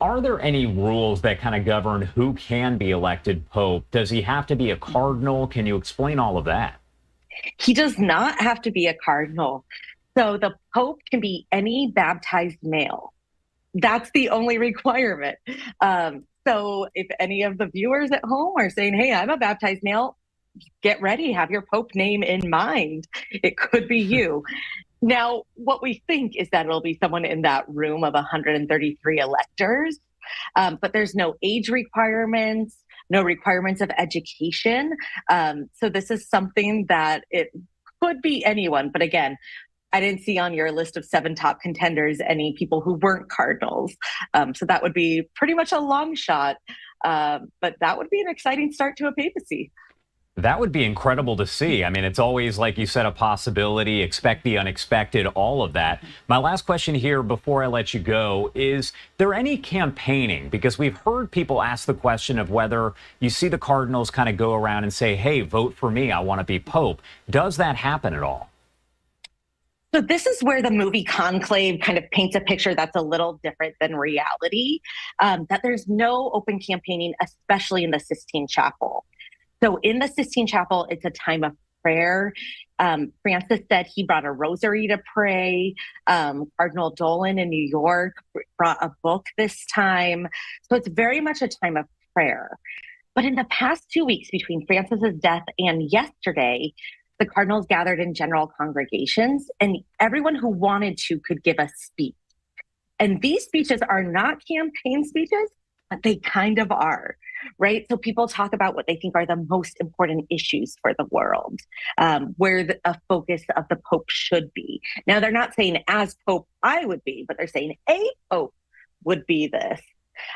Are there any rules that kind of govern who can be elected pope? Does he have to be a cardinal? Can you explain all of that? He does not have to be a cardinal. So the Pope can be any baptized male. That's the only requirement. So if any of the viewers at home are saying, hey, I'm a baptized male, get ready, have your Pope name in mind. It could be you. Now, what we think is that it'll be someone in that room of 133 electors, but there's no age requirements, no requirements of education. So this is something that it could be anyone. But again, I didn't see on your list of 7 top contenders any people who weren't cardinals. So that would be pretty much a long shot. But that would be an exciting start to a papacy. That would be incredible to see. I mean, it's always, like you said, a possibility, expect the unexpected, all of that. My last question here before I let you go, is there any campaigning? Because we've heard people ask the question of whether you see the Cardinals kind of go around and say, hey, vote for me, I want to be Pope. Does that happen at all? So this is where the movie Conclave kind of paints a picture that's a little different than reality, that there's no open campaigning, especially in the Sistine Chapel. So in the Sistine Chapel, it's a time of prayer. Francis said he brought a rosary to pray. Cardinal Dolan in New York brought a book this time. So it's very much a time of prayer. But in the past 2 weeks between Francis's death and yesterday, the cardinals gathered in general congregations, and everyone who wanted to could give a speech. And these speeches are not campaign speeches, but they kind of are, right? So people talk about what they think are the most important issues for the world, where a focus of the Pope should be. Now, they're not saying as Pope I would be, but they're saying a Pope would be this.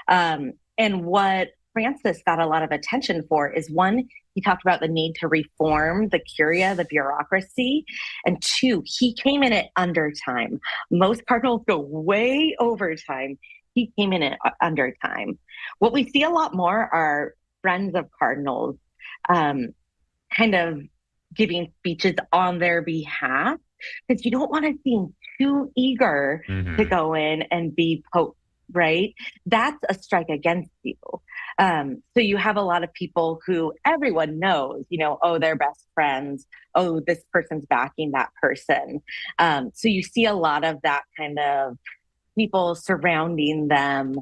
And what Francis got a lot of attention for is, one, he talked about the need to reform the curia, the bureaucracy. And 2, he came in at under time. Most cardinals go way over time. He came in at under time. What we see a lot more are friends of cardinals kind of giving speeches on their behalf, because you don't want to seem too eager to go in and be Pope, right? That's a strike against you. So you have a lot of people who everyone knows, oh, they're best friends. Oh, this person's backing that person. So you see a lot of that kind of people surrounding them,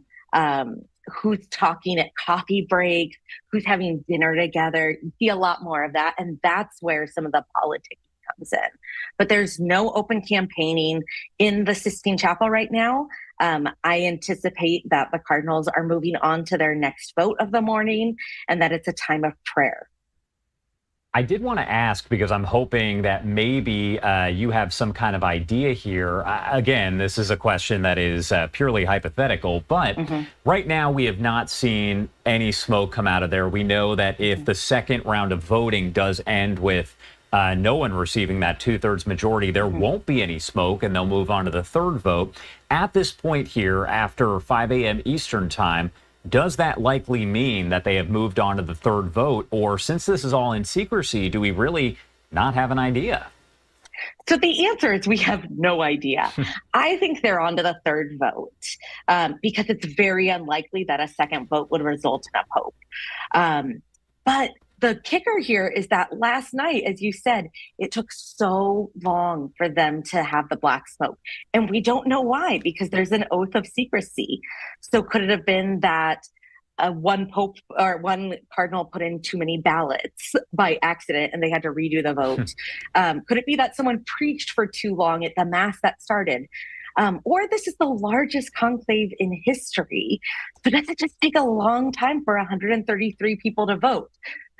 who's talking at coffee breaks, who's having dinner together. You see a lot more of that. And that's where some of the politics comes in. But there's no open campaigning in the Sistine Chapel right now. I anticipate that the Cardinals are moving on to their next vote of the morning, and that it's a time of prayer. I did want to ask, because I'm hoping that maybe you have some kind of idea here. Again, this is a question that is purely hypothetical, but right now we have not seen any smoke come out of there. We know that if the second round of voting does end with no one receiving that 2/3 majority, there won't be any smoke, and they'll move on to the third vote. At this point here, after 5 a.m. Eastern time, does that likely mean that they have moved on to the third vote? Or since this is all in secrecy, do we really not have an idea? So the answer is we have no idea. I think they're on to the third vote because it's very unlikely that a second vote would result in a Pope. But the kicker here is that last night, as you said, it took so long for them to have the black smoke. And we don't know why, because there's an oath of secrecy. So could it have been that one Pope or one cardinal put in too many ballots by accident and they had to redo the vote? Could it be that someone preached for too long at the mass that started? Or this is the largest conclave in history. So does it just take a long time for 133 people to vote?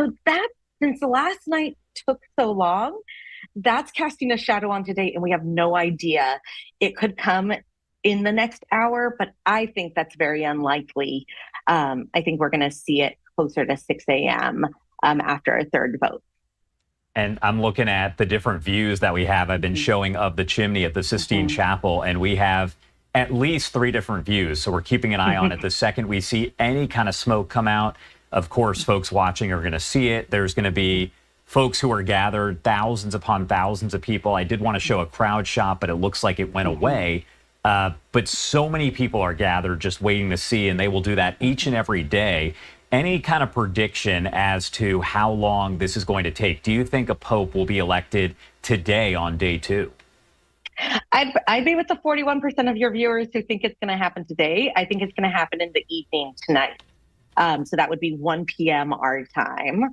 So that, since last night took so long, that's casting a shadow on today, and we have no idea. It could come in the next hour, but I think that's very unlikely. I think we're going to see it closer to 6 a.m. After a third vote. And I'm looking at the different views that we have. I've been showing of the chimney at the Sistine Chapel, and we have at least 3 different views. So we're keeping an eye on it. The second we see any kind of smoke come out, of course, folks watching are going to see it. There's going to be folks who are gathered, thousands upon thousands of people. I did want to show a crowd shot, but it looks like it went away. But so many people are gathered just waiting to see, and they will do that each and every day. Any kind of prediction as to how long this is going to take? Do you think a pope will be elected today on day 2? I'd be with the 41% of your viewers who think it's going to happen today. I think it's going to happen in the evening tonight. So that would be 1 p.m. our time.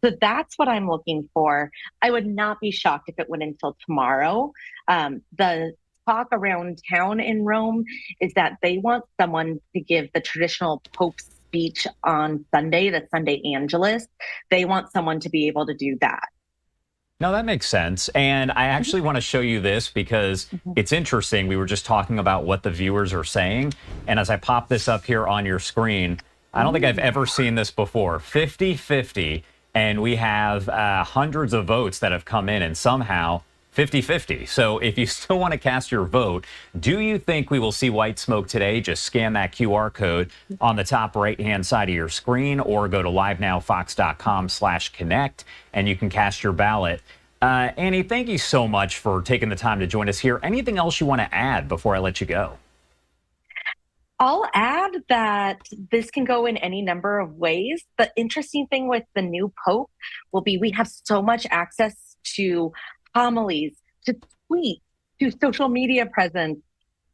So that's what I'm looking for. I would not be shocked if it went until tomorrow. The talk around town in Rome is that they want someone to give the traditional Pope speech on Sunday, the Sunday Angelus. They want someone to be able to do that. No, that makes sense. And I actually want to show you this because it's interesting. We were just talking about what the viewers are saying. And as I pop this up here on your screen, I don't think I've ever seen this before. 50-50. And we have hundreds of votes that have come in, and somehow 50-50. So if you still want to cast your vote, do you think we will see white smoke today? Just scan that QR code on the top right-hand side of your screen, or go to livenowfox.com/connect, and you can cast your ballot. Annie, thank you so much for taking the time to join us here. Anything else you want to add before I let you go? I'll add that this can go in any number of ways. The interesting thing with the new Pope will be we have so much access to homilies, to tweets, to social media presence.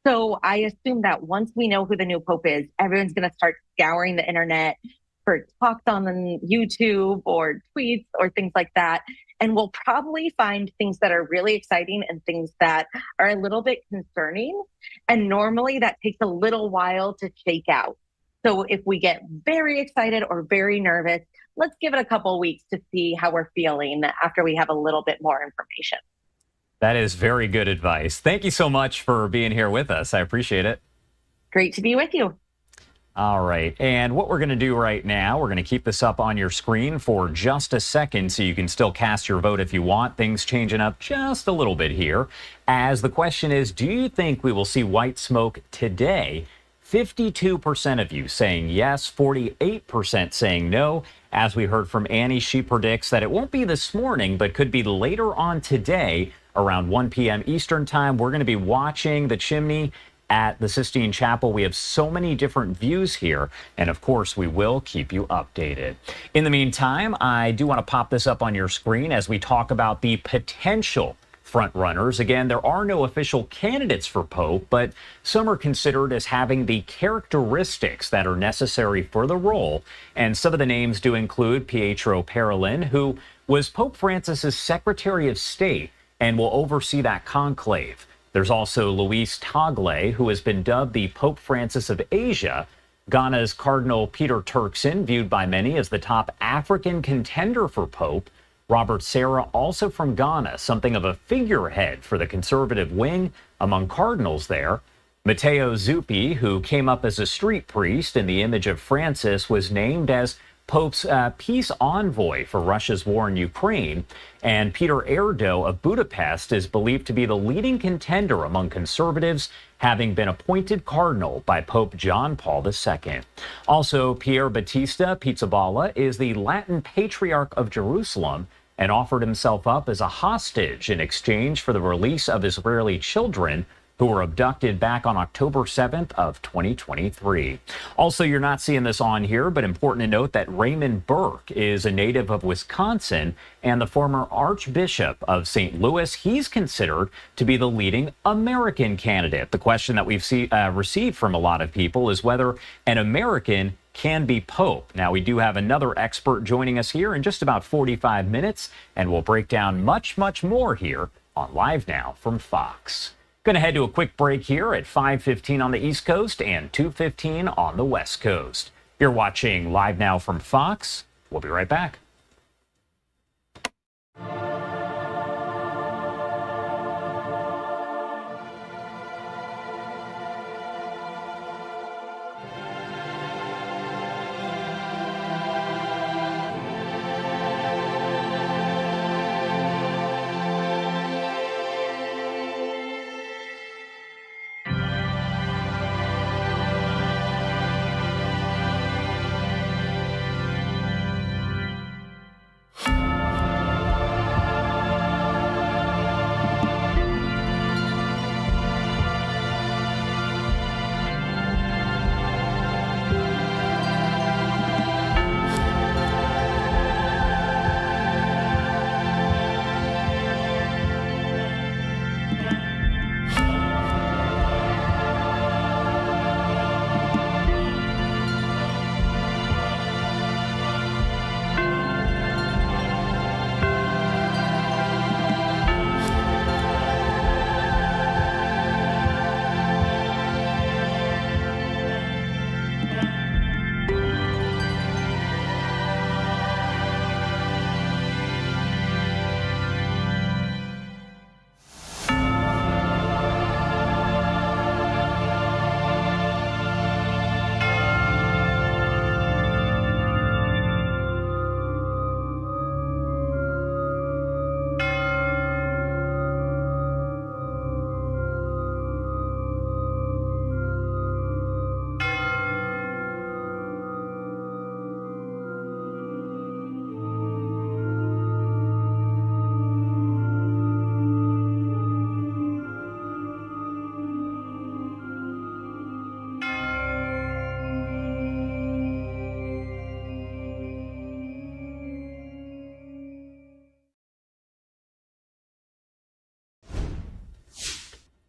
So I assume that once we know who the new Pope is, everyone's going to start scouring the internet for talks on YouTube or tweets or things like that. And we'll probably find things that are really exciting and things that are a little bit concerning. And normally that takes a little while to shake out. So if we get very excited or very nervous, let's give it a couple of weeks to see how we're feeling after we have a little bit more information. That is very good advice. Thank you so much for being here with us. I appreciate it. Great to be with you. All right. And what we're going to do right now, we're going to keep this up on your screen for just a second so you can still cast your vote if you want. Things changing up just a little bit here. As the question is, do you think we will see white smoke today? 52% of you saying yes, 48% saying no. As we heard from Annie, she predicts that it won't be this morning, but could be later on today around 1 p.m. Eastern time. We're going to be watching the chimney at the Sistine Chapel. We have so many different views here, and of course we will keep you updated. In the meantime, I do want to pop this up on your screen as we talk about the potential front runners. Again, there are no official candidates for Pope, but some are considered as having the characteristics that are necessary for the role. And some of the names do include Pietro Parolin, who was Pope Francis's Secretary of State and will oversee that conclave. There's also Luis Tagle, who has been dubbed the Pope Francis of Asia. Ghana's Cardinal Peter Turkson, viewed by many as the top African contender for Pope. Robert Serra, also from Ghana, something of a figurehead for the conservative wing among cardinals there. Matteo Zuppi, who came up as a street priest in the image of Francis, was named as Pope's peace envoy for Russia's war in Ukraine. And Peter Erdo of Budapest is believed to be the leading contender among conservatives, having been appointed cardinal by Pope John Paul II. Also, Pier Battista Pizzaballa is the Latin Patriarch of Jerusalem and offered himself up as a hostage in exchange for the release of Israeli children who were abducted back on October 7th of 2023. Also, you're not seeing this on here, but important to note that Raymond Burke is a native of Wisconsin and the former Archbishop of St. Louis. He's considered to be the leading American candidate. The question that we've received from a lot of people is whether an American can be Pope. Now, we do have another expert joining us here in just about 45 minutes, and we'll break down much, much more here on Live Now from Fox. Going to head to a quick break here at 5:15 on the East Coast and 2:15 on the West Coast. You're watching Live Now from Fox. We'll be right back.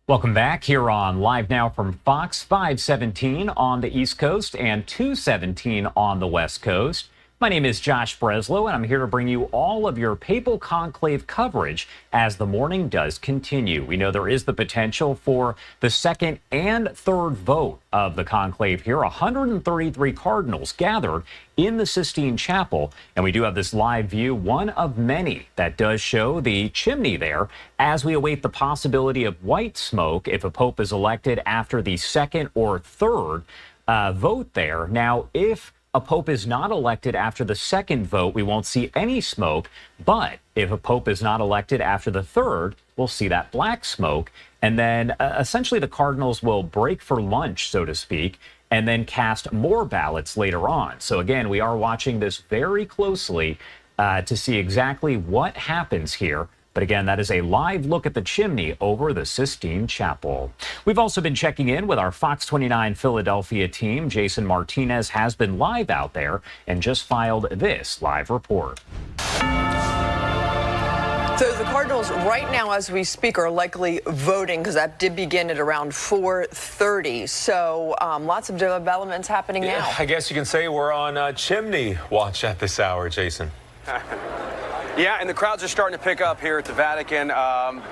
Welcome back here on Live Now from Fox 517 on the East Coast and 217 on the West Coast. My name is Josh Breslow, and I'm here to bring you all of your papal conclave coverage as the morning does continue. We know there is the potential for the second and third vote of the conclave here. 133 cardinals gathered in the Sistine Chapel, and we do have this live view, one of many that does show the chimney there as we await the possibility of white smoke if a pope is elected after the second or third vote there. Now, if a pope is not elected after the second vote, we won't see any smoke. But if a pope is not elected after the third, we'll see that black smoke. And then essentially the cardinals will break for lunch, so to speak, and then cast more ballots later on. So again, we are watching this very closely to see exactly what happens here. But again, that is a live look at the chimney over the Sistine Chapel. We've also been checking in with our Fox 29 Philadelphia team. Jason Martinez has been live out there and just filed this live report. So the Cardinals right now, as we speak, are likely voting because that did begin at around 4:30. So lots of developments happening now. I guess you can say we're on chimney watch at this hour, Jason. Yeah, and the crowds are starting to pick up here at the Vatican.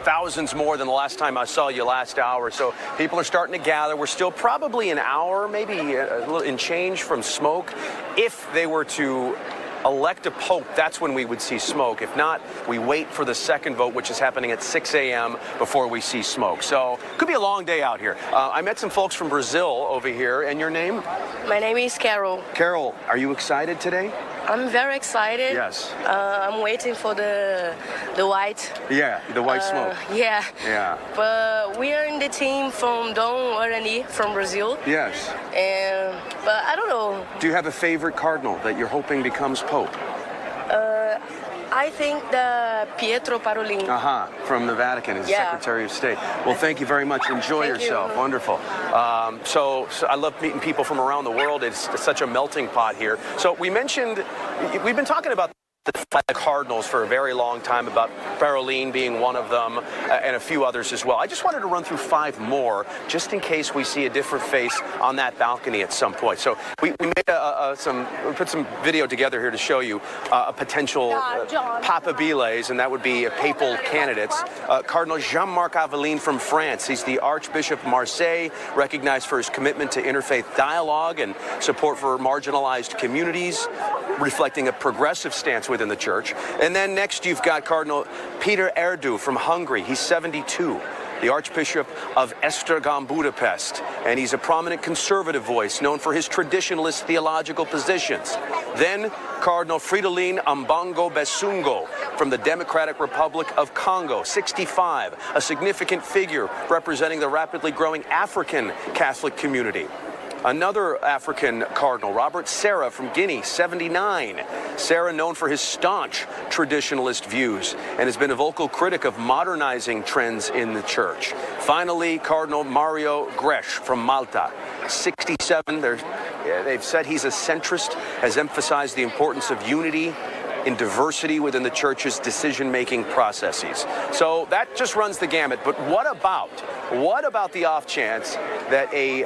Thousands more than the last time I saw you last hour. So people are starting to gather. We're still probably an hour, maybe a little in change from smoke. If they were to elect a pope, that's when we would see smoke. If not, we wait for the second vote, which is happening at 6 a.m. before we see smoke. So could be a long day out here. I met some folks from Brazil over here. And your name? My name is Carol. Carol, are you excited today? I'm very excited. Yes. I'm waiting for the white. Yeah, the white smoke. Yeah. Yeah. But we are in the team from Dom Guarani from Brazil. Yes. But I don't know. Do you have a favorite cardinal that you're hoping becomes pope? I think the Pietro Parolin. From the Vatican as Secretary of State. Well, thank you very much. Enjoy Thank yourself. you. Wonderful. So I love meeting people from around the world. It's such a melting pot here. So we've been talking about the five cardinals for a very long time, about Parolin being one of them, and a few others as well. I just wanted to run through five more, just in case we see a different face on that balcony at some point. So we made we put some video together here to show you a potential papabiles, and that would be papal candidates. Cardinal Jean-Marc Aveline from France. He's the Archbishop of Marseille, recognized for his commitment to interfaith dialogue and support for marginalized communities, reflecting a progressive stance within the church. And then next you've got Cardinal Peter Erdu from Hungary. He's 72, the Archbishop of Esztergom, Budapest, and he's a prominent conservative voice known for his traditionalist theological positions. Then Cardinal Fridolin Ambongo Besungo from the Democratic Republic of Congo, 65, a significant figure representing the rapidly growing African Catholic community. Another African cardinal, Robert Serra from Guinea, 79. Serra, known for his staunch traditionalist views and has been a vocal critic of modernizing trends in the church. Finally, Cardinal Mario Gresh from Malta, 67. They've said he's a centrist, has emphasized the importance of unity in diversity within the church's decision-making processes. So that just runs the gamut. But what about the off chance that a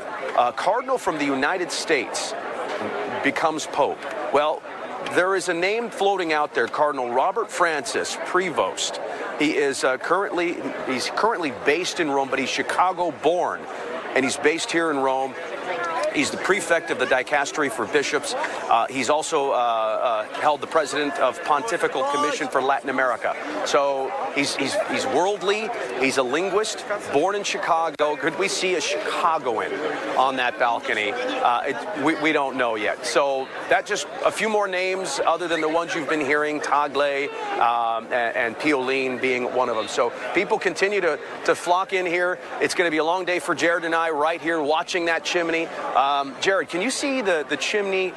cardinal from the United States becomes pope? Well, there is a name floating out there, Cardinal Robert Francis Prevost. He is currently based in Rome, but he's Chicago-born, and he's based here in Rome. He's the prefect of the dicastery for bishops. He's also held the president of Pontifical Commission for Latin America. So he's worldly. He's a linguist, born in Chicago. Could we see a Chicagoan on that balcony? We don't know yet. So that just a few more names other than the ones you've been hearing, Tagle and Piolin being one of them. So people continue to flock in here. It's going to be a long day for Jared and I right here watching that chimney. Jared, can you see the chimney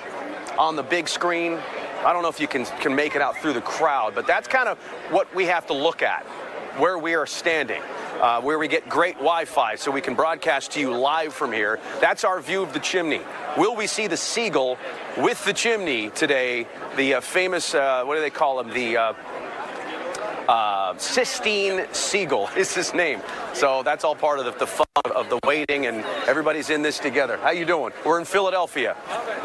on the big screen? I don't know if you can make it out through the crowd, but that's kind of what we have to look at, where we are standing, where we get great Wi-Fi so we can broadcast to you live from here. That's our view of the chimney. Will we see the seagull with the chimney today? The famous, what do they call them? The Sistine Siegel is his name. So that's all part of the fun of the waiting, and everybody's in this together. How you doing? We're in Philadelphia.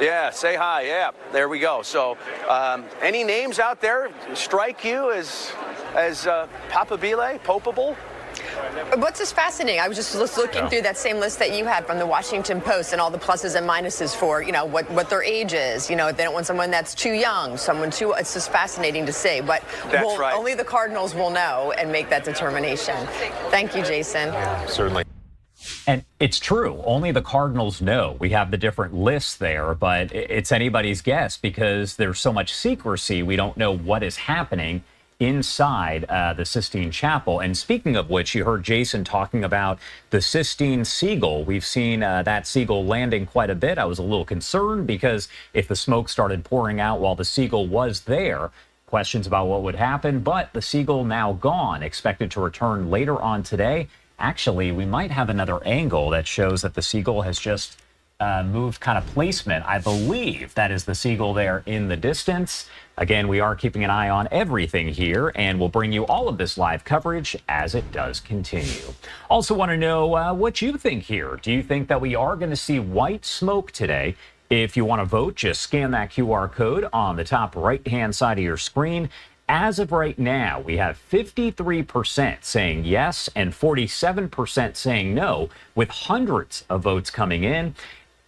Yeah, say hi. Yeah, there we go. So any names out there strike you as papabile, popable? What's just fascinating, I was just looking through that same list that you had from the Washington Post and all the pluses and minuses for, what their age is. They don't want someone that's too young, someone too, it's just fascinating to see. But That's right. Only the Cardinals will know and make that determination. Thank you, Jason. Yeah, certainly. And it's true. Only the Cardinals know. We have the different lists there, but it's anybody's guess because there's so much secrecy. We don't know what is happening inside the Sistine Chapel. And speaking of which, you heard Jason talking about the Sistine Seagull. We've seen that seagull landing quite a bit. I was a little concerned because if the smoke started pouring out while the seagull was there, questions about what would happen. But the seagull now gone, expected to return later on today. Actually, we might have another angle that shows that the seagull has just moved kind of placement. I believe that is the seagull there in the distance. Again, we are keeping an eye on everything here, and we'll bring you all of this live coverage as it does continue. Also want to know what you think here. Do you think that we are going to see white smoke today? If you want to vote, just scan that QR code on the top right-hand side of your screen. As of right now, we have 53% saying yes and 47% saying no, with hundreds of votes coming in.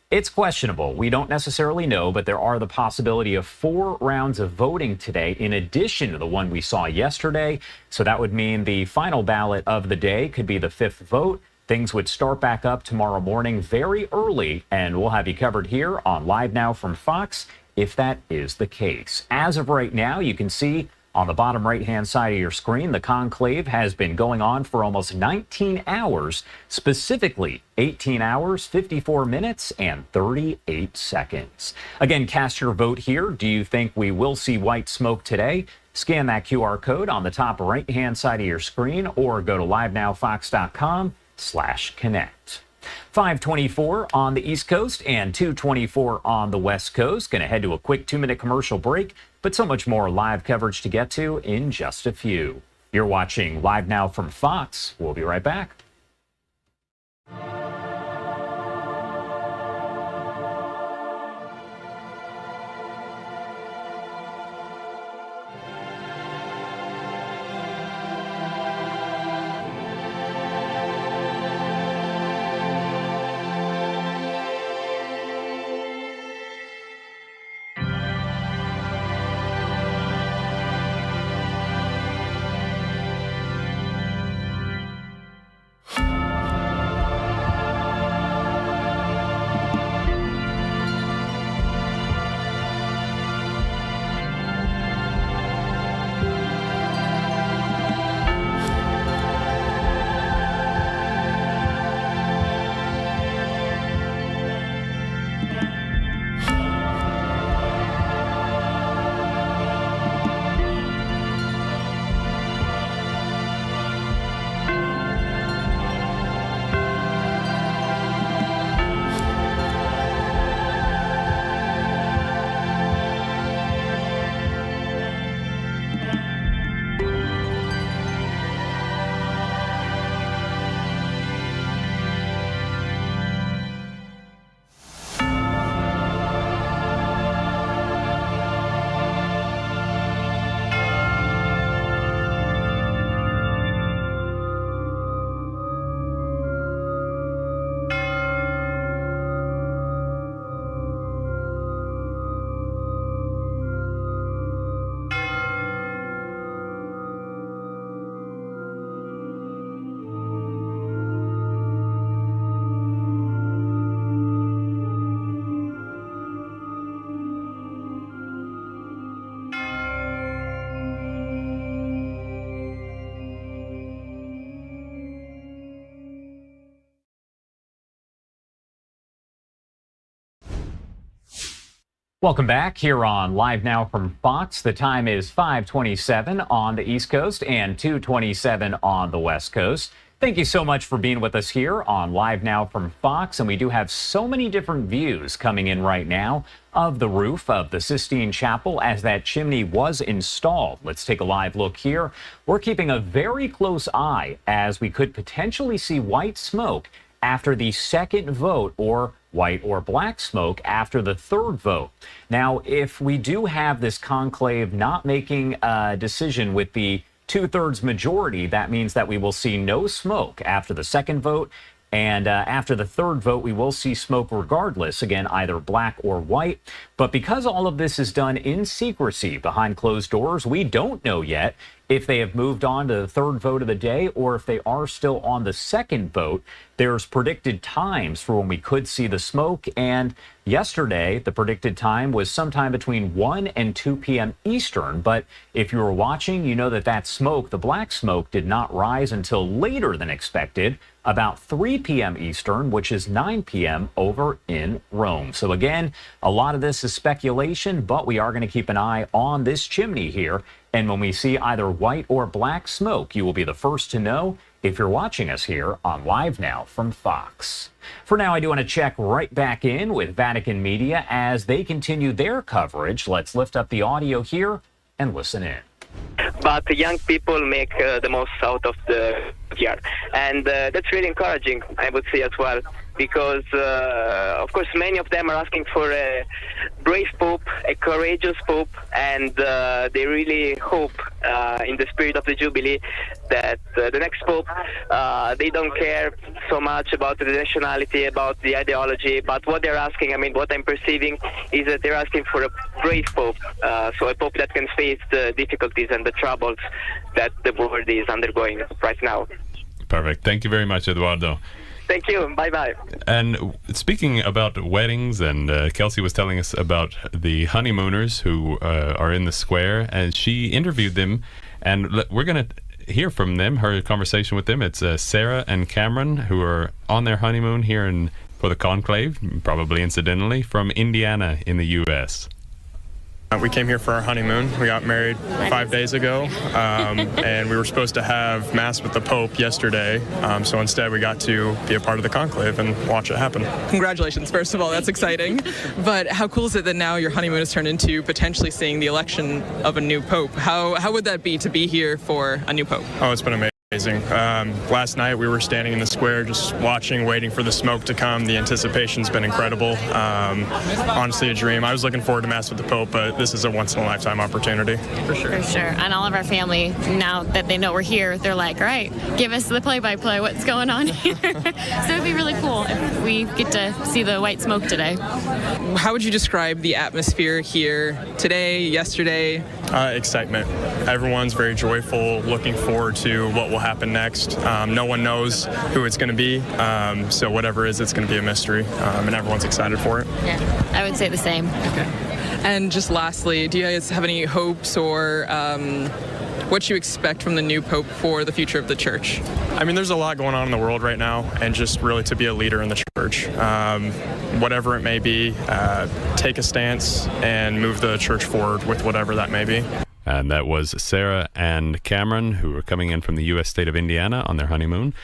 It's questionable. We don't necessarily know, but there are the possibility of 4 rounds of voting today in addition to the one we saw yesterday. So that would mean the final ballot of the day could be the 5th vote. Things would start back up tomorrow morning very early, and we'll have you covered here on Live Now from Fox if that is the case. As of right now, you can see on the bottom right-hand side of your screen, the conclave has been going on for almost 19 hours, specifically 18 hours, 54 minutes, and 38 seconds. Again, cast your vote here. Do you think we will see white smoke today? Scan that QR code on the top right-hand side of your screen or go to livenowfox.com/connect. 5:24 on the East Coast and 2:24 on the West Coast. Going to head to a quick 2-minute commercial break, but so much more live coverage to get to in just a few. You're watching Live Now from Fox. We'll be right back. Welcome back here on Live Now from Fox. The time is 5:27 on the East Coast and 2:27 on the West Coast. Thank you so much for being with us here on Live Now from Fox. And we do have so many different views coming in right now of the roof of the Sistine Chapel as that chimney was installed. Let's take a live look here. We're keeping a very close eye as we could potentially see white smoke after the second vote, or white or black smoke after the third vote. Now, if we do have this conclave not making a decision with the 2/3 majority, that means that we will see no smoke after the second vote. And after the third vote, we will see smoke regardless, again, either black or white. But because all of this is done in secrecy behind closed doors, we don't know yet if they have moved on to the third vote of the day or if they are still on the second vote. There's predicted times for when we could see the smoke. And yesterday, the predicted time was sometime between 1 and 2 p.m. Eastern. But if you were watching, you know that that smoke, the black smoke, did not rise until later than expected, about 3 p.m. Eastern, which is 9 p.m. over in Rome. So again, a lot of this is speculation, but we are going to keep an eye on this chimney here. And when we see either white or black smoke, you will be the first to know if you're watching us here on Live Now from Fox. For now, I do want to check right back in with Vatican Media as they continue their coverage. Let's lift up the audio here and listen in. But the young people make the most out of the year. And that's really encouraging, I would say as well, because, of course, many of them are asking for a brave pope, a courageous pope, and they really hope in the spirit of the Jubilee that the next pope, they don't care so much about the nationality, about the ideology, but what they're asking, I mean, what I'm perceiving is that they're asking for a brave pope, so a pope that can face the difficulties and the troubles that the world is undergoing right now. Perfect. Thank you very much, Eduardo. Thank you. Bye-bye. And speaking about weddings, and Kelsey was telling us about the honeymooners who are in the square, and she interviewed them, and we're going to hear from them, her conversation with them. It's Sarah and Cameron, who are on their honeymoon here for the conclave, probably incidentally, from Indiana in the U.S. We came here for our honeymoon. We got married 5 days ago, and we were supposed to have Mass with the Pope yesterday. So instead, we got to be a part of the conclave and watch it happen. Congratulations, first of all. That's exciting. But how cool is it that now your honeymoon has turned into potentially seeing the election of a new Pope? How would that be to be here for a new Pope? Oh, it's been amazing. Last night we were standing in the square just watching, waiting for the smoke to come. The anticipation's been incredible. Honestly, a dream. I was looking forward to Mass with the Pope, but this is a once-in-a-lifetime opportunity. For sure. For sure. And all of our family, now that they know we're here, they're like, all right, give us the play-by-play. What's going on here? So it'd be really cool if we get to see the white smoke today. How would you describe the atmosphere here today, yesterday? Excitement. Everyone's very joyful, looking forward to what will happen next. No one knows who it's going to be, so whatever it is, it's going to be a mystery, and everyone's excited for it. Yeah, I would say the same. Okay. And just lastly, do you guys have any hopes or what you expect from the new Pope for the future of the church? I mean, there's a lot going on in the world right now, and just really to be a leader in the church. Whatever it may be, take a stance and move the church forward with whatever that may be. And that was Sarah and Cameron, who are coming in from the U.S. state of Indiana on their honeymoon.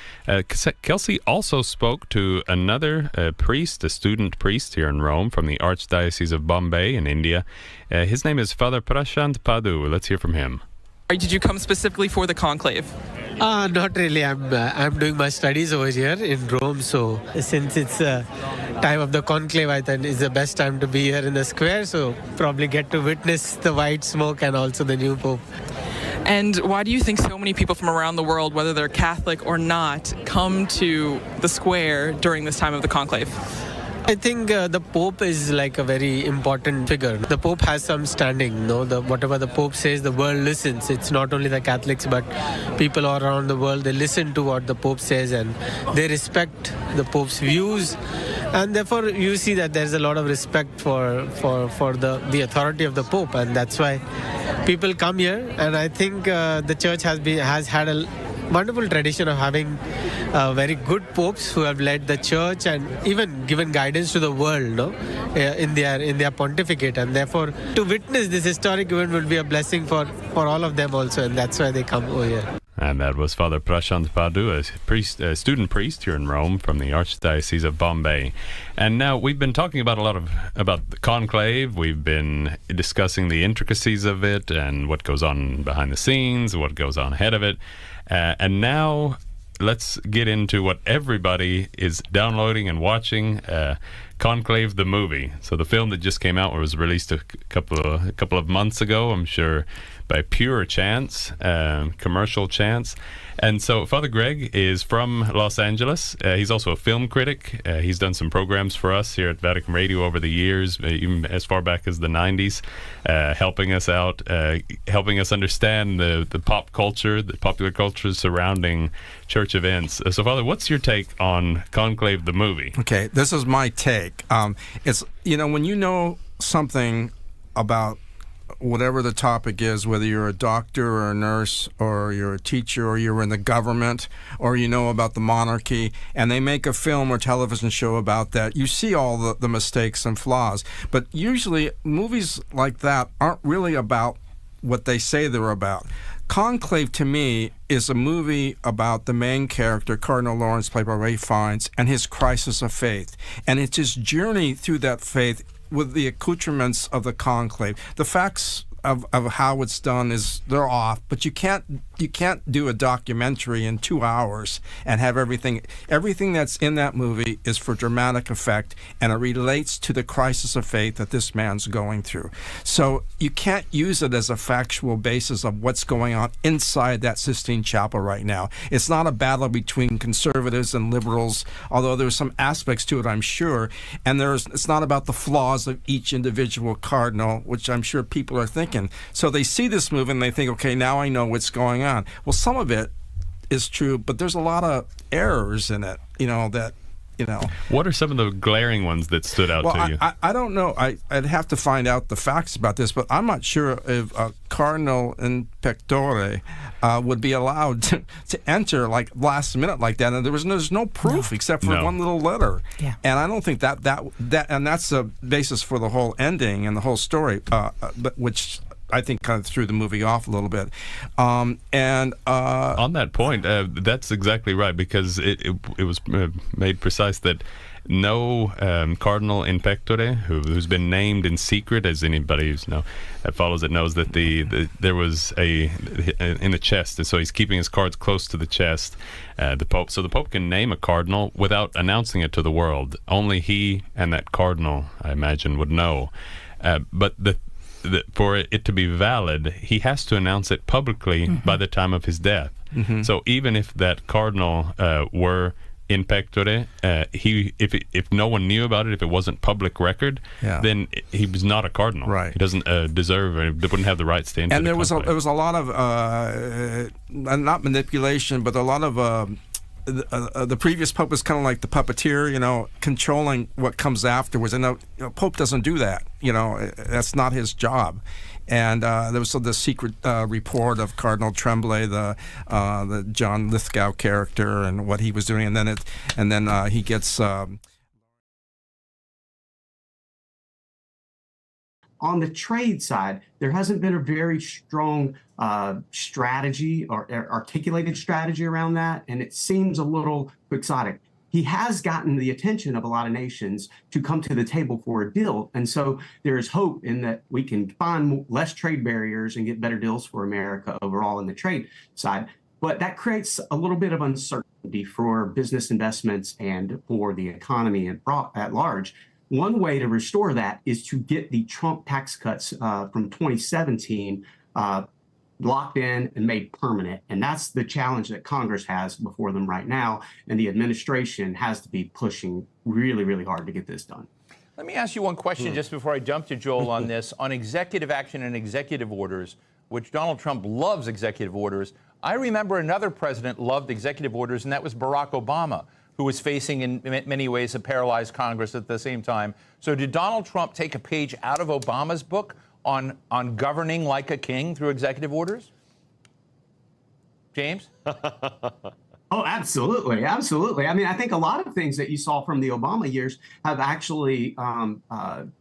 Kelsey also spoke to another priest, a student priest here in Rome from the Archdiocese of Bombay in India. His name is Father Prashant Padu. Let's hear from him. Did you come specifically for the conclave? Not really. I'm doing my studies over here in Rome. So since it's time of the conclave, I thought it's the best time to be here in the square. So probably get to witness the white smoke and also the new Pope. And why do you think so many people from around the world, whether they're Catholic or not, come to the square during this time of the conclave? I think the Pope is like a very important figure. The Pope has some standing, whatever the Pope says, the world listens. It's not only the Catholics, but people all around the world, they listen to what the Pope says and they respect the Pope's views. And therefore, you see that there's a lot of respect for the authority of the Pope. And that's why people come here. And I think the Church has had a wonderful tradition of having very good popes who have led the church and even given guidance to the world in their pontificate, and therefore to witness this historic event will be a blessing for all of them also, and that's why they come over here. And that was Father Prashant Padu, a student priest here in Rome from the Archdiocese of Bombay. And now we've been talking about about the conclave. We've been discussing the intricacies of it and what goes on behind the scenes, what goes on ahead of it. And now let's get into what everybody is downloading and watching. Conclave the movie. So the film that just came out was released a couple of months ago, I'm sure by pure chance, commercial chance. And so Father Greg is from Los Angeles. He's also a film critic. He's done some programs for us here at Vatican Radio over the years, even as far back as the 90s, helping us out, helping us understand the pop culture, the popular culture surrounding church events. So Father, what's your take on Conclave the movie? Okay, this is my take. It's, when you know something about whatever the topic is, whether you're a doctor or a nurse or you're a teacher or you're in the government or you know about the monarchy, and they make a film or television show about that, you see all the mistakes and flaws. But usually movies like that aren't really about what they say they're about. Conclave, to me, is a movie about the main character, Cardinal Lawrence, played by Ray Fiennes, and his crisis of faith. And it's his journey through that faith with the accoutrements of the conclave. The facts of how it's done they're off, but you can't do a documentary in 2 hours and have everything that's in that movie is for dramatic effect, and it relates to the crisis of faith that this man's going through. So you can't use it as a factual basis of what's going on inside that Sistine Chapel right now. It's not a battle between conservatives and liberals, although there's some aspects to it, I'm sure, and it's not about the flaws of each individual cardinal, which I'm sure people are thinking. So they see this movie and they think, okay, now I know what's going on. Well, some of it is true, but there's a lot of errors in it, What are some of the glaring ones that stood out to you? I don't know. I'd have to find out the facts about this, but I'm not sure if a Cardinal in Pectore would be allowed to enter like last minute like that. And there's no proof except for one little letter. Yeah. And I don't think that and that's the basis for the whole ending and the whole story, but which I think kind of threw the movie off a little bit. On that point, that's exactly right, because it was made precise that no cardinal in pectore who's been named in secret, as anybody who's that follows it knows, that there was in the chest, and so he's keeping his cards close to the chest. The Pope, so the Pope can name a cardinal without announcing it to the world. Only he and that cardinal, I imagine, would know. But for it to be valid, he has to announce it publicly by the time of his death. Mm-hmm. So even if that cardinal were in pectore, if no one knew about it, if it wasn't public record, then he was not a cardinal. Right. He doesn't deserve, or wouldn't have the rights to enter. And there was a lot of not manipulation, but a lot of. The previous Pope was kind of like the puppeteer, controlling what comes afterwards. And Pope doesn't do that. That's not his job. And there was the secret report of Cardinal Tremblay, the John Lithgow character, and what he was doing. And then he gets. On the trade side, there hasn't been a very strong strategy or articulated strategy around that, and it seems a little quixotic. He has gotten the attention of a lot of nations to come to the table for a deal, and so there is hope in that we can find less trade barriers and get better deals for America overall in the trade side. But that creates a little bit of uncertainty for business investments and for the economy at large. One way to restore that is to get the Trump tax cuts from 2017 locked in and made permanent. And that's the challenge that Congress has before them right now. And the administration has to be pushing really, really hard to get this done. Let me ask you one question just before I jump to Joel on this. On executive action and executive orders, which Donald Trump loves executive orders, I remember another president loved executive orders, and that was Barack Obama, who was facing in many ways a paralyzed Congress at the same time. So did Donald Trump take a page out of Obama's book on governing like a king through executive orders? James? Oh, absolutely. Absolutely. I mean, I think a lot of things that you saw from the Obama years have actually,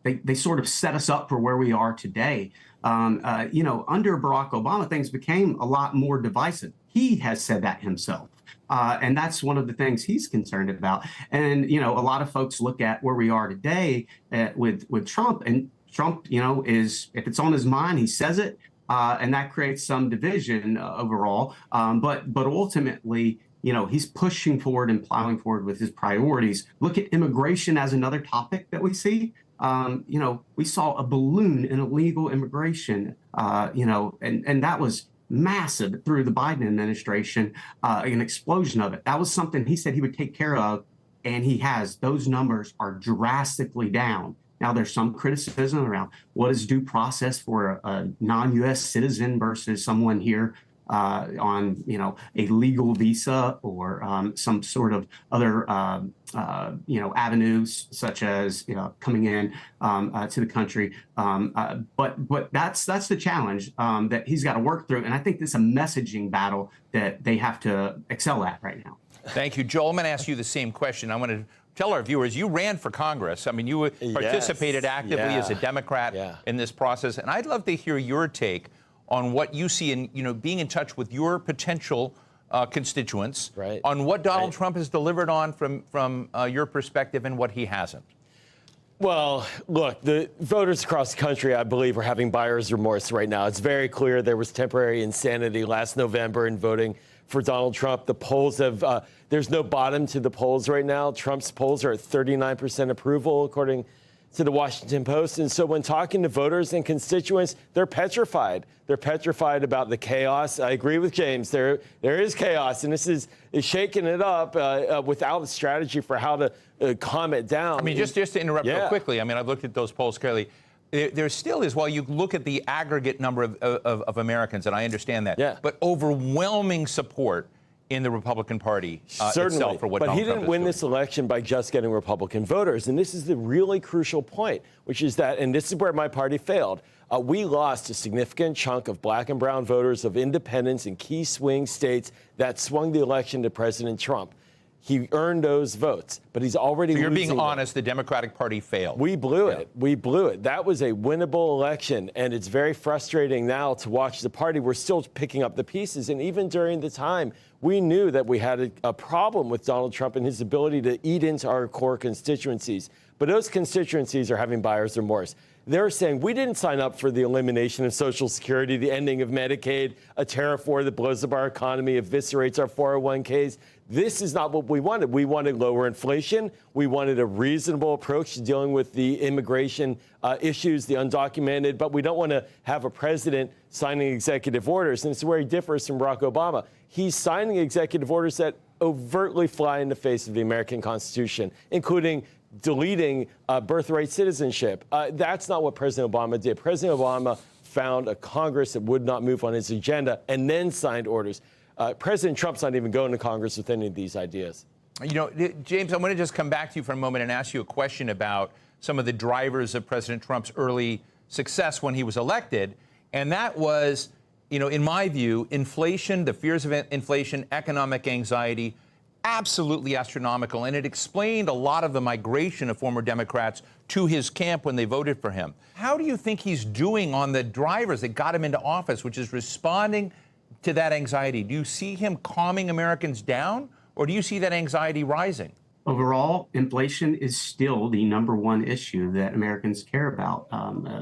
they sort of set us up for where we are today. Under Barack Obama, things became a lot more divisive. He has said that himself. And that's one of the things he's concerned about. And, a lot of folks look at where we are today with Trump, and Trump, is, if it's on his mind, he says it, and that creates some division overall. But ultimately, he's pushing forward and plowing forward with his priorities. Look at immigration as another topic that we see. We saw a balloon in illegal immigration, and that was massive through the Biden administration, an explosion of it. That was something he said he would take care of, and he has. Those numbers are drastically down. Now, there's some criticism around what is due process for a non-U.S. citizen versus someone here on, a legal visa or some sort of other, avenues such as, coming in to the country. But that's the challenge that he's got to work through. And I think it's a messaging battle that they have to excel at right now. Thank you, Joel. I'm going to ask you the same question. I want to tell our viewers, you ran for Congress. I mean, you participated actively as a Democrat in this process. And I'd love to hear your take on what you see in, being in touch with your potential constituents, on what Donald Trump has delivered on from your perspective and what he hasn't. Well, look, the voters across the country, I believe, are having buyer's remorse right now. It's very clear there was temporary insanity last November in voting for Donald Trump. The polls have, there's no bottom to the polls right now. Trump's polls are at 39% approval, according to the Washington Post. And so when talking to voters and constituents, they're petrified. They're petrified about the chaos. I agree with James. There is chaos, and this is shaking it up without a strategy for how to calm it down. I mean, just to interrupt real quickly, I mean, I've looked at those polls clearly. There still is, while you look at the aggregate number of Americans, and I understand that, but overwhelming support in the Republican Party itself for what Donald Trump is doing. But he didn't win this election by just getting Republican voters. And this is the really crucial point, which is that, and this is where my party failed, we lost a significant chunk of black and brown voters, of independents in key swing states that swung the election to President Trump. He earned those votes, but he's already losing. So you're being honest, the Democratic Party failed. We blew it. We blew it. That was a winnable election, and it's very frustrating now to watch the party. We're still picking up the pieces, and even during the time, we knew that we had a problem with Donald Trump and his ability to eat into our core constituencies. But those constituencies are having buyer's remorse. They're saying, we didn't sign up for the elimination of Social Security, the ending of Medicaid, a tariff war that blows up our economy, eviscerates our 401ks. This is not what we wanted. We wanted lower inflation. We wanted a reasonable approach to dealing with the immigration issues, the undocumented. But we don't want to have a president signing executive orders. And it's where he differs from Barack Obama. He's signing executive orders that overtly fly in the face of the American Constitution, including deleting birthright citizenship. That's not what President Obama did. President Obama found a Congress that would not move on his agenda and then signed orders. President Trump's not even going to Congress with any of these ideas. James, I want to just come back to you for a moment and ask you a question about some of the drivers of President Trump's early success when he was elected. And that was, in my view, inflation, the fears of inflation, economic anxiety, absolutely astronomical. And it explained a lot of the migration of former Democrats to his camp when they voted for him. How do you think he's doing on the drivers that got him into office, which is responding to that anxiety? Do you see him calming Americans down, or do you see that anxiety rising? Overall, inflation is still the number one issue that Americans care about.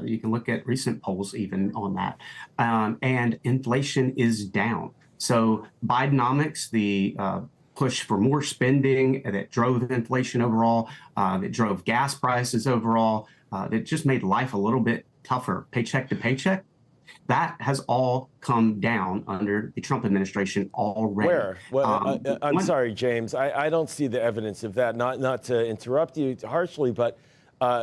You can look at recent polls even on that. And inflation is down. So Bidenomics, the push for more spending that drove inflation overall, that drove gas prices overall, that just made life a little bit tougher, paycheck to paycheck. That has all come down under the Trump administration already. Where? Well, I'm sorry, James. I don't see the evidence of that. Not to interrupt you harshly, but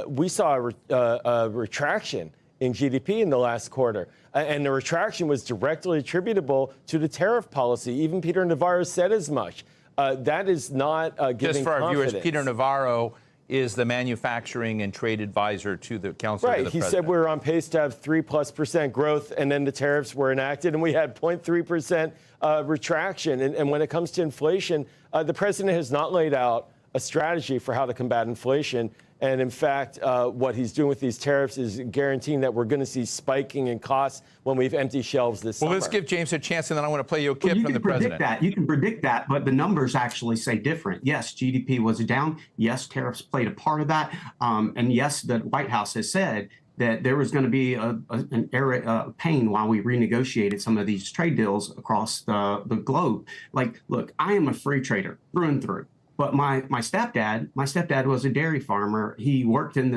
we saw a retraction in GDP in the last quarter. And the retraction was directly attributable to the tariff policy. Even Peter Navarro said as much. That is not giving confidence. Just for our viewers, Peter Navarro is the manufacturing and trade advisor to the Council of the President. He said we were on pace to have 3+% growth, and then the tariffs were enacted, and we had 0.3% retraction. And when it comes to inflation, the president has not laid out a strategy for how to combat inflation. And in fact, what he's doing with these tariffs is guaranteeing that we're going to see spiking in costs when we have empty shelves this summer. Well, let's give James a chance, and then I want to play you a clip from the president. You can predict that, but the numbers actually say different. Yes, GDP was down. Yes, tariffs played a part of that. And yes, the White House has said that there was going to be an era of pain while we renegotiated some of these trade deals across the globe. Like, look, I am a free trader through and through. But my stepdad was a dairy farmer. He worked in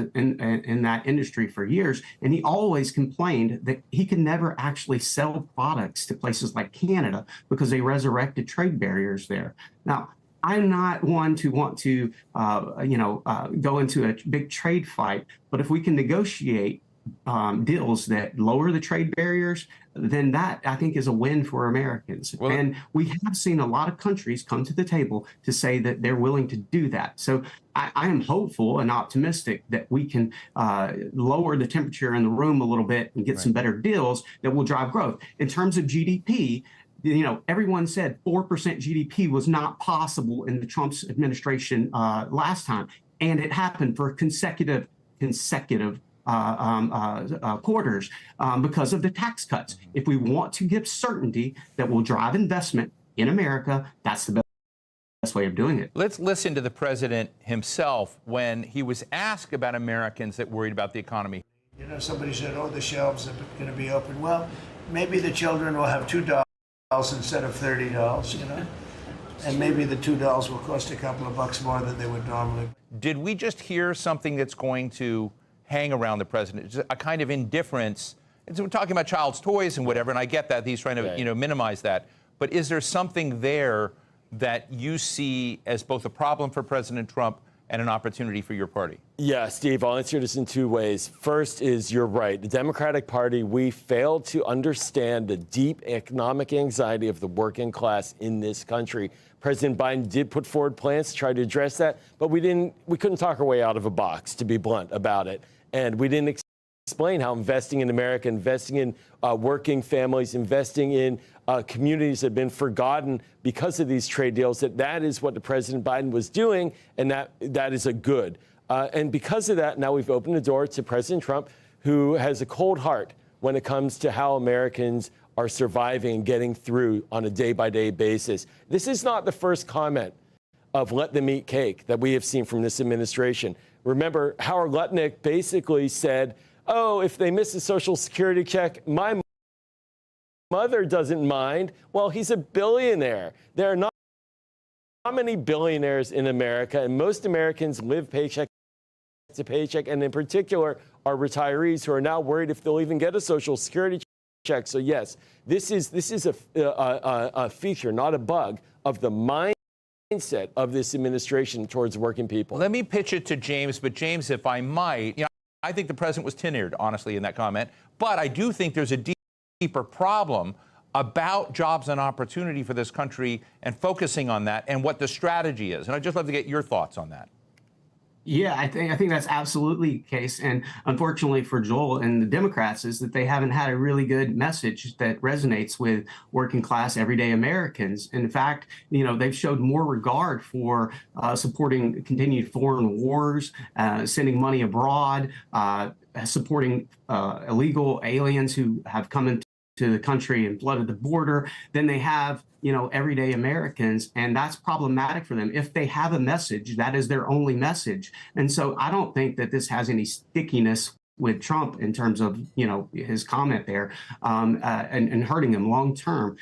that industry for years, and he always complained that he could never actually sell products to places like Canada because they resurrected trade barriers there. Now, I'm not one to want to, go into a big trade fight, but if we can negotiate deals that lower the trade barriers, then that, I think, is a win for Americans. Well, and we have seen a lot of countries come to the table to say that they're willing to do that. So I am hopeful and optimistic that we can lower the temperature in the room a little bit and get some better deals that will drive growth. In terms of GDP, everyone said 4% GDP was not possible in the Trump's administration last time, and it happened for consecutive quarters because of the tax cuts. If we want to give certainty that will drive investment in America, that's the best way of doing it. Let's listen to the president himself when he was asked about Americans that worried about the economy. Somebody said, oh, the shelves are going to be open. Well, maybe the children will have $2 instead of $30, and maybe the $2 will cost a couple of bucks more than they would normally. Did we just hear something that's going to hang around the president? Just a kind of indifference. We're talking about child's toys and whatever, and I get that he's trying to, minimize that. But is there something there that you see as both a problem for President Trump and an opportunity for your party? Yeah, Steve, I'll answer this in two ways. First is, you're right. The Democratic Party, we failed to understand the deep economic anxiety of the working class in this country. President Biden did put forward plans to try to address that, but we couldn't talk our way out of a box, to be blunt about it. And we didn't explain how investing in America, investing in working families, investing in communities that have been forgotten because of these trade deals, that is what the President Biden was doing, and that is a good. And because of that, now we've opened the door to President Trump, who has a cold heart when it comes to how Americans are surviving and getting through on a day-by-day basis. This is not the first comment of let them eat cake that we have seen from this administration. Remember, Howard Lutnick basically said, oh, if they miss a Social Security check, my mother doesn't mind. Well, he's a billionaire. There are not many billionaires in America, and most Americans live paycheck to paycheck, and in particular, are retirees who are now worried if they'll even get a Social Security check. So yes, this is a feature, not a bug, of the mindset of this administration towards working people. Let me pitch it to James, but James, if I might, I think the president was tin-eared, honestly, in that comment, but I do think there's a deeper problem about jobs and opportunity for this country and focusing on that and what the strategy is. And I'd just love to get your thoughts on that. Yeah, I think that's absolutely the case. And unfortunately for Joel and the Democrats is that they haven't had a really good message that resonates with working class, everyday Americans. In fact, they've showed more regard for supporting continued foreign wars, sending money abroad, supporting illegal aliens who have come into the country and flooded the border than they have everyday Americans, and that's problematic for them. If they have a message, that is their only message. And so I don't think that this has any stickiness with Trump in terms of his comment there and hurting him long term.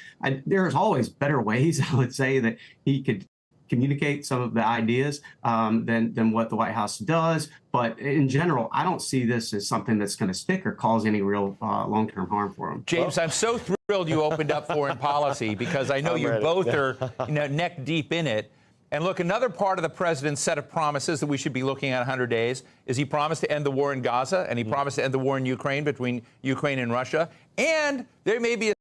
There's always better ways, I would say, that he could communicate some of the ideas than what the White House does. But in general, I don't see this as something that's going to stick or cause any real long-term harm for him. James, I'm so thrilled you opened up foreign policy because I know you both are neck deep in it. And look, another part of the president's set of promises that we should be looking at 100 days is he promised to end the war in Gaza, and he promised to end the war in Ukraine between Ukraine and Russia. And there may be a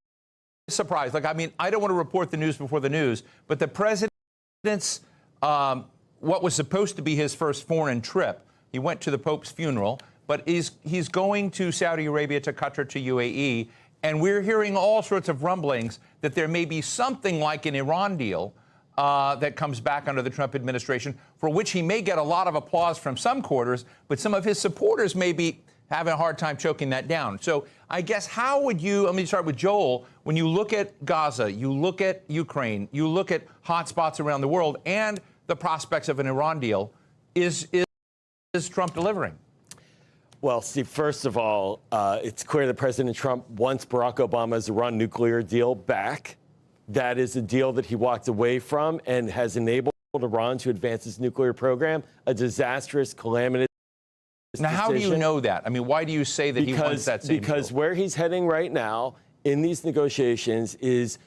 surprise. I don't want to report the news before the news, but the president's what was supposed to be his first foreign trip. He went to the Pope's funeral, but he's going to Saudi Arabia, to Qatar, to UAE, and we're hearing all sorts of rumblings that there may be something like an Iran deal that comes back under the Trump administration, for which he may get a lot of applause from some quarters, but some of his supporters may be having a hard time choking that down. So I guess how would you, let me start with Joel, when you look at Gaza, you look at Ukraine, you look at hot spots around the world and the prospects of an Iran deal, is Trump delivering? Well, Steve, first of all, it's clear that President Trump wants Barack Obama's Iran nuclear deal back. That is a deal that he walked away from and has enabled Iran to advance its nuclear program, a disastrous, calamitous Now, how do you know that? I mean, why do you say that he wants that same Because deal? where he's heading right now in these negotiations is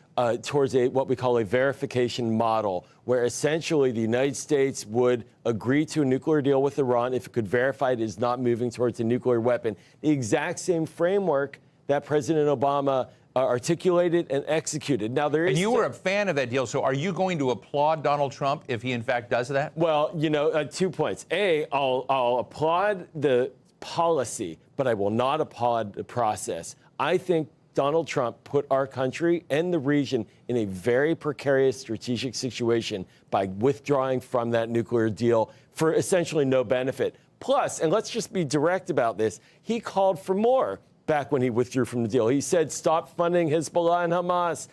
towards what we call a verification model, where essentially the United States would agree to a nuclear deal with Iran if it could verify it is not moving towards a nuclear weapon. The exact same framework that President Obama articulated and executed. Now, there is. And you were a fan of that deal, so are you going to applaud Donald Trump if he in fact does that? Well, 2 points. A, I'll applaud the policy, but I will not applaud the process. I think Donald Trump put our country and the region in a very precarious strategic situation by withdrawing from that nuclear deal for essentially no benefit. Plus, and let's just be direct about this, he called for more back when he withdrew from the deal. He said, stop funding Hezbollah and Hamas,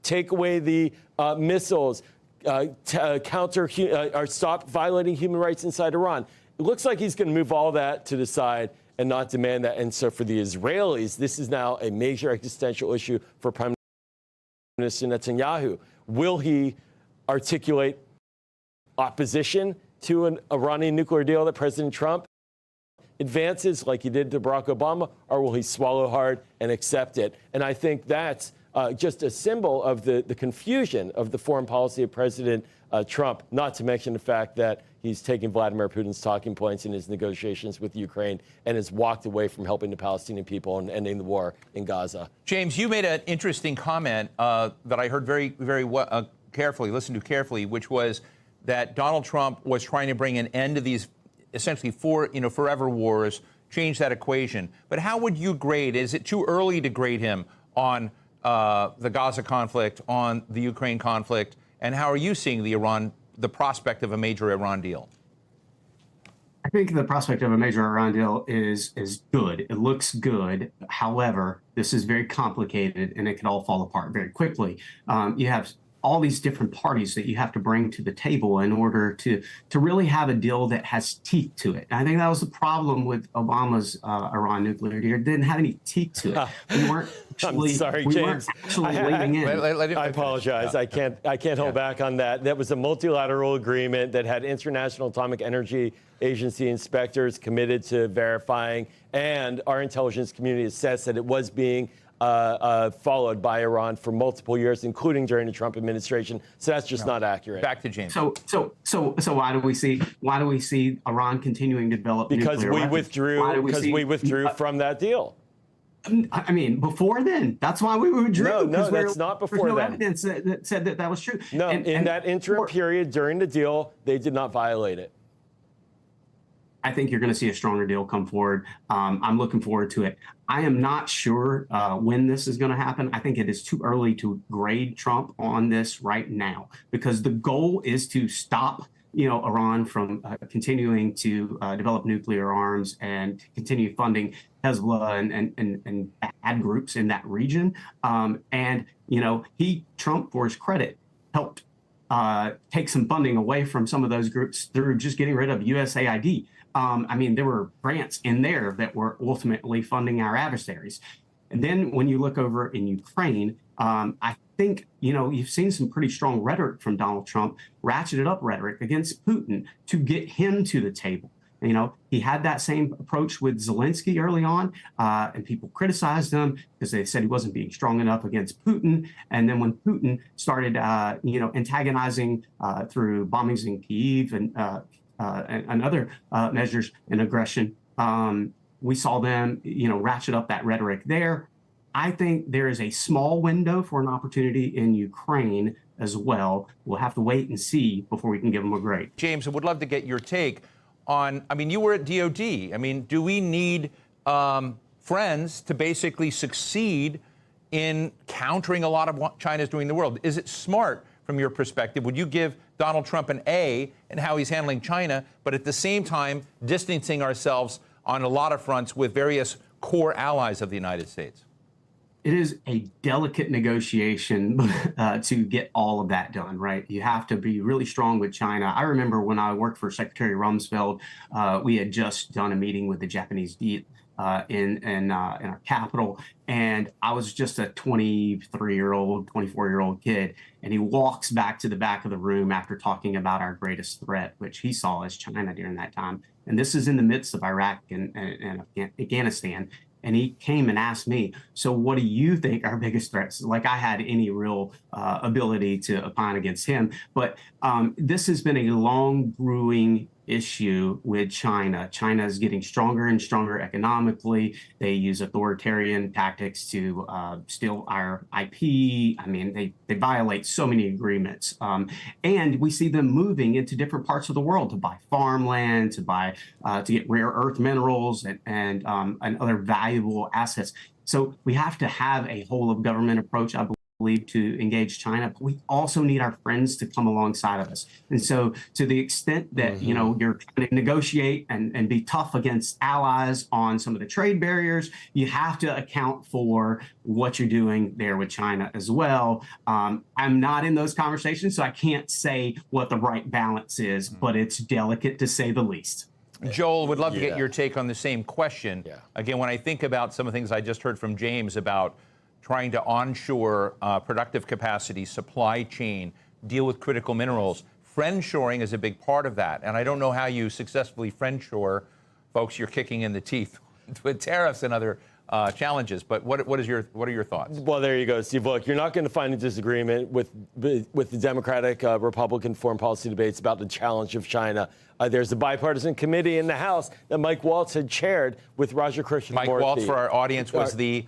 take away the missiles, stop violating human rights inside Iran. It looks like he's going to move all that to the side and not demand that. And so for the Israelis, this is now a major existential issue for Prime Minister Netanyahu. Will he articulate opposition to an Iranian nuclear deal that President Trump advances like he did to Barack Obama, or will he swallow hard and accept it? And I think that's just a symbol of the confusion of the foreign policy of President Trump, not to mention the fact that he's taking Vladimir Putin's talking points in his negotiations with Ukraine and has walked away from helping the Palestinian people and ending the war in Gaza. James, you made an interesting comment that I heard very, very carefully, listened to carefully, which was that Donald Trump was trying to bring an end to these essentially forever wars, change that equation. But how would you grade? Is it too early to grade him on the Gaza conflict, on the Ukraine conflict, and how are you seeing the prospect of a major Iran deal? I think the prospect of a major Iran deal is good. It looks good. However, this is very complicated and it could all fall apart very quickly. You have all these different parties that you have to bring to the table in order to really have a deal that has teeth to it. And I think that was the problem with Obama's Iran nuclear deal. It didn't have any teeth to it. We weren't actually, I'm sorry, we James. weren't actually leading in. I apologize. I can't hold back on that. That was a multilateral agreement that had International Atomic Energy Agency inspectors committed to verifying, and our intelligence community assessed that it was being followed by Iran for multiple years, including during the Trump administration. So that's just not accurate. Back to James. So why do we see Iran continuing to develop because nuclear weapons? we withdrew from that deal. I mean, before then, that's why we withdrew. No, that's not before then. then. There's no evidence that said that was true. No, in that interim period during the deal, they did not violate it. I think you're going to see a stronger deal come forward. I'm looking forward to it. I am not sure when this is going to happen. I think it is too early to grade Trump on this right now, because the goal is to stop, Iran from continuing to develop nuclear arms and continue funding Hezbollah and bad groups in that region. Trump, for his credit, helped take some funding away from some of those groups through just getting rid of USAID. There were grants in there that were ultimately funding our adversaries. And then when you look over in Ukraine, I think, you've seen some pretty strong rhetoric from Donald Trump, ratcheted up rhetoric against Putin to get him to the table. He had that same approach with Zelensky early on, and people criticized him because they said he wasn't being strong enough against Putin. And then when Putin started, antagonizing through bombings in Kyiv and other measures and aggression, we saw them, ratchet up that rhetoric there. I think there is a small window for an opportunity in Ukraine as well. We'll have to wait and see before we can give them a grade. James, I would love to get your take on, you were at DOD. Do we need friends to basically succeed in countering a lot of what China's doing in the world? Is it smart from your perspective? Would you give Donald Trump an A in how he's handling China, but at the same time distancing ourselves on a lot of fronts with various core allies of the United States? It is a delicate negotiation to get all of that done, right? You have to be really strong with China. I remember when I worked for Secretary Rumsfeld, we had just done a meeting with the Japanese in our capital, and I was just a 23-year-old, 24-year-old kid, and he walks back to the back of the room after talking about our greatest threat, which he saw as China during that time. And this is in the midst of Iraq and Afghanistan. And he came and asked me, so what do you think are biggest threats? Like I had any real ability to opine against him. But this has been a long brewing issue with China. China is getting stronger and stronger economically. They use authoritarian tactics to steal our IP. I mean, they violate so many agreements. And we see them moving into different parts of the world to buy farmland, to get rare earth minerals and other valuable assets. So we have to have a whole of government approach, I believe, to engage China, but we also need our friends to come alongside of us. And so to the extent that, you know, you're trying to negotiate and be tough against allies on some of the trade barriers, you have to account for what you're doing there with China as well. I'm not in those conversations, so I can't say what the right balance is, but it's delicate to say the least. Joel, would love to get your take on the same question. Again, when I think about some of the things I just heard from James about trying to onshore productive capacity, supply chain, deal with critical minerals. Friendshoring is a big part of that. And I don't know how you successfully friendshore folks you're kicking in the teeth with tariffs and other challenges. But what are your thoughts? Well, there you go, Steve. Look, you're not going to find a disagreement with the Democratic Republican foreign policy debates about the challenge of China. There's a bipartisan committee in the House that Mike Waltz had chaired with Roger Krishnamurthy. Mike Waltz, for our audience, was the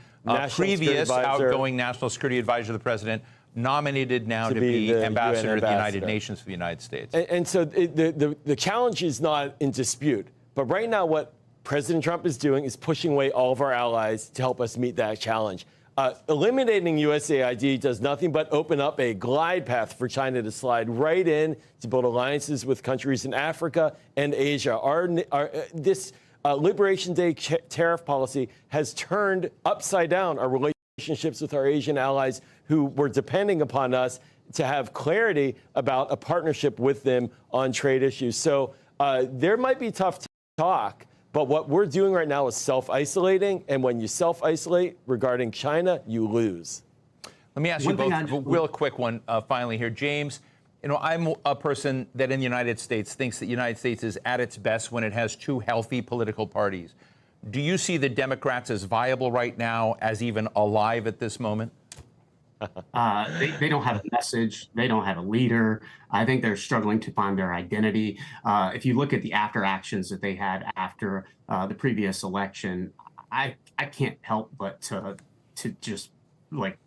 previous outgoing national security advisor to the president, nominated now to be ambassador to the United Nations for the United States. And so the challenge is not in dispute. But right now, what President Trump is doing is pushing away all of our allies to help us meet that challenge. Eliminating USAID does nothing but open up a glide path for China to slide right in to build alliances with countries in Africa and Asia. This Liberation Day tariff policy has turned upside down our relationships with our Asian allies who were depending upon us to have clarity about a partnership with them on trade issues. So there might be tough talk, but what we're doing right now is self-isolating. And when you self-isolate regarding China, you lose. Let me ask you both a real quick one finally here. James, you know, I'm a person that in the United States thinks that the United States is at its best when it has two healthy political parties. Do you see the Democrats as viable right now, as even alive at this moment? They don't have a message. They don't have a leader. I think they're struggling to find their identity. If you look at the after actions that they had after the previous election, I can't help but to just like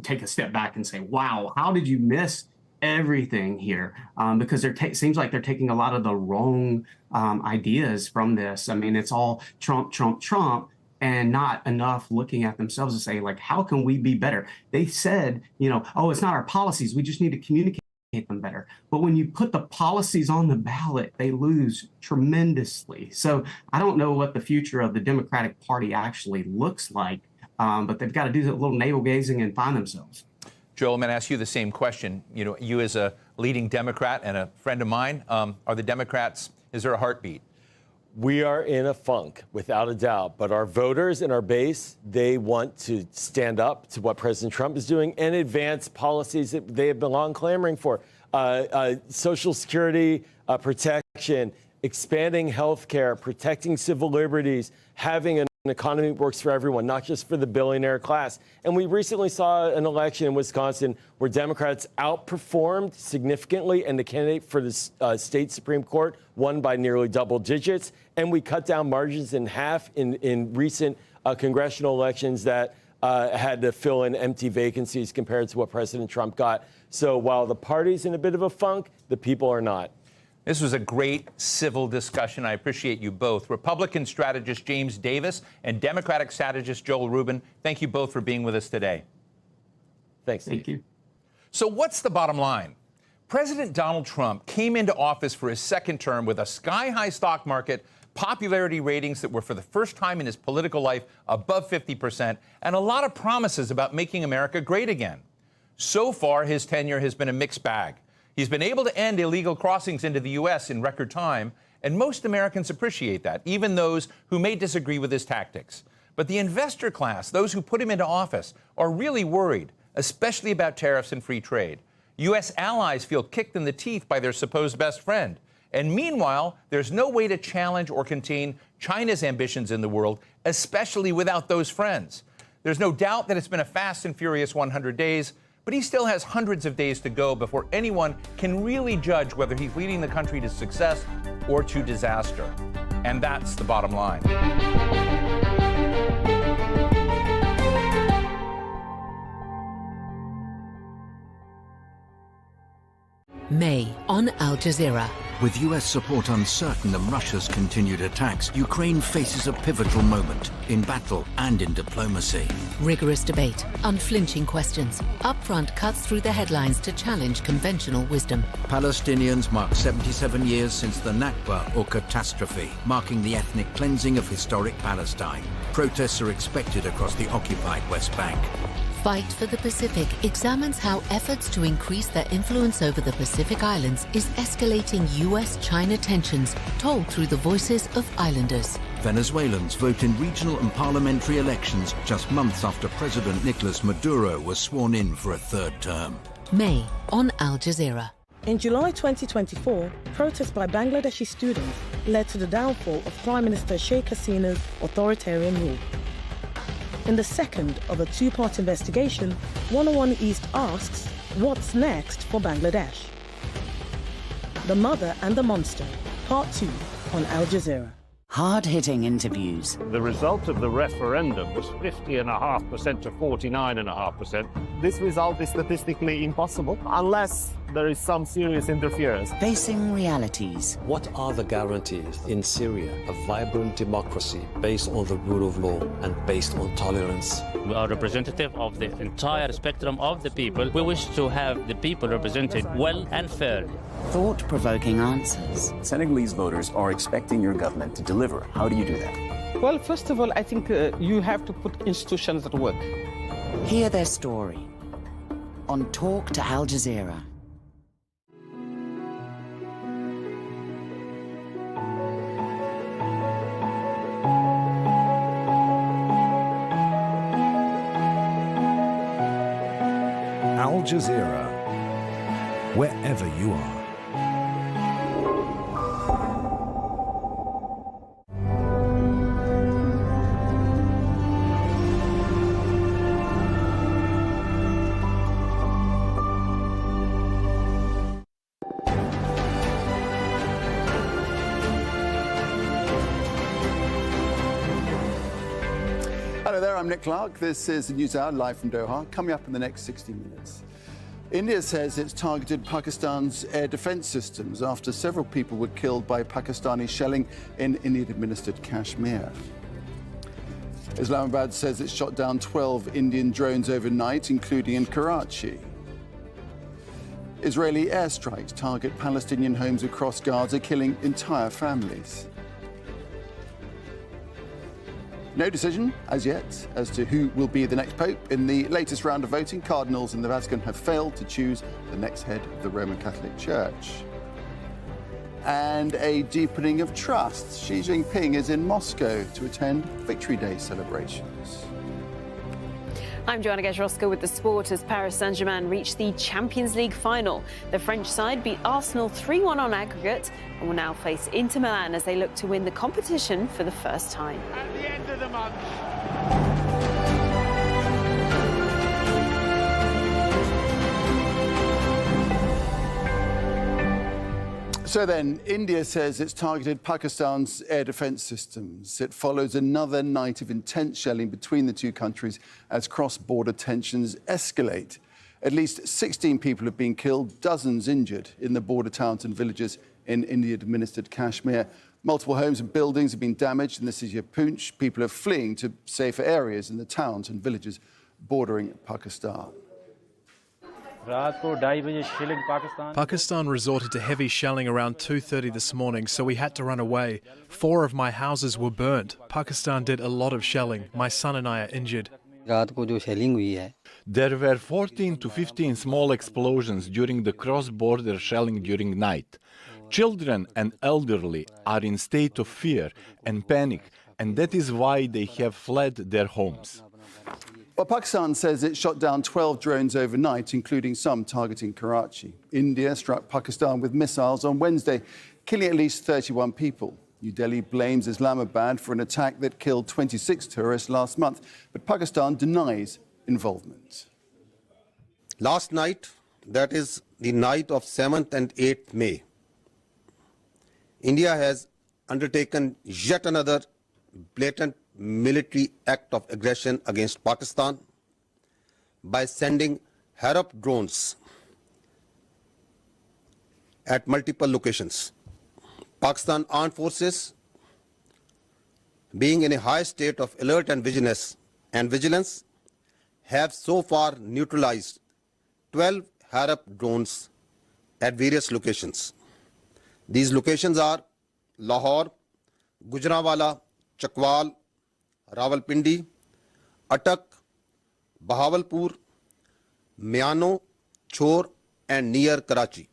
take a step back and say, wow, how did you miss everything here? Because seems like they're taking a lot of the wrong ideas from this. I mean, it's all Trump, Trump, Trump, and not enough looking at themselves and say, like, how can we be better? They said, you know, oh, it's not our policies. We just need to communicate them better. But when you put the policies on the ballot, they lose tremendously. So I don't know what the future of the Democratic Party actually looks like, but they've got to do a little navel gazing and find themselves. Joel, I'm going to ask you the same question. You know, you as a leading Democrat and a friend of mine, are the Democrats, is there a heartbeat? We are in a funk, without a doubt. But our voters and our base, they want to stand up to what President Trump is doing and advance policies that they have been long clamoring for. Social security protection, expanding health care, protecting civil liberties, having an economy that works for everyone, not just for the billionaire class. And we recently saw an election in Wisconsin where Democrats outperformed significantly, and the candidate for the state Supreme Court won by nearly double digits. And we cut down margins in half in recent congressional elections that had to fill in empty vacancies compared to what President Trump got. So while the party's in a bit of a funk, the people are not. This was a great civil discussion. I appreciate you both. Republican strategist James Davis and Democratic strategist Joel Rubin, thank you both for being with us today. Thanks, Steve. Thank you. So what's the bottom line? President Donald Trump came into office for his second term with a sky-high stock market, popularity ratings that were for the first time in his political life above 50%, and a lot of promises about making America great again. So far, his tenure has been a mixed bag. He's been able to end illegal crossings into the U.S. in record time, and most Americans appreciate that, even those who may disagree with his tactics. But the investor class, those who put him into office, are really worried, especially about tariffs and free trade. U.S. allies feel kicked in the teeth by their supposed best friend. And meanwhile, there's no way to challenge or contain China's ambitions in the world, especially without those friends. There's no doubt that it's been a fast and furious 100 days, but he still has hundreds of days to go before anyone can really judge whether he's leading the country to success or to disaster. And that's the bottom line. May on Al Jazeera. With US support uncertain and Russia's continued attacks, Ukraine faces a pivotal moment in battle and in diplomacy. Rigorous debate, unflinching questions, upfront cuts through the headlines to challenge conventional wisdom. Palestinians mark 77 years since the Nakba, or catastrophe, marking the ethnic cleansing of historic Palestine. Protests are expected across the occupied West Bank. Fight for the Pacific examines how efforts to increase their influence over the Pacific Islands is escalating US-China tensions, told through the voices of islanders. Venezuelans vote in regional and parliamentary elections just months after President Nicolas Maduro was sworn in for a third term. May on Al Jazeera. In July 2024, protests by Bangladeshi students led to the downfall of Prime Minister Sheikh Hasina's authoritarian rule. In the second of a two-part investigation, 101 East asks, what's next for Bangladesh? The Mother and the Monster, Part 2 on Al Jazeera. Hard-hitting interviews. The result of the referendum was 50.5% to 49.5%. This result is statistically impossible unless there is some serious interference. Facing realities. What are the guarantees in Syria, a vibrant democracy based on the rule of law and based on tolerance? We are representative of the entire spectrum of the people. We wish to have the people represented well and fairly. Thought-provoking answers. Senegalese voters are expecting your government to deliver. How do you do that? Well, first of all, I think you have to put institutions at work. Hear their story on Talk to Al Jazeera. Al Jazeera, wherever you are. Hello there, I'm Nick Clark. This is the News Hour live from Doha. Coming up in the next 60 minutes. India says it's targeted Pakistan's air defense systems after several people were killed by Pakistani shelling in Indian-administered Kashmir. Islamabad says it shot down 12 Indian drones overnight, including in Karachi. Israeli airstrikes target Palestinian homes across Gaza, killing entire families. No decision as yet as to who will be the next pope. In the latest round of voting, cardinals in the Vatican have failed to choose the next head of the Roman Catholic Church. And a deepening of trust. Xi Jinping is in Moscow to attend Victory Day celebrations. I'm Joanna Gajrowska with the sport as Paris Saint-Germain reached the Champions League final. The French side beat Arsenal 3-1 on aggregate and will now face Inter Milan as they look to win the competition for the first time. At the end of the month. So then, India says it's targeted Pakistan's air defense systems. It follows another night of intense shelling between the two countries as cross-border tensions escalate. At least 16 people have been killed, dozens injured in the border towns and villages in Indian-administered Kashmir. Multiple homes and buildings have been damaged in the city of Poonch. People are fleeing to safer areas in the towns and villages bordering Pakistan. Pakistan resorted to heavy shelling around 2:30 this morning, so we had to run away. 4 of my houses were burnt. Pakistan did a lot of shelling. My son and I are injured. There were 14 to 15 small explosions during the cross-border shelling during night. Children and elderly are in state of fear and panic, and that is why they have fled their homes. Well, Pakistan says it shot down 12 drones overnight, including some targeting Karachi. India struck Pakistan with missiles on Wednesday, killing at least 31 people. New Delhi blames Islamabad for an attack that killed 26 tourists last month, but Pakistan denies involvement. Last night, that is the night of 7th and 8th May, India has undertaken yet another blatant military act of aggression against Pakistan by sending Harap drones at multiple locations. Pakistan Armed Forces, being in a high state of alert and vigilance, have so far neutralized 12 Harap drones at various locations. These locations are Lahore, Gujranwala, Chakwal, Rawalpindi, Attak, Bahawalpur, Miano, Chor, and near Karachi.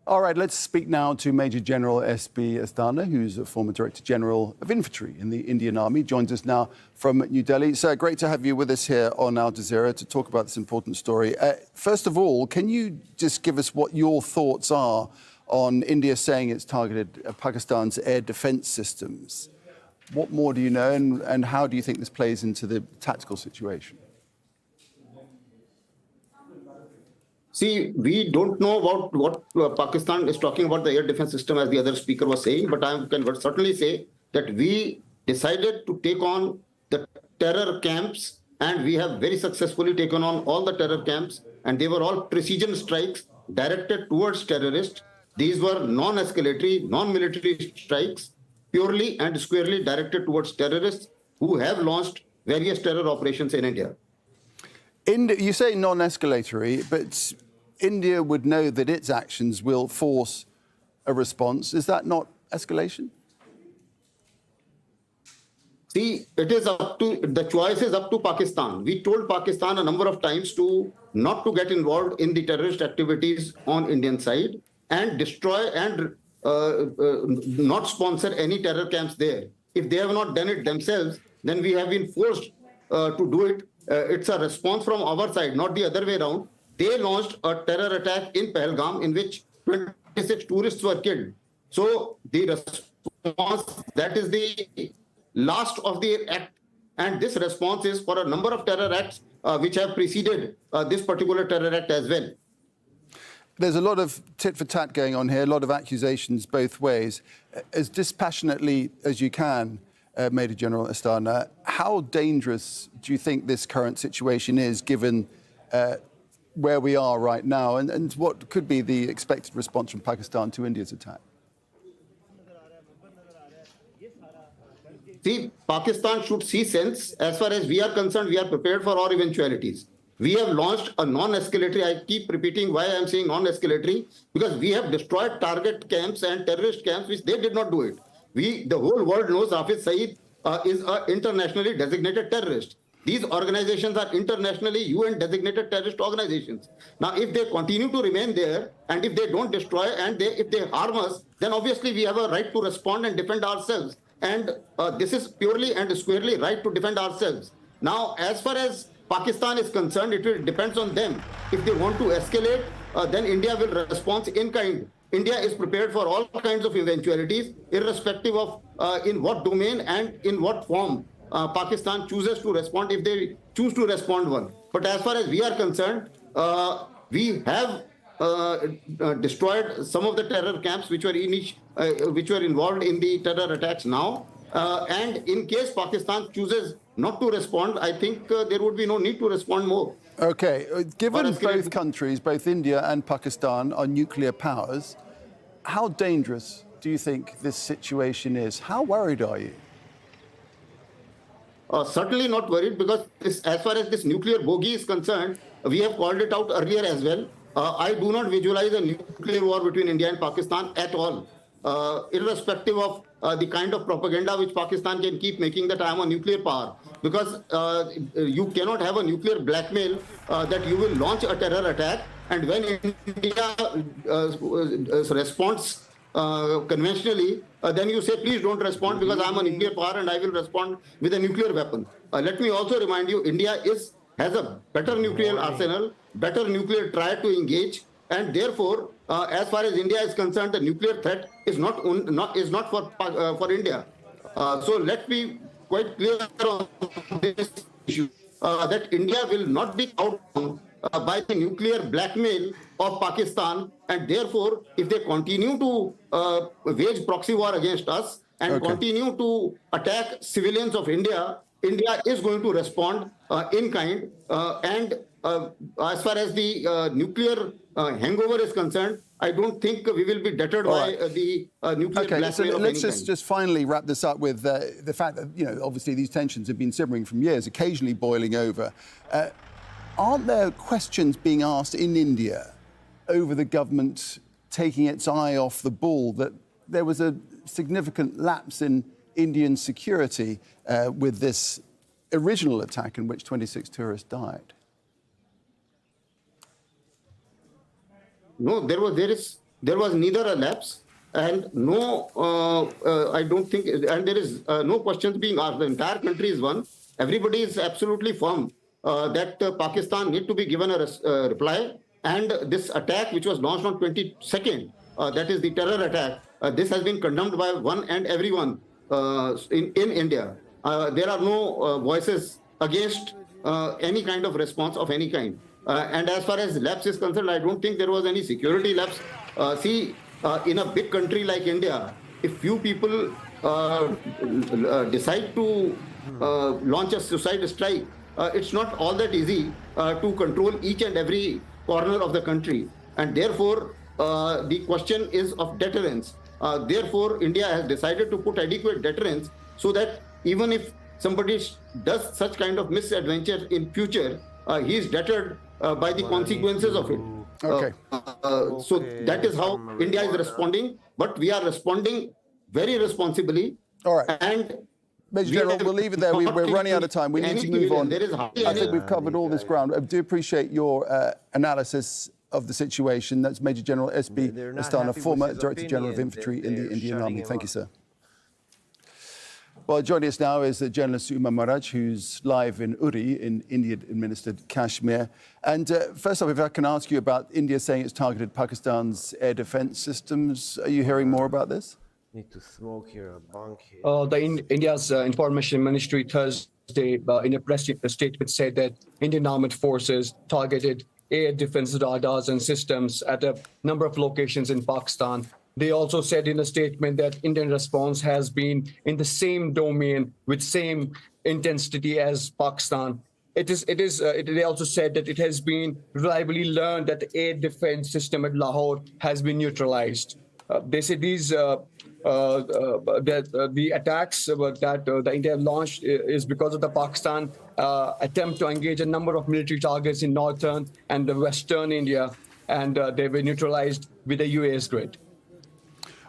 All right, let's speak now to Major General S.B. Asthana, who's a former Director General of Infantry in the Indian Army. Joins us now from New Delhi. Sir, great to have you with us here on Al Jazeera to talk about this important story. First of all, can you just give us what your thoughts are on India saying it's targeted Pakistan's air defense systems? What more do you know, and how do you think this plays into the tactical situation? See, we don't know about what Pakistan is talking about the air defense system, as the other speaker was saying, but I can certainly say that we decided to take on the terror camps, and we have very successfully taken on all the terror camps, and they were all precision strikes directed towards terrorists. These were non-escalatory, non-military strikes, purely and squarely directed towards terrorists who have launched various terror operations in India. You say non-escalatory, but India would know that its actions will force a response. Is that not escalation? See, it is up to, the choice is up to Pakistan. We told Pakistan a number of times not to get involved in the terrorist activities on Indian side and destroy and not sponsor any terror camps there. If they have not done it themselves, then we have been forced to do it. It's a response from our side, not the other way around. They launched a terror attack in Pahalgam in which 26 tourists were killed. So the response, that is the last of the act. And this response is for a number of terror acts which have preceded this particular terror act as well. There's a lot of tit for tat going on here, a lot of accusations both ways. As dispassionately as you can, Major General Asthana, how dangerous do you think this current situation is, given where we are right now, and what could be the expected response from Pakistan to India's attack? See, Pakistan should see sense. As far as we are concerned, we are prepared for all eventualities. We have launched a non-escalatory. I keep repeating why I am saying non-escalatory, because we have destroyed target camps and terrorist camps, which they did not do it. The whole world knows Hafiz Saeed is an internationally designated terrorist. These organizations are internationally UN designated terrorist organizations. Now, if they continue to remain there, and if they don't destroy, and if they harm us, then obviously we have a right to respond and defend ourselves. And this is purely and squarely right to defend ourselves. Now, as far as Pakistan is concerned, it depends on them. If they want to escalate, then India will respond in kind. India is prepared for all kinds of eventualities, irrespective of in what domain and in what form Pakistan chooses to respond, if they choose to respond one. But as far as we are concerned, we have destroyed some of the terror camps which were involved in the terror attacks now. And in case Pakistan chooses not to respond, I think there would be no need to respond more. Okay, given both countries, both India and Pakistan, are nuclear powers, how dangerous do you think this situation is? How worried are you? certainly not worried, because as far as this nuclear bogey is concerned, we have called it out earlier as well. I do not visualize a nuclear war between India and Pakistan at all, irrespective of the kind of propaganda which Pakistan can keep making that I am a nuclear power. Because you cannot have a nuclear blackmail that you will launch a terror attack, and when India responds conventionally, then you say, please don't respond because I'm a nuclear power and I will respond with a nuclear weapon. Let me also remind you, India has a better nuclear arsenal, better nuclear triad to engage, and therefore, as far as India is concerned, the nuclear threat is not for India. So let's be quite clear on this issue, that India will not be outdone by the nuclear blackmail of Pakistan, and therefore, if they continue to wage proxy war against us and continue to attack civilians of India, India is going to respond in kind. And as far as the nuclear hangover is concerned, I don't think we will be deterred by the nuclear blackmail of any kind. Just finally wrap this up with the fact that, obviously these tensions have been simmering from years, occasionally boiling over. Aren't there questions being asked in India over the government taking its eye off the ball, that there was a significant lapse in Indian security with this original attack in which 26 tourists died? No, there was neither a lapse and no, I don't think, and there is no questions being asked. The entire country is one. Everybody is absolutely firm that Pakistan need to be given a reply. And this attack, which was launched on 22nd, that is the terror attack, this has been condemned by one and everyone in India. There are no voices against any kind of response of any kind. And as far as lapse is concerned, I don't think there was any security lapse. In a big country like India, if few people decide to launch a suicide strike, it's not all that easy to control each and every corner of the country. And therefore, the question is of deterrence. Therefore, India has decided to put adequate deterrence so that even if somebody does such kind of misadventure in future, he is deterred by the consequences of it. So that is how India is responding, but we are responding very responsibly. All right. And Major General, we'll leave it there. We're running out of time. We need to move on. I think we've covered all this ground. I do appreciate your analysis of the situation. That's Major General S.B. Astana, former Director General of Infantry in the Indian Army. Thank you, sir. Well, joining us now is the journalist Uma Maraj, who's live in Uri in Indian-administered Kashmir. And first off, if I can ask you about India saying it's targeted Pakistan's air defense systems. Are you hearing more about this? Need to smoke here, a bunk here. India's Information Ministry Thursday in a press statement said that Indian armed forces targeted air defense radars and systems at a number of locations in Pakistan. They also said in a statement that Indian response has been in the same domain with same intensity as Pakistan. They also said that it has been reliably learned that the air defense system at Lahore has been neutralized. They said the attacks that India launched is because of the Pakistan attempt to engage a number of military targets in northern and the western India, and they were neutralized with a UAS grid.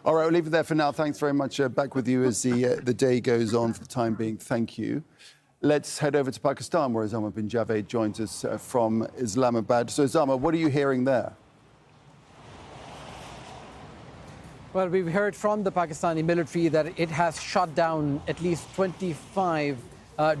All right, we'll leave it there for now. Thanks very much. Back with you as the day goes on for the time being. Thank you. Let's head over to Pakistan, where Osama bin Javed joins us from Islamabad. So, Osama, what are you hearing there? Well, we've heard from the Pakistani military that it has shot down at least 25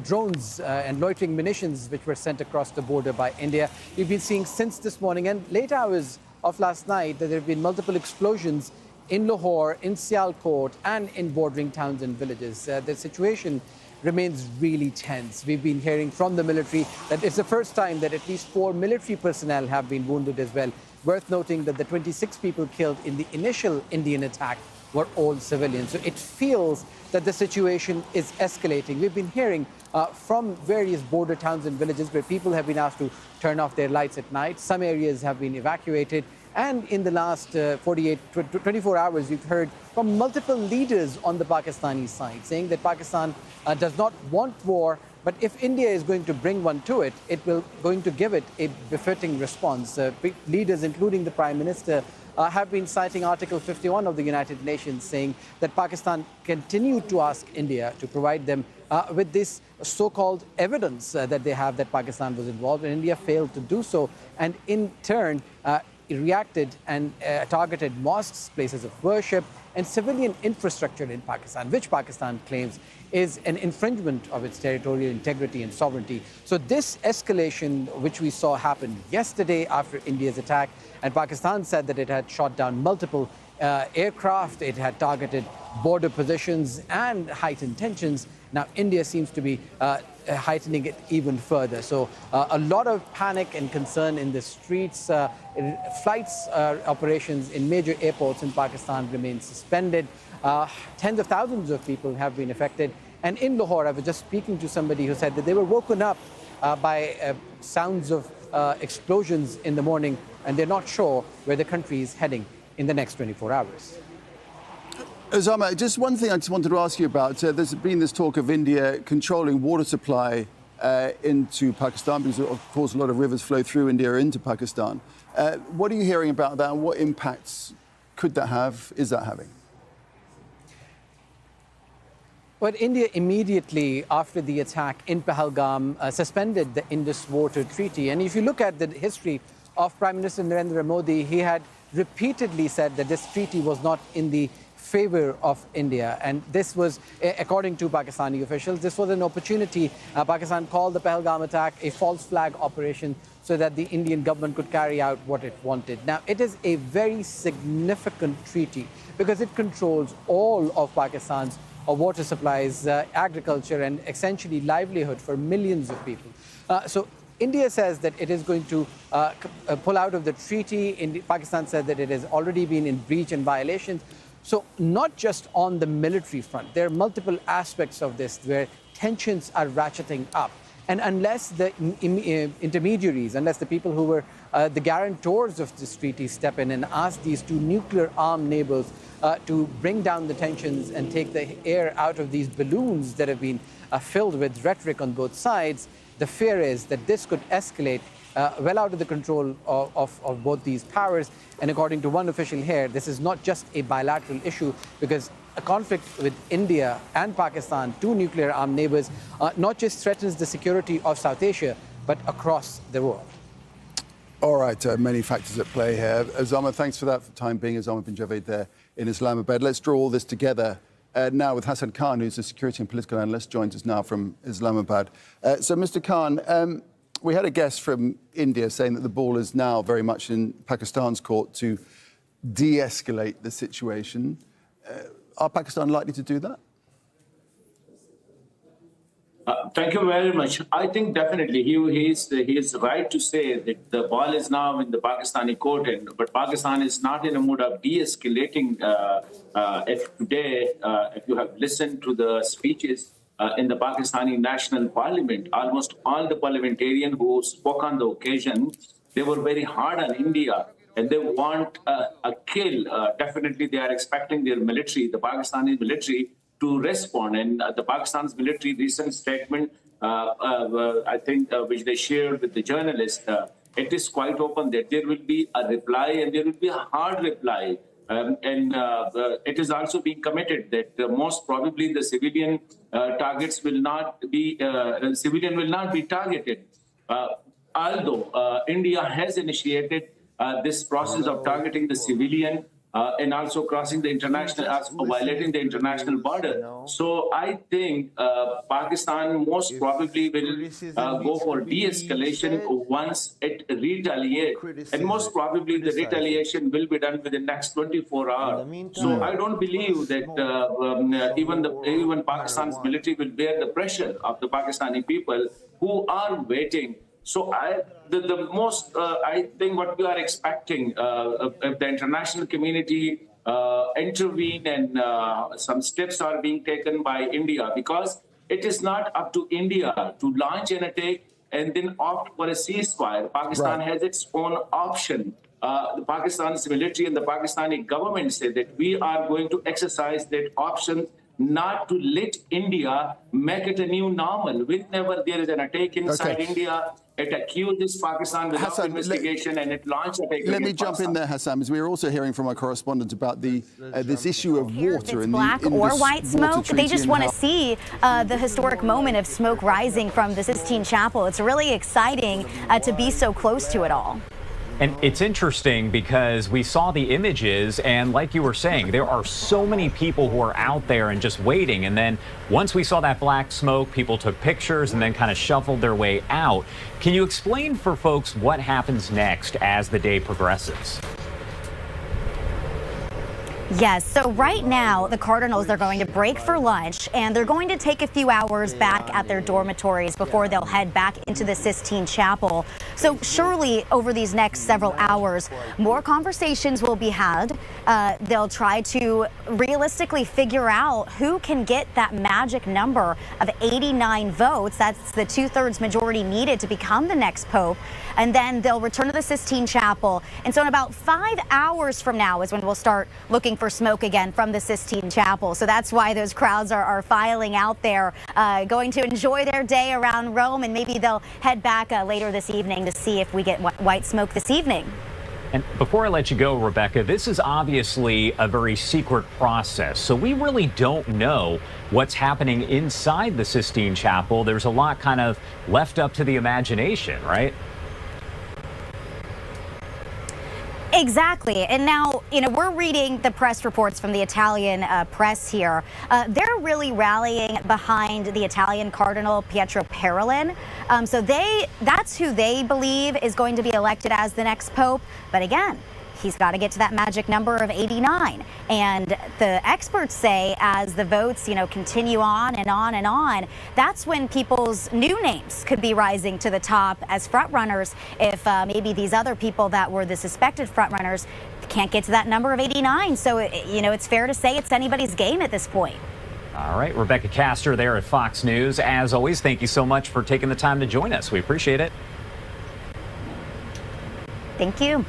drones and loitering munitions which were sent across the border by India. We've been seeing since this morning and late hours of last night that there have been multiple explosions in Lahore, in Sialkot, and in bordering towns and villages. The situation remains really tense. We've been hearing from the military that it's the first time that at least 4 military personnel have been wounded as well. Worth noting that the 26 people killed in the initial Indian attack were all civilians. So it feels that the situation is escalating. We've been hearing from various border towns and villages where people have been asked to turn off their lights at night. Some areas have been evacuated. And in the last 24 hours, we've heard from multiple leaders on the Pakistani side saying that Pakistan does not want war, But if India is going to bring one to it, going to give it a befitting response. Leaders, including the Prime Minister, have been citing Article 51 of the United Nations, saying that Pakistan continued to ask India to provide them with this so-called evidence that they have that Pakistan was involved, and India failed to do so, and in turn reacted and targeted mosques, places of worship, and civilian infrastructure in Pakistan, which Pakistan claims is an infringement of its territorial integrity and sovereignty. So this escalation, which we saw happen yesterday after India's attack, and Pakistan said that it had shot down multiple aircraft, it had targeted border positions and heightened tensions. Now India seems to be heightening it even further. So a lot of panic and concern in the streets. Flights operations in major airports in Pakistan remain suspended. Tens of thousands of people have been affected. And in Lahore, I was just speaking to somebody who said that they were woken up by sounds of explosions in the morning, and they're not sure where the country is heading in the next 24 hours. Osama, just one thing I just wanted to ask you about. There's been this talk of India controlling water supply into Pakistan, because, of course, a lot of rivers flow through India into Pakistan. What are you hearing about that, and what impacts could that have, is that having? But India immediately after the attack in Pahalgam suspended the Indus Water Treaty. And if you look at the history of Prime Minister Narendra Modi, he had repeatedly said that this treaty was not in the favor of India. And this was, according to Pakistani officials, this was an opportunity. Pakistan called the Pahalgam attack a false flag operation so that the Indian government could carry out what it wanted. Now, it is a very significant treaty because it controls all of Pakistan's water supplies, agriculture, and essentially livelihood for millions of people. So India says that it is going to pull out of the treaty. Pakistan says that it has already been in breach and violations. So not just on the military front, there are multiple aspects of this where tensions are ratcheting up. And unless the intermediaries, unless the people who were the guarantors of this treaty step in and ask these two nuclear-armed neighbors to bring down the tensions and take the air out of these balloons that have been filled with rhetoric on both sides, the fear is that this could escalate well out of the control of both these powers. And according to one official here, this is not just a bilateral issue, because a conflict with India and Pakistan, two nuclear-armed neighbors, not just threatens the security of South Asia, but across the world. All right, many factors at play here. Osama, thanks for that for the time being. Osama bin Javed there in Islamabad. Let's draw all this together now with Hassan Khan, who's a security and political analyst, joins us now from Islamabad. So, Mr. Khan, we had a guest from India saying that the ball is now very much in Pakistan's court to de-escalate the situation. Are Pakistan likely to do that? Thank you very much. I think definitely he is right to say that the ball is now in the Pakistani court, but Pakistan is not in a mood of de-escalating. If today, if you have listened to the speeches in the Pakistani National Parliament, almost all the parliamentarians who spoke on the occasion, they were very hard on India. And they want a kill. Definitely, they are expecting their military, the Pakistani military, to respond. And the Pakistan's military recent statement, I think, which they shared with the journalists, it is quite open that there will be a reply, and there will be a hard reply. It is also being committed that most probably the civilian targets will not be targeted. Although India has initiated this process of targeting the civilian and also crossing the international, violating the international border. So I think Pakistan most probably will go for de-escalation once it retaliates. And most probably the retaliation will be done within the next 24 hours. So I don't believe that even Pakistan's military will bear the pressure of the Pakistani people who are waiting. So I think what we are expecting, if the international community intervene and some steps are being taken by India, because it is not up to India to launch an attack and then opt for a ceasefire. Pakistan has its own option. The Pakistan's military and the Pakistani government say that we are going to exercise that option not to let India make it a new normal. Whenever there is an attack inside India, it accuses Pakistan without Hassan, investigation and it launched attack Let me against jump in Pakistan. there, Hassan, as we're also hearing from our correspondent about the this issue of water and black the or Indus white water smoke. They treaty just and want to how- see the historic moment of smoke rising from the Sistine Chapel. It's really exciting to be so close to it all. And it's interesting because we saw the images, and like you were saying, there are so many people who are out there and just waiting. And then once we saw that black smoke, people took pictures and then kind of shuffled their way out. Can you explain for folks what happens next as the day progresses? Yes, so right now the Cardinals are going to break for lunch and they're going to take a few hours back at their dormitories before they'll head back into the Sistine Chapel. So surely over these next several hours, more conversations will be had. They'll try to realistically figure out who can get that magic number of 89 votes. That's the 2/3 majority needed to become the next pope. And then they'll return to the Sistine Chapel. And so in about 5 hours from now is when we'll start looking for smoke again from the Sistine Chapel. So that's why those crowds are filing out there, going to enjoy their day around Rome, and maybe they'll head back later this evening to see if we get white smoke this evening. And before I let you go, Rebecca, this is obviously a very secret process. So we really don't know what's happening inside the Sistine Chapel. There's a lot kind of left up to the imagination, right? Exactly. And now, we're reading the press reports from the Italian press here. They're really rallying behind the Italian Cardinal Pietro Parolin. So that's who they believe is going to be elected as the next pope. But again, he's got to get to that magic number of 89. And the experts say as the votes, continue on and on and on, that's when people's new names could be rising to the top as front runners if maybe these other people that were the suspected front runners can't get to that number of 89. So, it's fair to say it's anybody's game at this point. All right, Rebecca Castor there at Fox News. As always, thank you so much for taking the time to join us. We appreciate it. Thank you.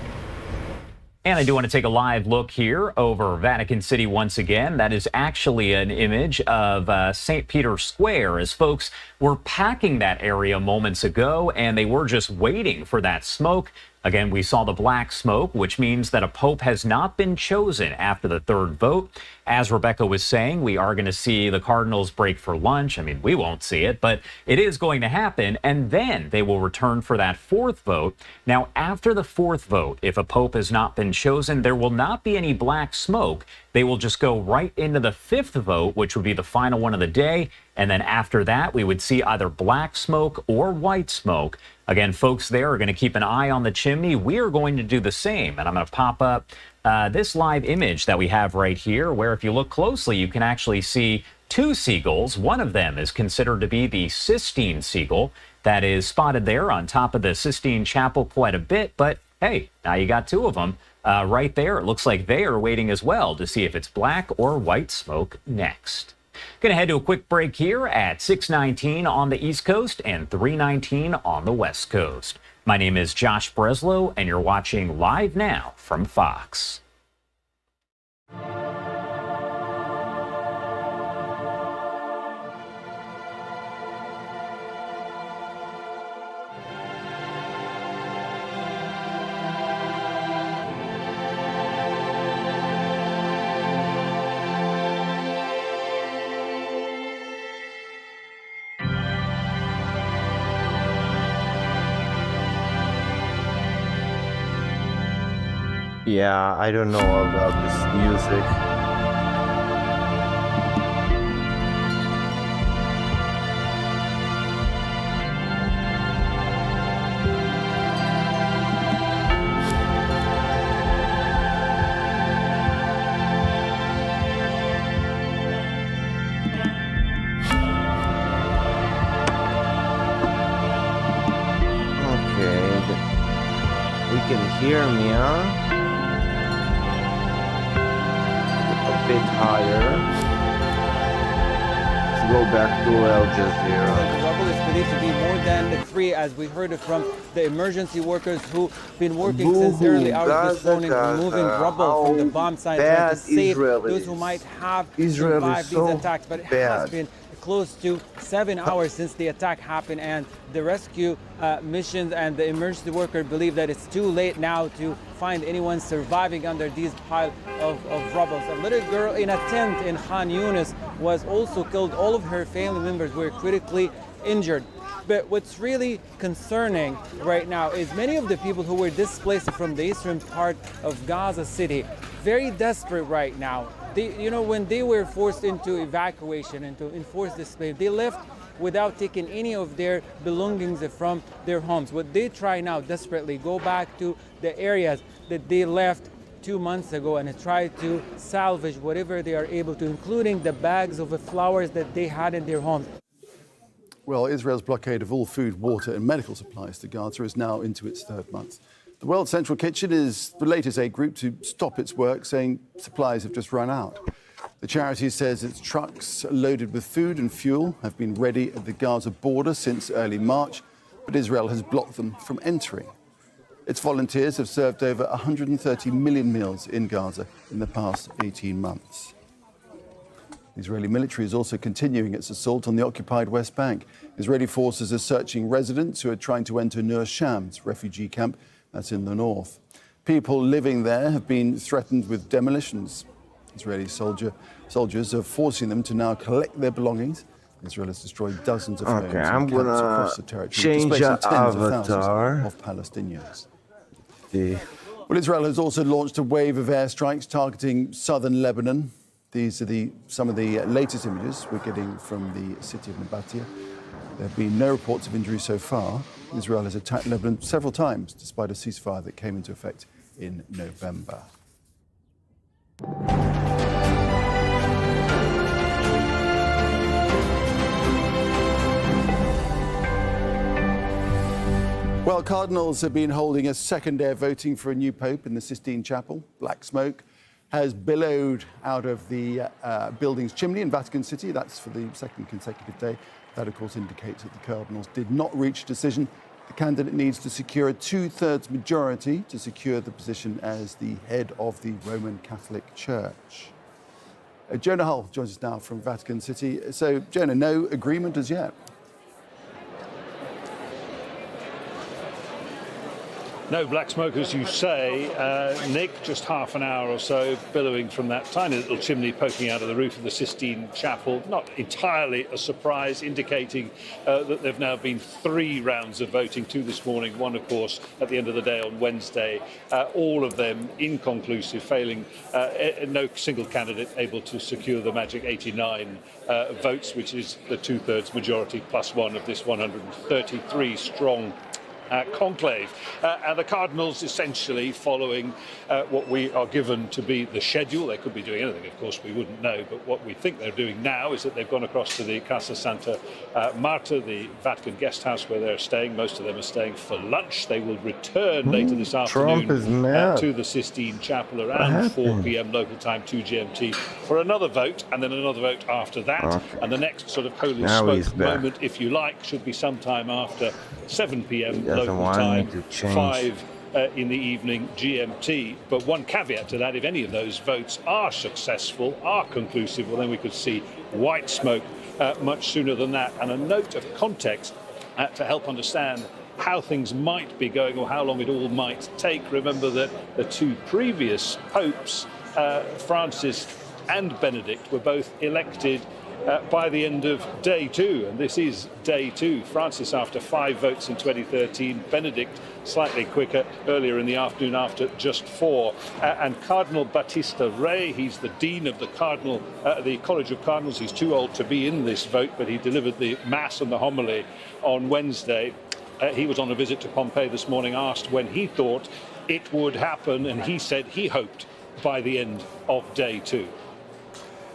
And I do want to take a live look here over Vatican City once again. That is actually an image of St. Peter's Square as folks were packing that area moments ago, and they were just waiting for that smoke. Again, we saw the black smoke, which means that a pope has not been chosen after the third vote. As Rebecca was saying, we are going to see the Cardinals break for lunch. I mean, we won't see it, but it is going to happen. And then they will return for that fourth vote. Now, after the fourth vote, if a pope has not been chosen, there will not be any black smoke. They will just go right into the fifth vote, which would be the final one of the day. And then after that, we would see either black smoke or white smoke. Again, folks there are going to keep an eye on the chimney. We are going to do the same. And I'm going to pop up this live image that we have right here, where if you look closely, you can actually see two seagulls. One of them is considered to be the Sistine Seagull that is spotted there on top of the Sistine Chapel quite a bit. But hey, now you got two of them right there. It looks like they are waiting as well to see if it's black or white smoke next. Going to head to a quick break here at 6:19 on the East Coast and 3:19 on the West Coast. My name is Josh Breslow, and you're watching Live Now from Fox. Yeah, I don't know about this music. Okay, we can hear me, huh? A bit higher. go back to Al Jazeera. The rubble is believed to be more than 3, as we heard it from the emergency workers who've been working since early hours this morning, removing rubble from the bomb site, trying to save those who might have survived these attacks. But it has been close to 7 hours since the attack happened, and the rescue missions and the emergency workers believe that it's too late now to find anyone surviving under these pile of rubble. A little girl in a tent in Khan Yunis was also killed. All of her family members were critically injured. But what's really concerning right now is many of the people who were displaced from the eastern part of Gaza City, very desperate right now. When they were forced into evacuation and to enforce displacement, they left without taking any of their belongings from their homes. What they try now desperately, go back to the areas that they left 2 months ago and try to salvage whatever they are able to, including the bags of the flowers that they had in their homes. Well, Israel's blockade of all food, water and medical supplies to Gaza is now into its 3rd month. The World Central Kitchen is the latest aid group to stop its work, saying supplies have just run out. The charity says its trucks loaded with food and fuel have been ready at the Gaza border since early March, but Israel has blocked them from entering. Its volunteers have served over 130 million meals in Gaza in the past 18 months. The Israeli military is also continuing its assault on the occupied West Bank. Israeli forces are searching residents who are trying to enter Nur Sham's refugee camp. That's in the north. People living there have been threatened with demolitions. Israeli soldiers are forcing them to now collect their belongings. Israel has destroyed dozens of homes and camps across the territory, displacing tens of thousands of Palestinians. Well, Israel has also launched a wave of airstrikes targeting southern Lebanon. These are some of the latest images we're getting from the city of Nabatea. There have been no reports of injury so far. Israel has attacked Lebanon several times, despite a ceasefire that came into effect in November. Well, cardinals have been holding a second day of voting for a new pope in the Sistine Chapel. Black smoke has billowed out of the building's chimney in Vatican City. That's for the 2nd consecutive day. That, of course, indicates that the cardinals did not reach a decision. The candidate needs to secure a 2/3 majority to secure the position as the head of the Roman Catholic Church. Jonah Hull joins us now from Vatican City. So, Jonah, no agreement as yet? No black smoke, as you say. Nick, just half an hour or so billowing from that tiny little chimney poking out of the roof of the Sistine Chapel. Not entirely a surprise, indicating that there have now been 3 rounds of voting, 2 this morning, 1, of course, at the end of the day on Wednesday. All of them inconclusive, failing no single candidate able to secure the magic 89 votes, which is the 2/3 majority plus 1 of this 133 strong conclave. And the cardinals essentially following what we are given to be the schedule. They could be doing anything, of course, we wouldn't know, but what we think they're doing now is that they've gone across to the Casa Santa Marta, the Vatican guest house where they're staying. Most of them are staying for lunch. They will return later this afternoon to the Sistine Chapel around 4 p.m. local time, 2 GMT, for another vote, and then another vote after that. And the next sort of holy smoke moment, if you like, should be sometime after 7 p.m. local time, 5 in the evening GMT. But one caveat to that, if any of those votes are successful, are conclusive, well, then we could see white smoke much sooner than that. And a note of context to help understand how things might be going or how long it all might take. Remember that the 2 previous popes, Francis and Benedict, were both elected by the end of day 2, and this is day 2. Francis after 5 votes in 2013, Benedict slightly quicker earlier in the afternoon after just 4. And Cardinal Battista Re, he's the Dean of the College of Cardinals. He's too old to be in this vote, but he delivered the Mass and the homily on Wednesday. He was on a visit to Pompeii this morning, asked when he thought it would happen, and he said he hoped by the end of day 2.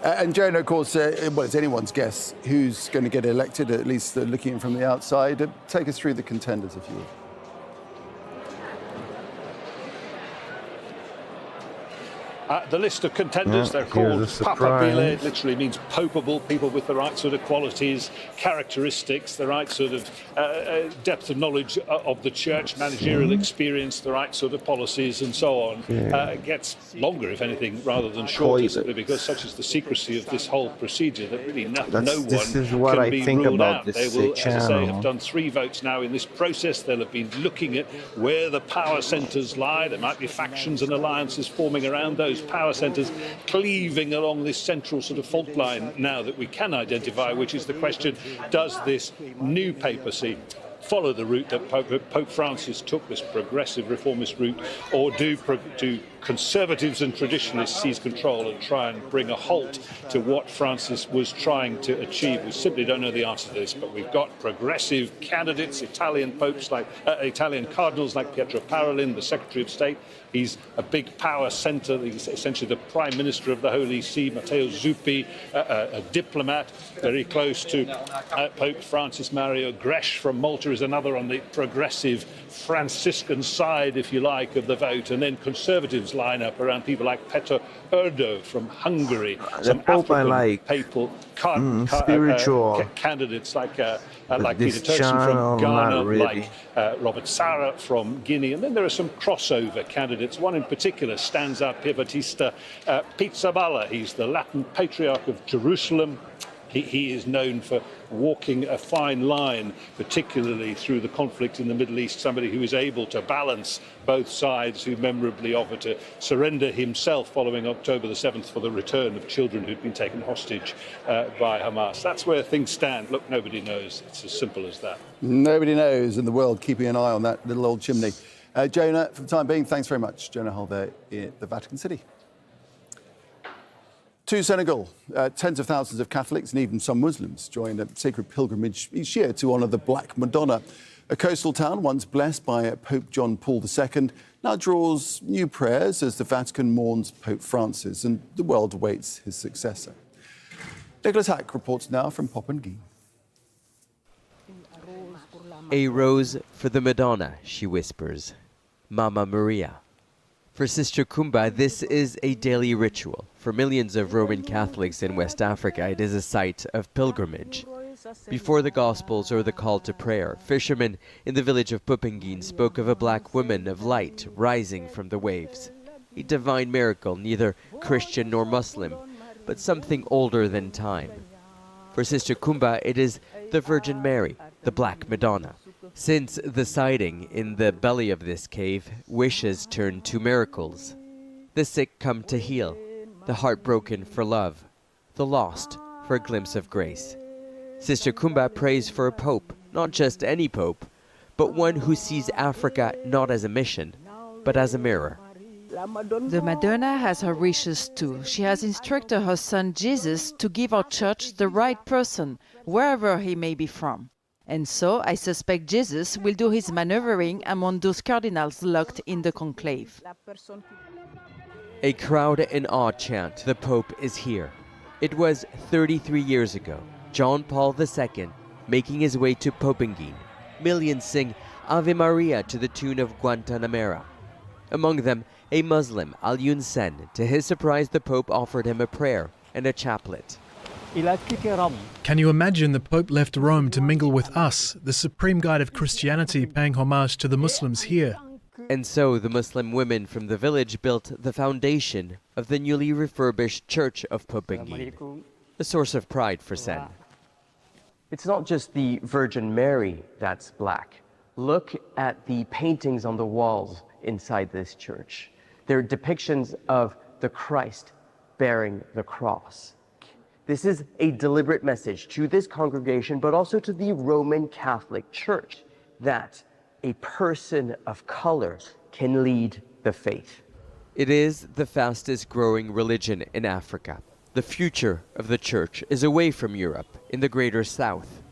And Jonah, of course, well, it's anyone's guess who's going to get elected, at least looking in from the outside. Take us through the contenders, if you would. The list of contenders, they're called papabile, literally means popeable, people with the right sort of qualities, characteristics, the right sort of depth of knowledge of the church, managerial experience, the right sort of policies and so on. It gets longer, if anything, rather than shorter, simply because such is the secrecy of this whole procedure that really no one can be ruled out. They will, as I say, have done 3 votes now in this process. They'll have been looking at where the power centres lie. There might be factions and alliances forming around those power centres, cleaving along this central sort of fault line now that we can identify, which is the question, does this new papacy follow the route that Pope Francis took, this progressive reformist route, or do conservatives and traditionalists seize control and try and bring a halt to what Francis was trying to achieve? We simply don't know the answer to this, but we've got progressive candidates, Italian cardinals like Pietro Parolin, the Secretary of State. He's a big power centre. He's essentially the Prime Minister of the Holy See. Matteo Zuppi, a diplomat, very close to Pope Francis. Mario Gresh from Malta is another on the progressive Franciscan side, if you like, of the vote. And then conservatives line up around people like Peter Erdo from Hungary. Some African papal spiritual candidates like Peter Turkson from Ghana, like Robert Sarah from Guinea. And then there are some crossover candidates. One in particular stands out, Pier Battista Pizzaballa. He's the Latin Patriarch of Jerusalem. He is known for walking a fine line, particularly through the conflict in the Middle East, somebody who is able to balance both sides, who memorably offered to surrender himself following October the 7th for the return of children who'd been taken hostage by Hamas. That's where things stand. Look, nobody knows. It's as simple as that. Nobody knows in the world, keeping an eye on that little old chimney. Jonah, for the time being, thanks very much. Jonah Hull there in the Vatican City. To Senegal, tens of thousands of Catholics and even some Muslims join a sacred pilgrimage each year to honour the Black Madonna. A coastal town once blessed by Pope John Paul II now draws new prayers as the Vatican mourns Pope Francis and the world awaits his successor. Nicholas Hack reports now from Popengine. A rose for the Madonna, she whispers. Mama Maria. For Sister Kumba, this is a daily ritual. For millions of Roman Catholics in West Africa, it is a site of pilgrimage. Before the Gospels or the call to prayer, fishermen in the village of Popengine spoke of a black woman of light rising from the waves. A divine miracle, neither Christian nor Muslim, but something older than time. For Sister Kumba, it is the Virgin Mary, the Black Madonna. Since the sighting in the belly of this cave, wishes turn to miracles. The sick come to heal, the heartbroken for love, the lost for a glimpse of grace. Sister Kumba prays for a pope, not just any pope, but one who sees Africa not as a mission, but as a mirror. The Madonna has her wishes too. She has instructed her son Jesus to give our church the right person, wherever he may be from. And so I suspect Jesus will do his maneuvering among those cardinals locked in the conclave. A crowd in awe chant, "The Pope is here." It was 33 years ago, John Paul II making his way to Popengine. Millions sing Ave Maria to the tune of Guantanamera. Among them, a Muslim, Al-Yun Sen. To his surprise, the Pope offered him a prayer and a chaplet. Can you imagine the Pope left Rome to mingle with us, the supreme guide of Christianity, paying homage to the Muslims here? And so the Muslim women from the village built the foundation of the newly refurbished Church of Popengine, a source of pride for Sen. It's not just the Virgin Mary that's black. Look at the paintings on the walls inside this church. They're depictions of the Christ bearing the cross. This is a deliberate message to this congregation, but also to the Roman Catholic Church, that a person of color can lead the faith. It is the fastest growing religion in Africa. The future of the church is away from Europe, in the greater south.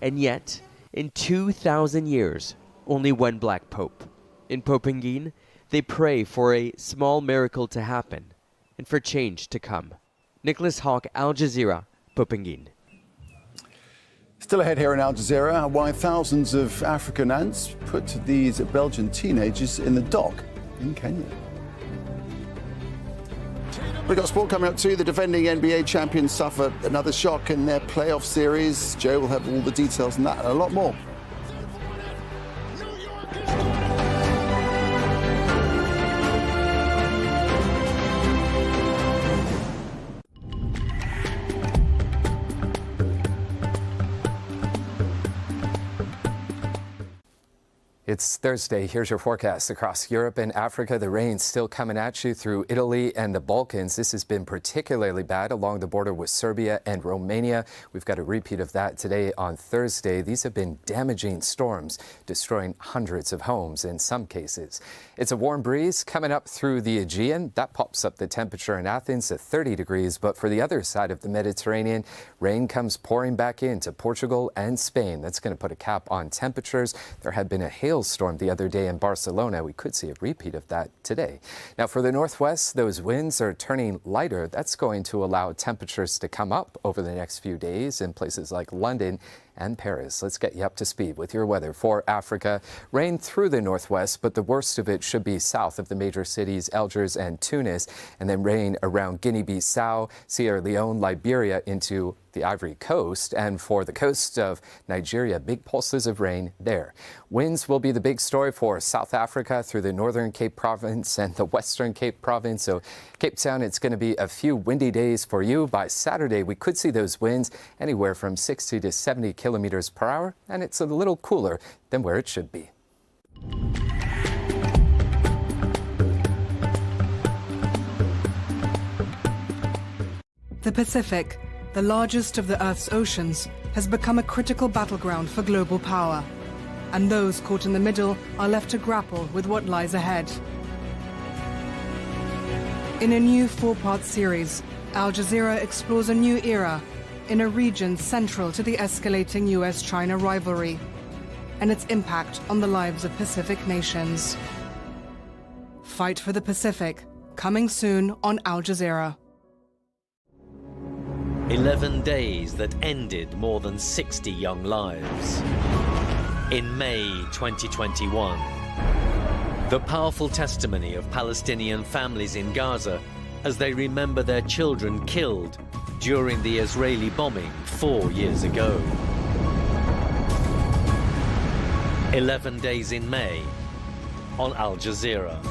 And yet, in 2,000 years, only one black pope. In Popengine, they pray for a small miracle to happen and for change to come. Nicholas Hawk, Al Jazeera, Popengine. Still ahead here in Al Jazeera, why thousands of African ants put these Belgian teenagers in the dock in Kenya. We've got sport coming up too. The defending NBA champions suffer another shock in their playoff series. Joe will have all the details on that and a lot more. It's Thursday. Here's your forecast. Across Europe and Africa, the rain's still coming at you through Italy and the Balkans. This has been particularly bad along the border with Serbia and Romania. We've got a repeat of that today on Thursday. These have been damaging storms, destroying hundreds of homes in some cases. It's a warm breeze coming up through the Aegean. That pops up the temperature in Athens at 30 degrees. But for the other side of the Mediterranean, rain comes pouring back into Portugal and Spain. That's going to put a cap on temperatures. There had been a hailstorm the other day in Barcelona. We could see a repeat of that today. Now for the northwest, those winds are turning lighter. That's going to allow temperatures to come up over the next few days in places like London and Paris. Let's get you up to speed with your weather for Africa. Rain through the northwest, but the worst of it should be south of the major cities, Algiers and Tunis, and then rain around Guinea-Bissau, Sierra Leone, Liberia into the Ivory Coast, and for the coast of Nigeria, big pulses of rain there. Winds will be the big story for South Africa through the northern Cape Province and the western Cape Province. So Cape Town, it's going to be a few windy days for you. By Saturday, we could see those winds anywhere from 60 to 70 kilometers per hour, and it's a little cooler than where it should be. The Pacific, the largest of the Earth's oceans, has become a critical battleground for global power. And those caught in the middle are left to grapple with what lies ahead. In a new 4-part series, Al Jazeera explores a new era in a region central to the escalating US-China rivalry and its impact on the lives of Pacific nations. Fight for the Pacific, coming soon on Al Jazeera. 11 days that ended more than 60 young lives. In May 2021, the powerful testimony of Palestinian families in Gaza as they remember their children killed during the Israeli bombing 4 years ago. 11 days in May on Al Jazeera.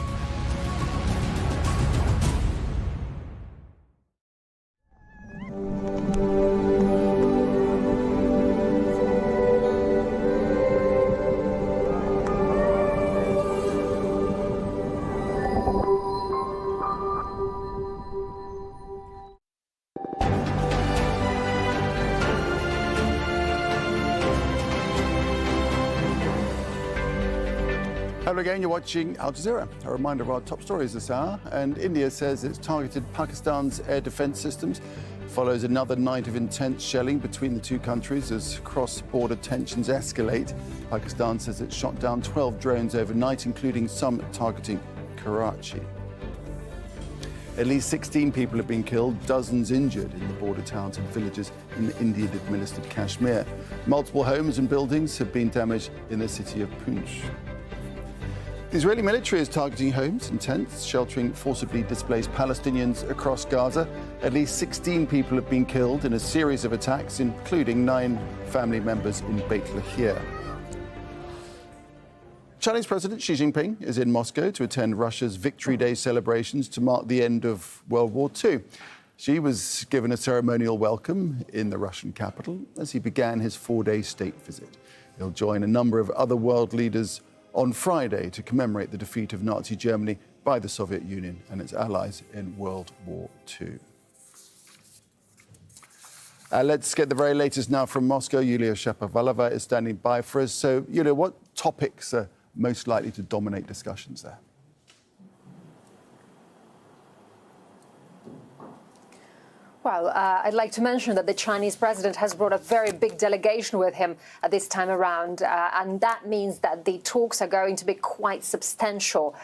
Hello again, you're watching Al Jazeera. A reminder of our top stories this hour. And India says it's targeted Pakistan's air defense systems. Follows another night of intense shelling between the two countries as cross-border tensions escalate. Pakistan says it shot down 12 drones overnight, including some targeting Karachi. At least 16 people have been killed, dozens injured in the border towns and villages in the Indian-administered Kashmir. Multiple homes and buildings have been damaged in the city of Poonch. The Israeli military is targeting homes and tents, sheltering forcibly displaced Palestinians across Gaza. At least 16 people have been killed in a series of attacks, including 9 family members in Beit Lahia. Chinese President Xi Jinping is in Moscow to attend Russia's Victory Day celebrations to mark the end of World War II. Xi was given a ceremonial welcome in the Russian capital as he began his 4-day state visit. He'll join a number of other world leaders on Friday to commemorate the defeat of Nazi Germany by the Soviet Union and its allies in World War II. Let's get the very latest now from Moscow. Yulia Shapovalova is standing by for us. So, Yulia, what topics are most likely to dominate discussions there? Well, I'd like to mention that the Chinese president has brought a very big delegation with him this time around, and that means that the talks are going to be quite substantial.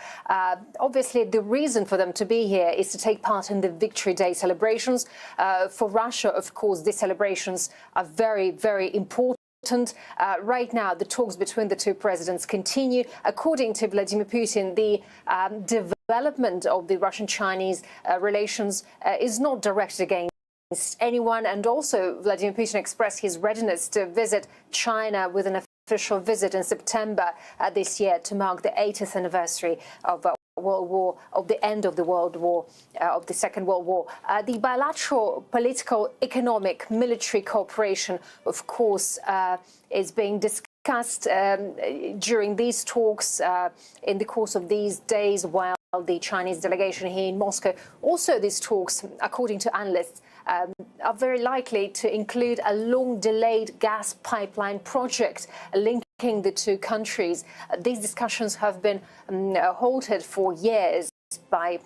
Obviously, the reason for them to be here is to take part in the Victory Day celebrations. For Russia, of course, these celebrations are very, very important. Right now, the talks between the two presidents continue. According to Vladimir Putin, the development development of the Russian-Chinese relations is not directed against anyone, and also Vladimir Putin expressed his readiness to visit China with an official visit in September this year to mark the 80th anniversary of World War, of the end of the World War, of the Second World War. The bilateral political, economic, military cooperation, of course, is being discussed during these talks in the course of these days while the Chinese delegation here in Moscow. Also, these talks, according to analysts, are very likely to include a long-delayed gas pipeline project linking the two countries. These discussions have been halted for years by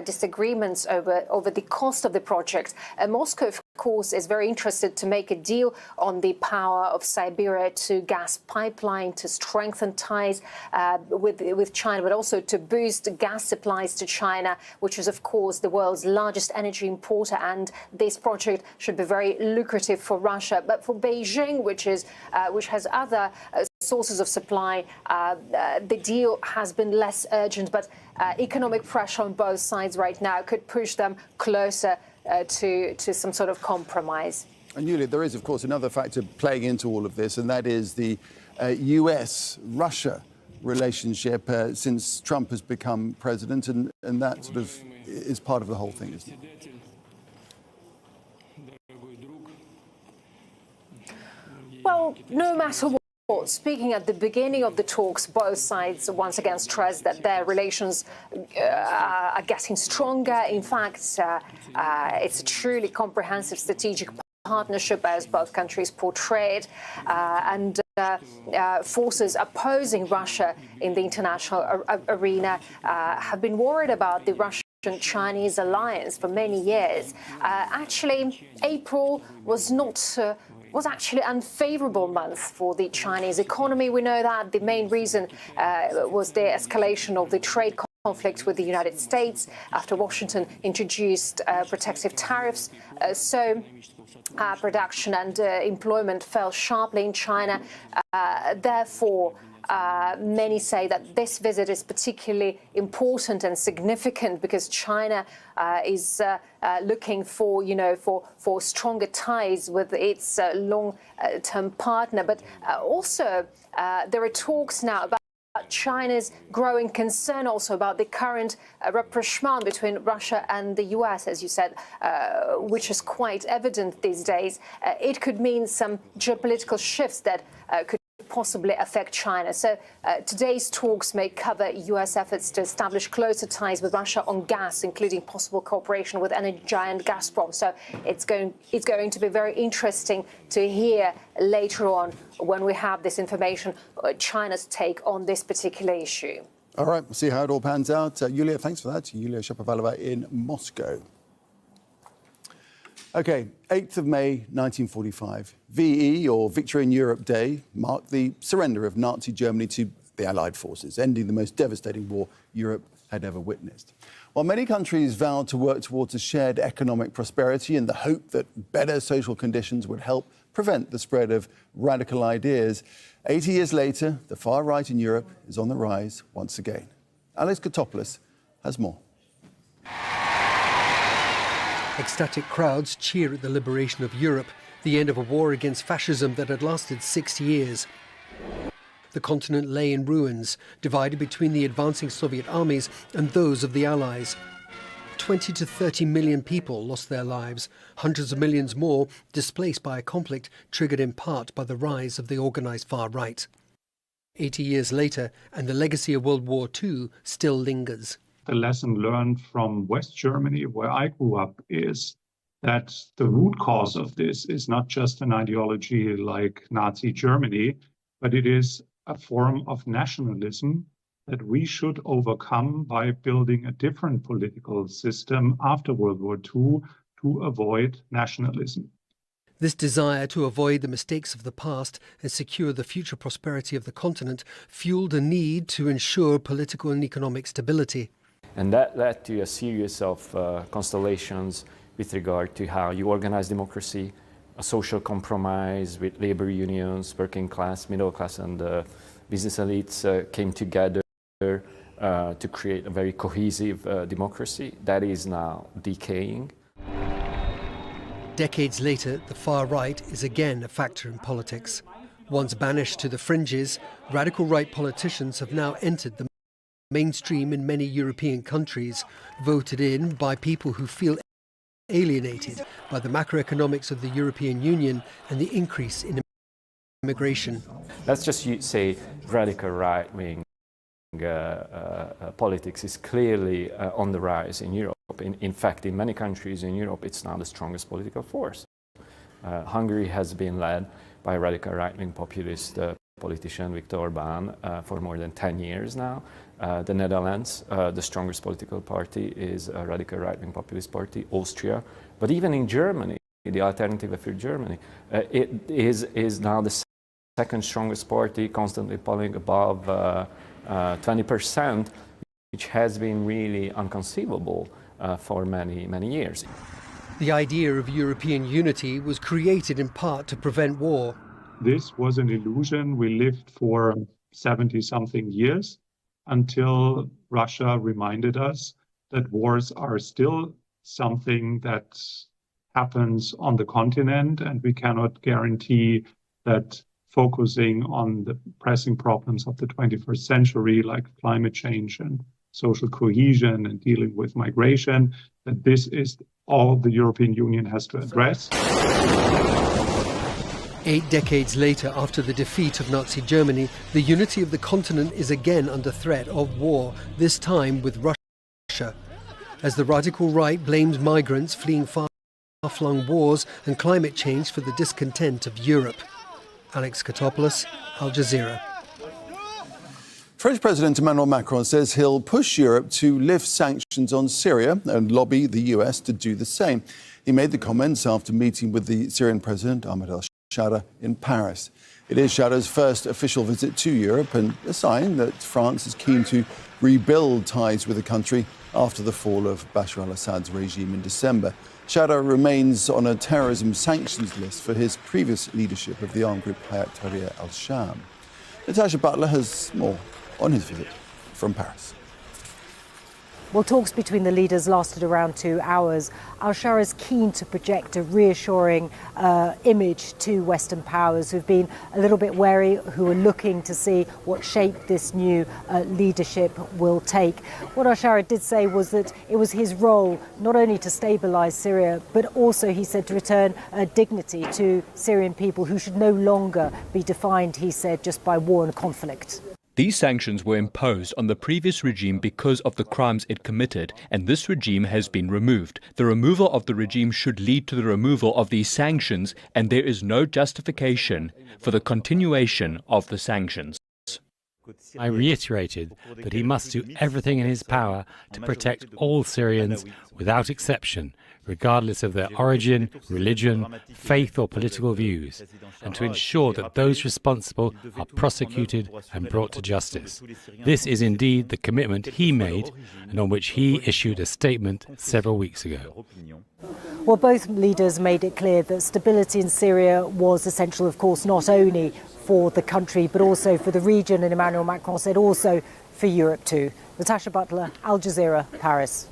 disagreements over the cost of the project. Moscow, of course, is very interested to make a deal on the power of Siberia to gas pipeline to strengthen ties with China, but also to boost gas supplies to China, which is, of course, the world's largest energy importer. And this project should be very lucrative for Russia. But for Beijing, which has other sources of supply, the deal has been less urgent. But economic pressure on both sides right now could push them closer to some sort of compromise. And Yulia, there is, of course, another factor playing into all of this, and that is the US-Russia relationship since Trump has become president, and that sort of is part of the whole thing, isn't it? Well, no matter what. Speaking at the beginning of the talks, both sides once again stressed that their relations are getting stronger. In fact, it's a truly comprehensive strategic partnership, as both countries portrayed, and forces opposing Russia in the international arena have been worried about the Russian-Chinese alliance for many years. Actually, April was actually an unfavorable month for the Chinese economy. We know that the main reason was the escalation of the trade conflict with the United States after Washington introduced protective tariffs. So production and employment fell sharply in China. Therefore, many say that this visit is particularly important and significant because China is looking for stronger ties with its long-term partner. But also, there are talks now about China's growing concern also about the current rapprochement between Russia and the US, as you said, which is quite evident these days. It could mean some geopolitical shifts that could possibly affect China. So today's talks may cover US efforts to establish closer ties with Russia on gas, including possible cooperation with energy giant Gazprom. So it's going to be very interesting to hear later on, when we have this information, China's take on this particular issue. All right, we'll see how it all pans out. Yulia, thanks for that. Yulia Shapovalova in Moscow. OK, 8th of May, 1945. VE, or Victory in Europe Day, marked the surrender of Nazi Germany to the Allied forces, ending the most devastating war Europe had ever witnessed. While many countries vowed to work towards a shared economic prosperity in the hope that better social conditions would help prevent the spread of radical ideas, 80 years later, the far right in Europe is on the rise once again. Alex Kotopoulos has more. Ecstatic crowds cheer at the liberation of Europe, the end of a war against fascism that had lasted 6 years. The continent lay in ruins, divided between the advancing Soviet armies and those of the Allies. 20 to 30 million people lost their lives, hundreds of millions more displaced by a conflict triggered in part by the rise of the organised far right. 80 years later, and the legacy of World War II still lingers. The lesson learned from West Germany, where I grew up, is that the root cause of this is not just an ideology like Nazi Germany, but it is a form of nationalism that we should overcome by building a different political system after World War II to avoid nationalism. This desire to avoid the mistakes of the past and secure the future prosperity of the continent fueled a need to ensure political and economic stability. And that led to a series of constellations with regard to how you organize democracy, a social compromise with labor unions, working class, middle class, and business elites came together to create a very cohesive democracy that is now decaying. Decades later, the far right is again a factor in politics. Once banished to the fringes, radical right politicians have now entered the mainstream in many European countries, voted in by people who feel alienated by the macroeconomics of the European Union and the increase in immigration. Let's just say radical right-wing politics is clearly on the rise in Europe. In fact, in many countries in Europe, it's now the strongest political force. Hungary has been led by a radical right-wing populist politician, Viktor Orbán, for more than 10 years now. The Netherlands, the strongest political party, is a radical right-wing populist party. Austria, but even in Germany, the Alternative für Germany, it is now the second strongest party, constantly polling above 20%, which has been really inconceivable for many years. The idea of European unity was created in part to prevent war. This was an illusion we lived for 70-something years until Russia reminded us that wars are still something that happens on the continent, and we cannot guarantee that focusing on the pressing problems of the 21st century, like climate change and social cohesion and dealing with migration, that this is all the European Union has to address. 8 decades later, after the defeat of Nazi Germany, the unity of the continent is again under threat of war, this time with Russia. As the radical right blames migrants fleeing far-flung wars and climate change for the discontent of Europe. Alex Katopoulos, Al Jazeera. French President Emmanuel Macron says he'll push Europe to lift sanctions on Syria and lobby the US to do the same. He made the comments after meeting with the Syrian President Ahmed al-Shara in Paris. It is Shara's first official visit to Europe and a sign that France is keen to rebuild ties with the country after the fall of Bashar al-Assad's regime in December. Shara remains on a terrorism sanctions list for his previous leadership of the armed group Hayat Tahrir al-Sham. Natasha Butler has more on his visit from Paris. Well, talks between the leaders lasted around 2 hours. Al-Shara is keen to project a reassuring image to Western powers who've been a little bit wary, who are looking to see what shape this new leadership will take. What Al-Shara did say was that it was his role not only to stabilise Syria, but also, he said, to return dignity to Syrian people who should no longer be defined, he said, just by war and conflict. These sanctions were imposed on the previous regime because of the crimes it committed, and this regime has been removed. The removal of the regime should lead to the removal of these sanctions, and there is no justification for the continuation of the sanctions. I reiterated that he must do everything in his power to protect all Syrians without exception, regardless of their origin, religion, faith or political views, and to ensure that those responsible are prosecuted and brought to justice. This is indeed the commitment he made and on which he issued a statement several weeks ago. Well, both leaders made it clear that stability in Syria was essential, of course, not only for the country, but also for the region, and Emmanuel Macron said also for Europe too. Natasha Butler, Al Jazeera, Paris.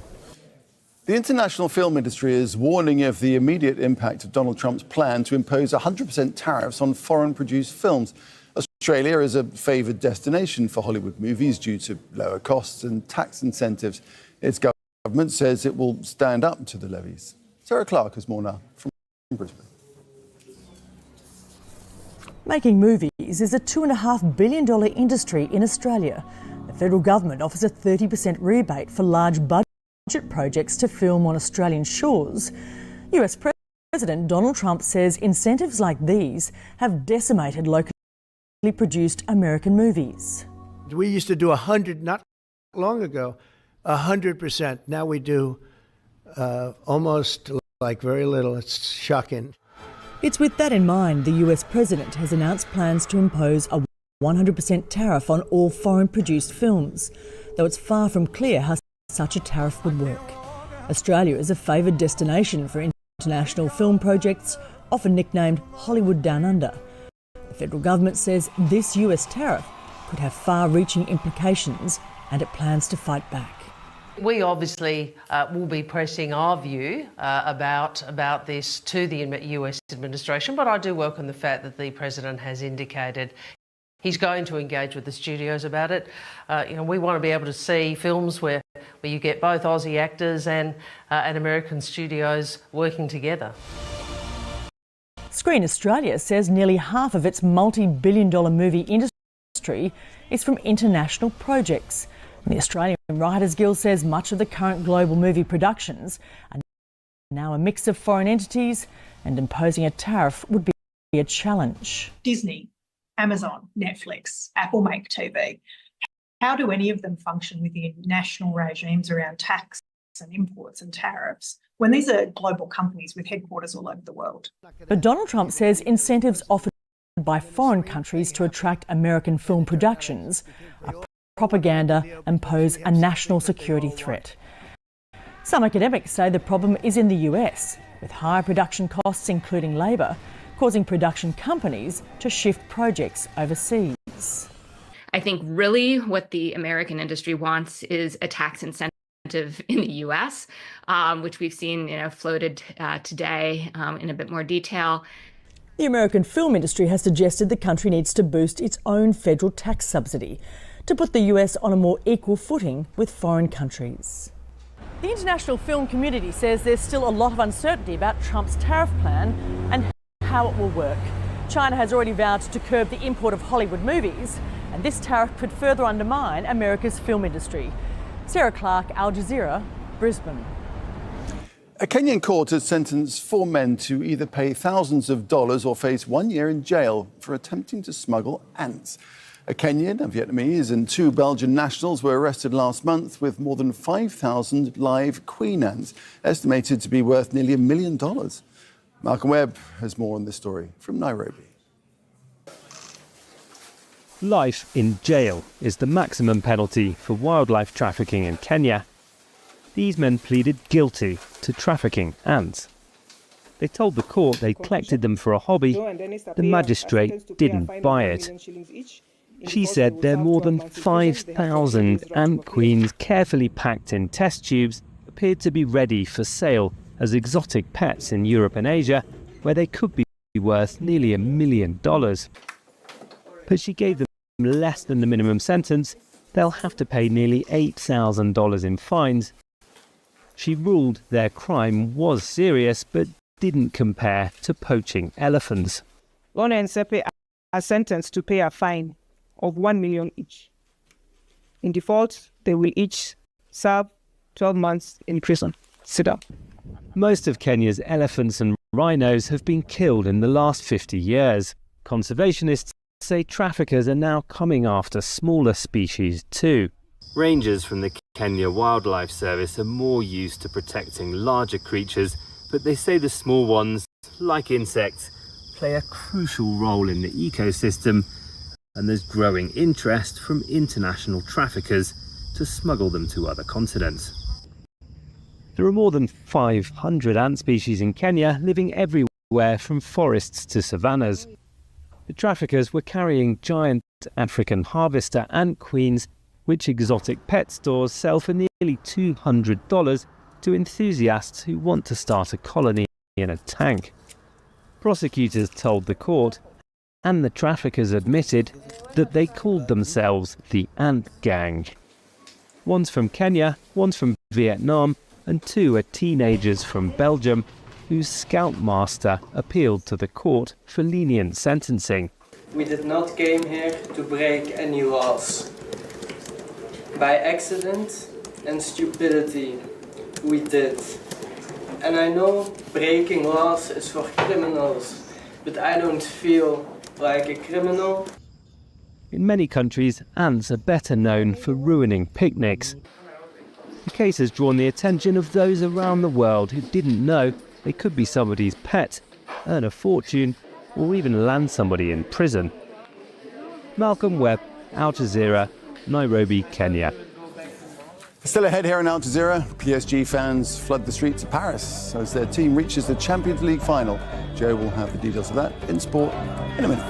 The international film industry is warning of the immediate impact of Donald Trump's plan to impose 100% tariffs on foreign-produced films. Australia is a favoured destination for Hollywood movies due to lower costs and tax incentives. Its government says it will stand up to the levies. Sarah Clark has more now from Brisbane. Making movies is a $2.5 billion industry in Australia. The federal government offers a 30% rebate for large budget projects to film on Australian shores. US President Donald Trump says incentives like these have decimated locally produced American movies. We used to do 100, not long ago, 100%. Now we do almost like very little. It's shocking. It's with that in mind the US President has announced plans to impose a 100% tariff on all foreign-produced films, though it's far from clear how such a tariff would work. Australia is a favoured destination for international film projects, often nicknamed Hollywood Down Under. The federal government says this US tariff could have far-reaching implications and it plans to fight back. We obviously will be pressing our view about this to the US administration, but I do welcome the fact that the President has indicated he's going to engage with the studios about it. We want to be able to see films where you get both Aussie actors and American studios working together. Screen Australia says nearly half of its multi-billion-dollar movie industry is from international projects. And the Australian Writers Guild says much of the current global movie productions are now a mix of foreign entities, and imposing a tariff would be a challenge. Disney, Amazon, Netflix, Apple Make TV. How do any of them function within national regimes around tax and imports and tariffs when these are global companies with headquarters all over the world? But Donald Trump says incentives offered by foreign countries to attract American film productions are propaganda and pose a national security threat. Some academics say the problem is in the US, with higher production costs, including labour, causing production companies to shift projects overseas. I think really what the American industry wants is a tax incentive in the US, which we've seen floated today in a bit more detail. The American film industry has suggested the country needs to boost its own federal tax subsidy to put the US on a more equal footing with foreign countries. The international film community says there's still a lot of uncertainty about Trump's tariff plan and how it will work. China has already vowed to curb the import of Hollywood movies, and this tariff could further undermine America's film industry. Sarah Clark, Al Jazeera, Brisbane. A Kenyan court has sentenced 4 men to either pay thousands of dollars or face 1 year in jail for attempting to smuggle ants. A Kenyan, a Vietnamese and 2 Belgian nationals were arrested last month with more than 5,000 live queen ants, estimated to be worth nearly $1 million. Malcolm Webb has more on this story from Nairobi. Life in jail is the maximum penalty for wildlife trafficking in Kenya. These men pleaded guilty to trafficking ants. They told the court they collected them for a hobby. The magistrate didn't buy it. She said they're more than 5,000 ant queens carefully packed in test tubes appeared to be ready for sale as exotic pets in Europe and Asia, where they could be worth nearly $1 million. But she gave them less than the minimum sentence. They'll have to pay nearly $8,000 in fines. She ruled their crime was serious, but didn't compare to poaching elephants. Lorna and Sepe are sentenced to pay a fine of 1 million each. In default, they will each serve 12 months in prison. Sit up. Most of Kenya's elephants and rhinos have been killed in the last 50 years. Conservationists say traffickers are now coming after smaller species too. Rangers from the Kenya Wildlife Service are more used to protecting larger creatures, but they say the small ones, like insects, play a crucial role in the ecosystem, and there's growing interest from international traffickers to smuggle them to other continents. There are more than 500 ant species in Kenya, living everywhere from forests to savannas. The traffickers were carrying giant African harvester ant queens, which exotic pet stores sell for nearly $200 to enthusiasts who want to start a colony in a tank. Prosecutors told the court, and the traffickers admitted, that they called themselves the Ant Gang. One's from Kenya, one's from Vietnam, and 2 are teenagers from Belgium, whose scoutmaster appealed to the court for lenient sentencing. We did not came here to break any laws. By accident and stupidity, we did. And I know breaking laws is for criminals, but I don't feel like a criminal. In many countries, ants are better known for ruining picnics. The case has drawn the attention of those around the world who didn't know they could be somebody's pet, earn a fortune, or even land somebody in prison. Malcolm Webb, Al Jazeera, Nairobi, Kenya. Still ahead here in Al Jazeera, PSG fans flood the streets of Paris as their team reaches the Champions League final. Joe will have the details of that in sport in a minute.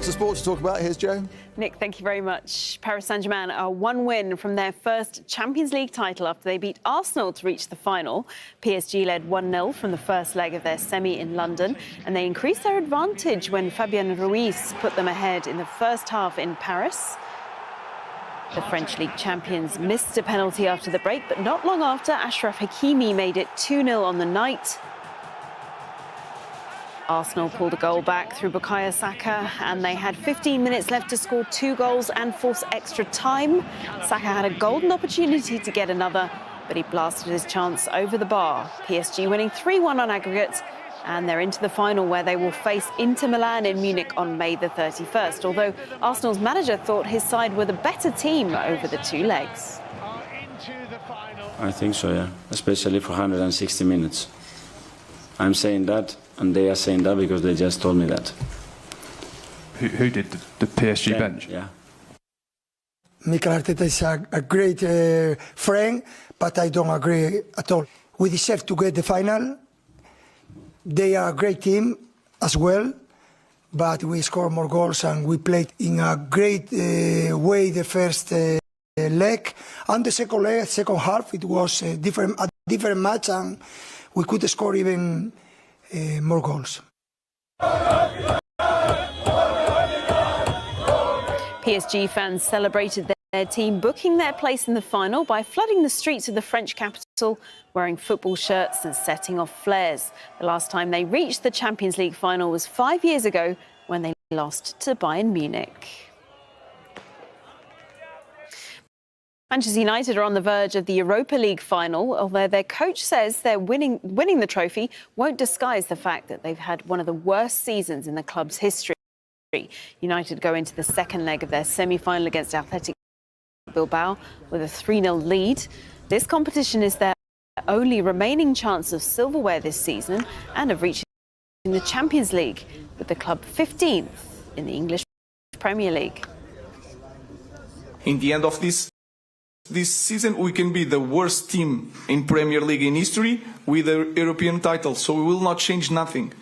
Lots of sports to talk about. Here's Joe. Nick, thank you very much. Paris Saint-Germain are one win from their first Champions League title after they beat Arsenal to reach the final. PSG led 1-0 from the first leg of their semi in London, and they increased their advantage when Fabian Ruiz put them ahead in the first half in Paris. The French league champions missed a penalty after the break, but not long after, Achraf Hakimi made it 2-0 on the night. Arsenal pulled a goal back through Bukayo Saka, and they had 15 minutes left to score 2 goals and force extra time. Saka had a golden opportunity to get another, but he blasted his chance over the bar. PSG winning 3-1 on aggregate, and they're into the final where they will face Inter Milan in Munich on May the 31st, although Arsenal's manager thought his side were the better team over the 2 legs. I think so, yeah, especially for 160 minutes. I'm saying that, and they are saying that because they just told me that. Who did the PSG bench? Yeah. Mikel Arteta is a great friend, but I don't agree at all. We deserve to get the final. They are a great team as well, but we scored more goals and we played in a great way the first leg. And the second half, it was a different match, and we could score even more goals. PSG fans celebrated their team booking their place in the final by flooding the streets of the French capital, wearing football shirts and setting off flares. The last time they reached the Champions League final was 5 years ago when they lost to Bayern Munich. Manchester United are on the verge of the Europa League final, although their coach says their winning the trophy won't disguise the fact that they've had one of the worst seasons in the club's history. United go into the second leg of their semi-final against Athletic Bilbao with a 3-0 lead. This competition is their only remaining chance of silverware this season and of reaching the Champions League, with the club 15th in the English Premier League. In the end of this season, we can be the worst team in Premier League in history with a European title, so we will not change nothing.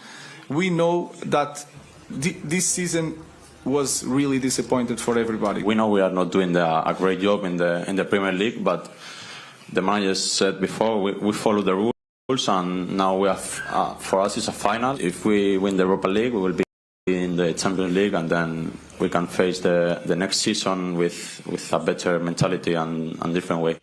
We know that this season was really disappointed for everybody. We know we are not doing a great job in the Premier League, but the manager said before we follow the rules, and now we have for us it's a final. If we win the Europa League, we will be in the Champions League, and then we can face the next season with a better mentality and different way.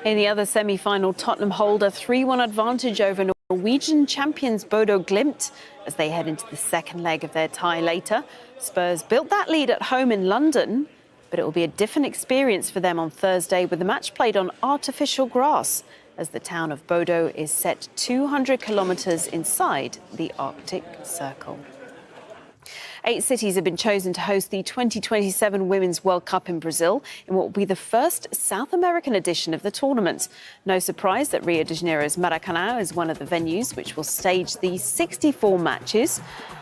In the other semi-final, Tottenham hold a 3-1 advantage over Norwegian champions Bodo Glimt as they head into the second leg of their tie later. Spurs built that lead at home in London, but it will be a different experience for them on Thursday, with the match played on artificial grass, as the town of Bodo is set 200 kilometres inside the Arctic Circle. 8 cities have been chosen to host the 2027 Women's World Cup in Brazil in what will be the first South American edition of the tournament. No surprise that Rio de Janeiro's Maracanã is one of the venues which will stage the 64 matches.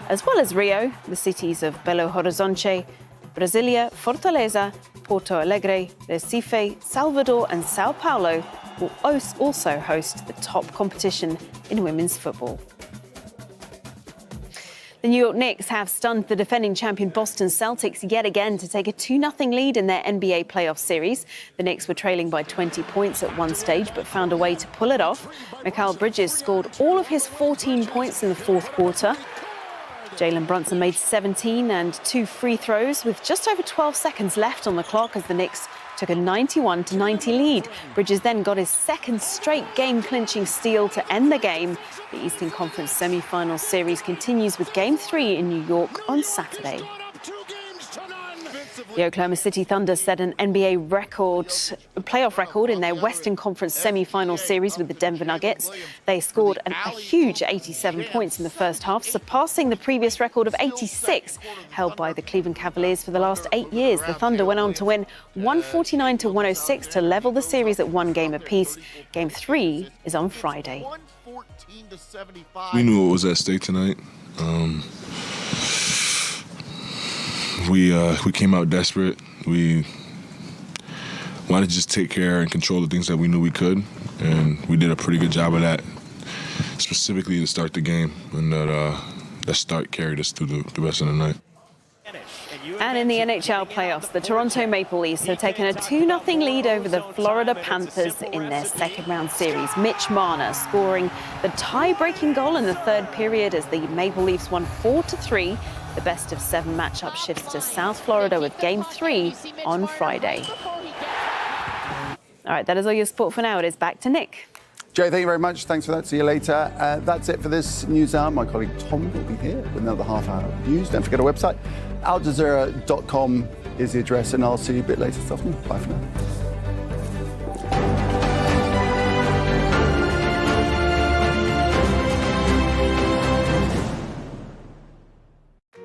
As well as Rio, the cities of Belo Horizonte, Brasilia, Fortaleza, Porto Alegre, Recife, Salvador and Sao Paulo will also host the top competition in women's football. The New York Knicks have stunned the defending champion Boston Celtics yet again to take a 2-0 lead in their NBA playoff series. The Knicks were trailing by 20 points at one stage, but found a way to pull it off. Mikal Bridges scored all of his 14 points in the fourth quarter. Jalen Brunson made 17 and 2 free throws with just over 12 seconds left on the clock as the Knicks took a 91-90 lead. Bridges then got his second straight game-clinching steal to end the game. The Eastern Conference semi-final series continues with Game 3 in New York on Saturday. The Oklahoma City Thunder set an NBA playoff record in their Western Conference semi-final series with the Denver Nuggets. They scored a huge 87 points in the first half, surpassing the previous record of 86 held by the Cleveland Cavaliers for the last 8 years. The Thunder went on to win 149-106 to level the series at 1 game apiece. Game 3 is on Friday. We knew what was at stake tonight. We came out desperate. We wanted to just take care and control the things that we knew we could, and we did a pretty good job of that, specifically to start the game, and that start carried us through the rest of the night. And in the NHL playoffs, the Toronto Maple Leafs have taken a 2-0 lead over the Florida Panthers in their second-round series. Mitch Marner scoring the tie-breaking goal in the third period as the Maple Leafs won 4-3. The best-of-7 matchup shifts to South Florida with Game 3 on Friday. All right, that is all your sport for now. It is back to Nick. Jay, thank you very much. Thanks for that. See you later. That's it for this news hour. My colleague Tom will be here with another half-hour of news. Don't forget our website. AlJazeera.com is the address, and I'll see you a bit later this afternoon. Bye for now.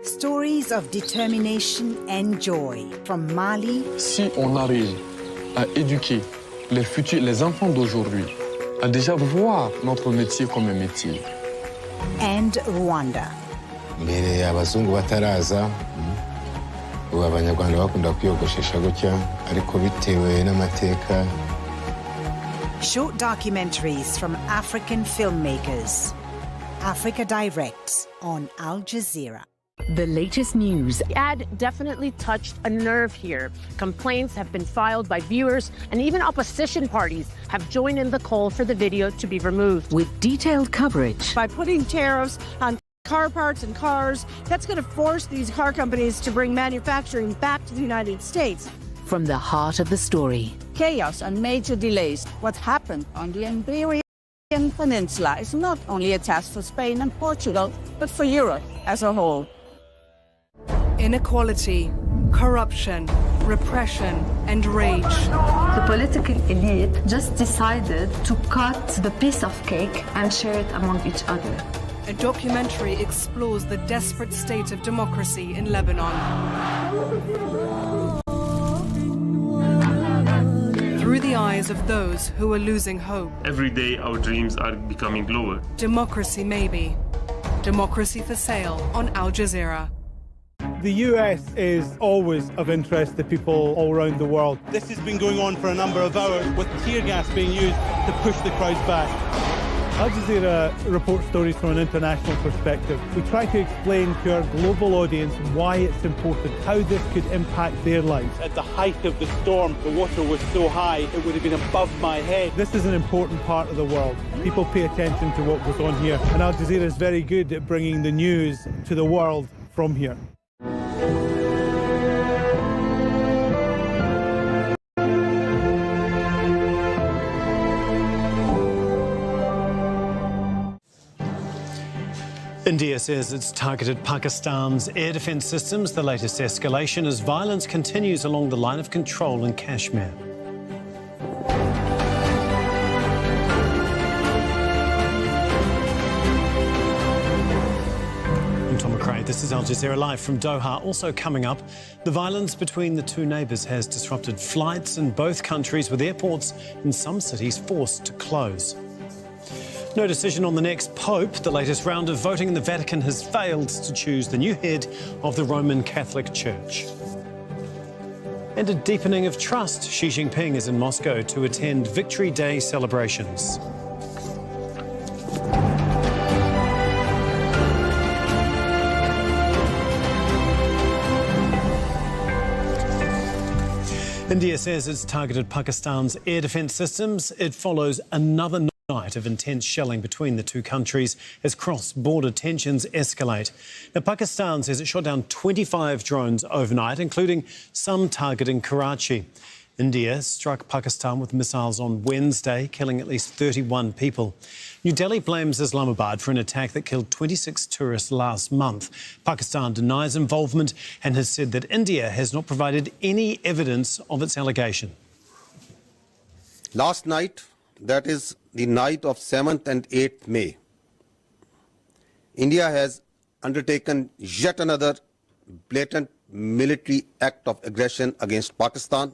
Stories of determination and joy from Mali. Si on arrive à éduquer les enfants d'aujourd'hui à déjà voir notre métier comme un métier. And Rwanda. Mbere abazungu bataraza ubu abanyarwanda bakunda kwiyogoshesha gutya ariko bitewe n'amateka. Short documentaries from African filmmakers. Africa Directs on Al Jazeera. The latest news. The ad definitely touched a nerve here. Complaints have been filed by viewers, and even opposition parties have joined in the call for the video to be removed. With detailed coverage. By putting tariffs on car parts and cars, that's going to force these car companies to bring manufacturing back to the United States. From the heart of the story. Chaos and major delays. What happened on the Iberian Peninsula is not only a test for Spain and Portugal, but for Europe as a whole. Inequality, corruption, repression, and rage. The political elite just decided to cut the piece of cake and share it among each other. A documentary explores the desperate state of democracy in Lebanon. Through the eyes of those who are losing hope. Every day our dreams are becoming lower. Democracy maybe. Democracy for sale on Al Jazeera. The US is always of interest to people all around the world. This has been going on for a number of hours with tear gas being used to push the crowds back. Al Jazeera reports stories from an international perspective. We try to explain to our global audience why it's important, how this could impact their lives. At the height of the storm, the water was so high, it would have been above my head. This is an important part of the world. People pay attention to what goes on here. And Al Jazeera is very good at bringing the news to the world from here. India says it's targeted Pakistan's air defence systems, the latest escalation as violence continues along the line of control in Kashmir. I'm Tom McRae. This is Al Jazeera Live from Doha. Also coming up, the violence between the two neighbours has disrupted flights in both countries, with airports in some cities forced to close. No decision on the next pope. The latest round of voting in the Vatican has failed to choose the new head of the Roman Catholic Church. And a deepening of trust. Xi Jinping is in Moscow to attend Victory Day celebrations. India says it's targeted Pakistan's air defence systems. It follows another night of intense shelling between the two countries as cross-border tensions escalate. Now, Pakistan says it shot down 25 drones overnight, including some targeting Karachi. India struck Pakistan with missiles on Wednesday, killing at least 31 people. New Delhi blames Islamabad for an attack that killed 26 tourists last month. Pakistan denies involvement and has said that India has not provided any evidence of its allegation. Last night, that is the night of 7th and 8th May, India has undertaken yet another blatant military act of aggression against Pakistan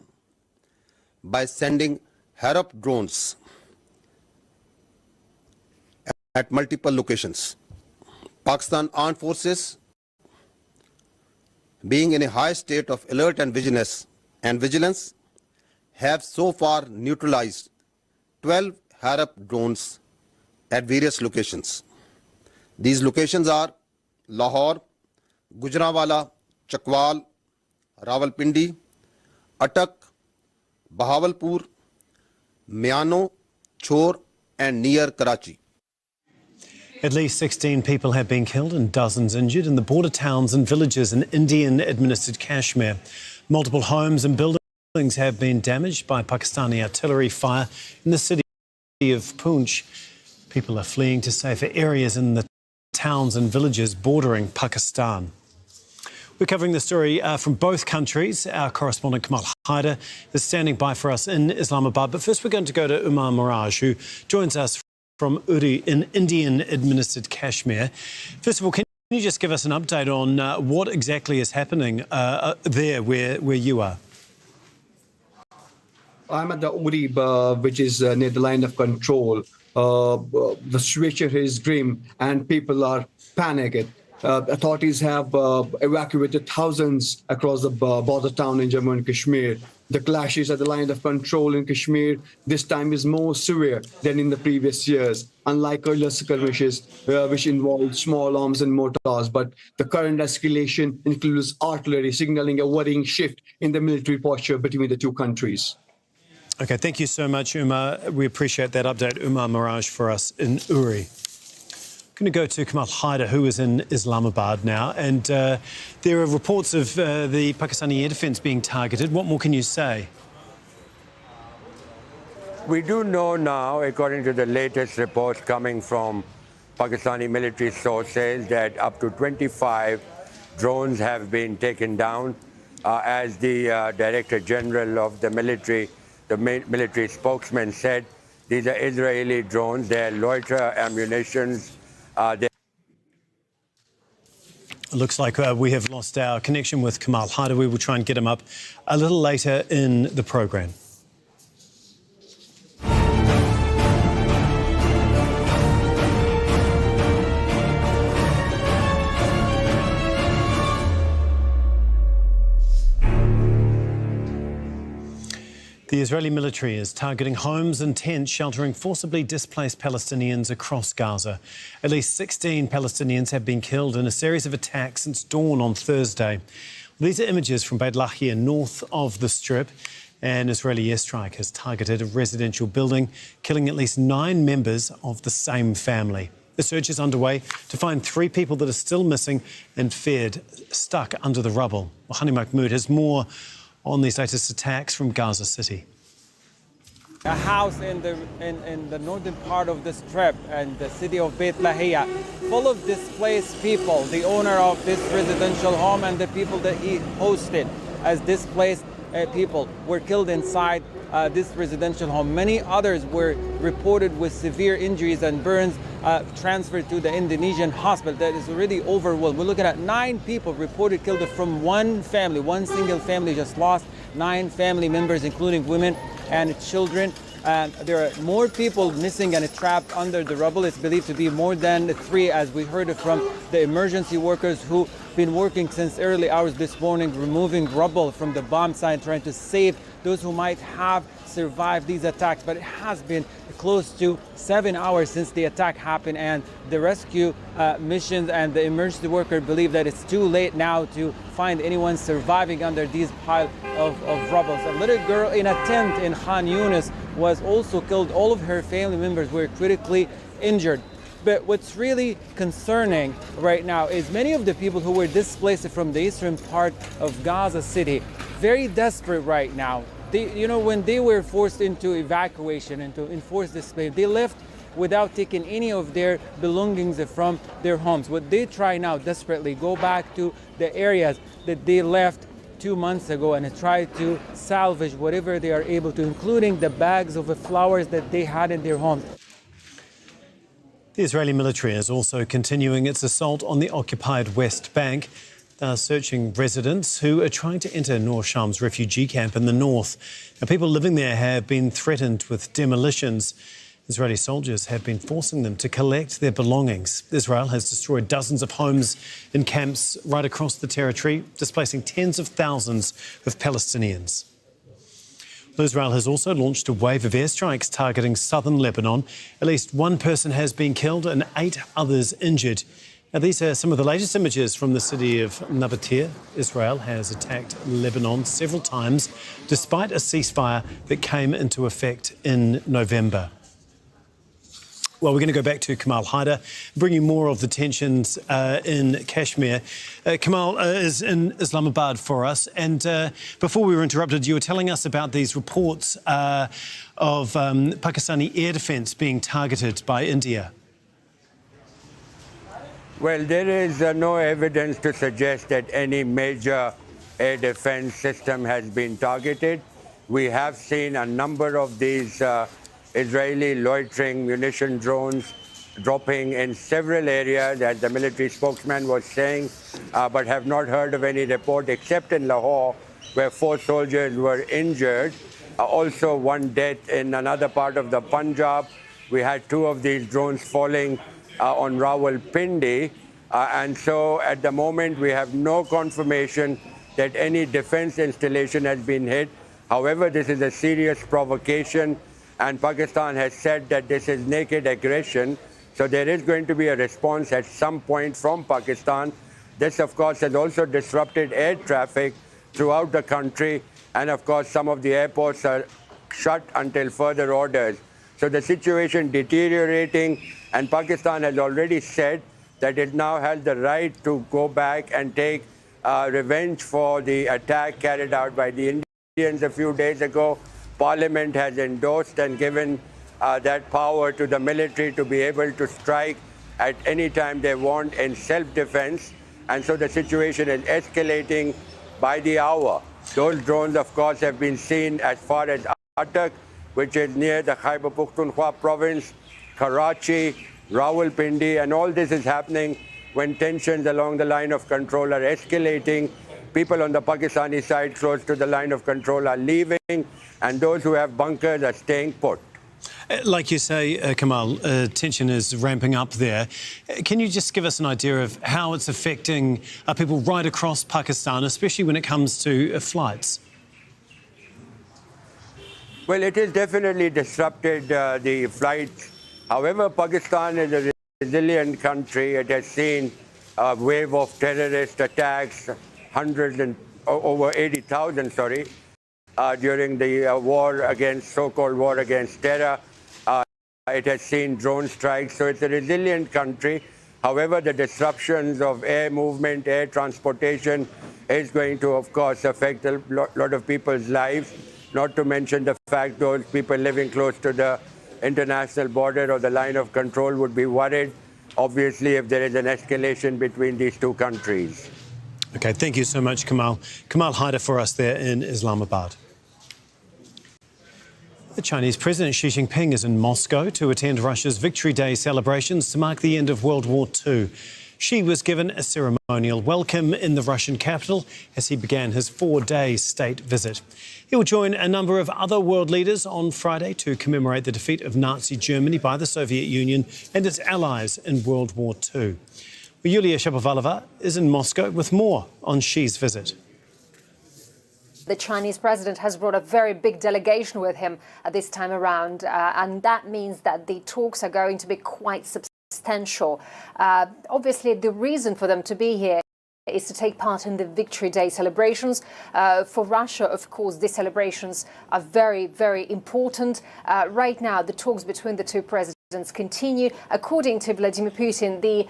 by sending Harap drones at multiple locations. Pakistan Armed Forces, being in a high state of alert and vigilance, have so far neutralized 12 Harap drones at various locations. These locations are Lahore, Gujranwala, Chakwal, Rawalpindi, Attak, Bahawalpur, Miano, Chor and near Karachi. At least 16 people have been killed and dozens injured in the border towns and villages in Indian-administered Kashmir. Multiple homes and buildings have been damaged by Pakistani artillery fire in the city of Poonch. People are fleeing to safer areas in the towns and villages bordering Pakistan. We're covering the story from both countries. Our correspondent Kamal Haider is standing by for us in Islamabad. But first we're going to go to Umar Miraj, who joins us from Uri in Indian-administered Kashmir. First of all, can you just give us an update on what exactly is happening there where you are? I'm at the Uri, which is near the line of control. The situation is grim and people are panicked. Authorities have evacuated thousands across the border town in Jammu and Kashmir. The clashes at the line of control in Kashmir this time is more severe than in the previous years, unlike earlier skirmishes which involved small arms and mortars. But the current escalation includes artillery, signaling a worrying shift in the military posture between the two countries. OK, thank you so much, Umar. We appreciate that update. Umar Miraj for us in Uri. I'm going to go to Kamal Haider, who is in Islamabad now. And there are reports of the Pakistani air defence being targeted. What more can you say? We do know now, according to the latest reports coming from Pakistani military sources, that up to 25 drones have been taken down. As the Director General of the military spokesman said, these are Israeli drones. They're loiter ammunitions. It looks like we have lost our connection with Kamal Haider. We will try and get him up a little later in the programme. The Israeli military is targeting homes and tents sheltering forcibly displaced Palestinians across Gaza. At least 16 Palestinians have been killed in a series of attacks since dawn on Thursday. These are images from Beit Lahia, north of the Strip. An Israeli airstrike has targeted a residential building, killing at least 9 members of the same family. The search is underway to find 3 people that are still missing and feared stuck under the rubble. Well, Hani Mahmoud has more on these latest attacks from Gaza City. A house in the northern part of the Strip and the city of Beit Lahia, full of displaced people. The owner of this residential home and the people that he hosted as displaced people were killed inside this residential home. Many others were reported with severe injuries and burns, transferred to the Indonesian hospital that is already overwhelmed. We're looking at 9 people reported killed from one family. One single family just lost 9 family members, including women and children. And there are more people missing and trapped under the rubble. It's believed to be more than 3, as we heard from the emergency workers who've been working since early hours this morning, removing rubble from the bomb site, trying to save those who might have survived these attacks. But it has been close to 7 hours since the attack happened, and the rescue missions and the emergency workers believe that it's too late now to find anyone surviving under these pile of rubble. A little girl in a tent in Khan Yunis was also killed. All of her family members were critically injured. But what's really concerning right now is many of the people who were displaced from the eastern part of Gaza City, very desperate right now. When they were forced into evacuation and to enforce displacement, they left without taking any of their belongings from their homes. What they try now desperately, go back to the areas that they left 2 months ago and try to salvage whatever they are able to, including the bags of flowers that they had in their homes. The Israeli military is also continuing its assault on the occupied West Bank. They are searching residents who are trying to enter Noor Sham's refugee camp in the north. Now, people living there have been threatened with demolitions. Israeli soldiers have been forcing them to collect their belongings. Israel has destroyed dozens of homes in camps right across the territory, displacing tens of thousands of Palestinians. Israel has also launched a wave of airstrikes targeting southern Lebanon. At least 1 person has been killed and 8 others injured Now, these are some of the latest images from the city of Nabatea. Israel has attacked Lebanon several times, despite a ceasefire that came into effect in November. Well, we're going to go back to Kamal Haider, bring you more of the tensions in Kashmir. Kamal is in Islamabad for us. And before we were interrupted, you were telling us about these reports of Pakistani air defence being targeted by India. Well, there is no evidence to suggest that any major air defense system has been targeted. We have seen a number of these Israeli loitering munition drones dropping in several areas, as the military spokesman was saying, but have not heard of any report except in Lahore, where 4 soldiers were injured. Also, one death in another part of the Punjab. We had 2 of these drones falling on Rawalpindi, and so at the moment we have no confirmation that any defense installation has been hit. However, this is a serious provocation, and Pakistan has said that this is naked aggression, so there is going to be a response at some point from Pakistan. This, of course, has also disrupted air traffic throughout the country, and of course some of the airports are shut until further orders. So the situation deteriorating, and Pakistan has already said that it now has the right to go back and take revenge for the attack carried out by the Indians a few days ago. Parliament has endorsed and given that power to the military to be able to strike at any time they want in self-defense. And so the situation is escalating by the hour. Those drones, of course, have been seen as far as Attock, which is near the Khyber Pakhtunkhwa province, Karachi, Rawalpindi, and all this is happening when tensions along the line of control are escalating. People on the Pakistani side close to the line of control are leaving, and those who have bunkers are staying put. Like you say, Kamal, tension is ramping up there. Can you just give us an idea of how it's affecting people right across Pakistan, especially when it comes to flights? Well, it has definitely disrupted the flights. However, Pakistan is a resilient country. It has seen a wave of terrorist attacks, over 80,000, during the so-called war against terror. It has seen drone strikes, so it's a resilient country. However, the disruptions of air movement, air transportation is going to, of course, affect a lot of people's lives, not to mention the fact those people living close to the international border or the line of control would be worried, obviously, if there is an escalation between these 2 countries. OK, thank you so much, Kamal. Kamal Haider for us there in Islamabad. The Chinese President Xi Jinping is in Moscow to attend Russia's Victory Day celebrations to mark the end of World War II. Xi was given a ceremonial welcome in the Russian capital as he began his 4-day state visit. He will join a number of other world leaders on Friday to commemorate the defeat of Nazi Germany by the Soviet Union and its allies in World War II. Yulia Shapovalova is in Moscow with more on Xi's visit. The Chinese president has brought a very big delegation with him this time around, and that means that the talks are going to be quite substantial. Obviously, the reason for them to be here is to take part in the Victory Day celebrations. For Russia, of course, these celebrations are very, very important. Right now, the talks between the 2 presidents continue. According to Vladimir Putin, the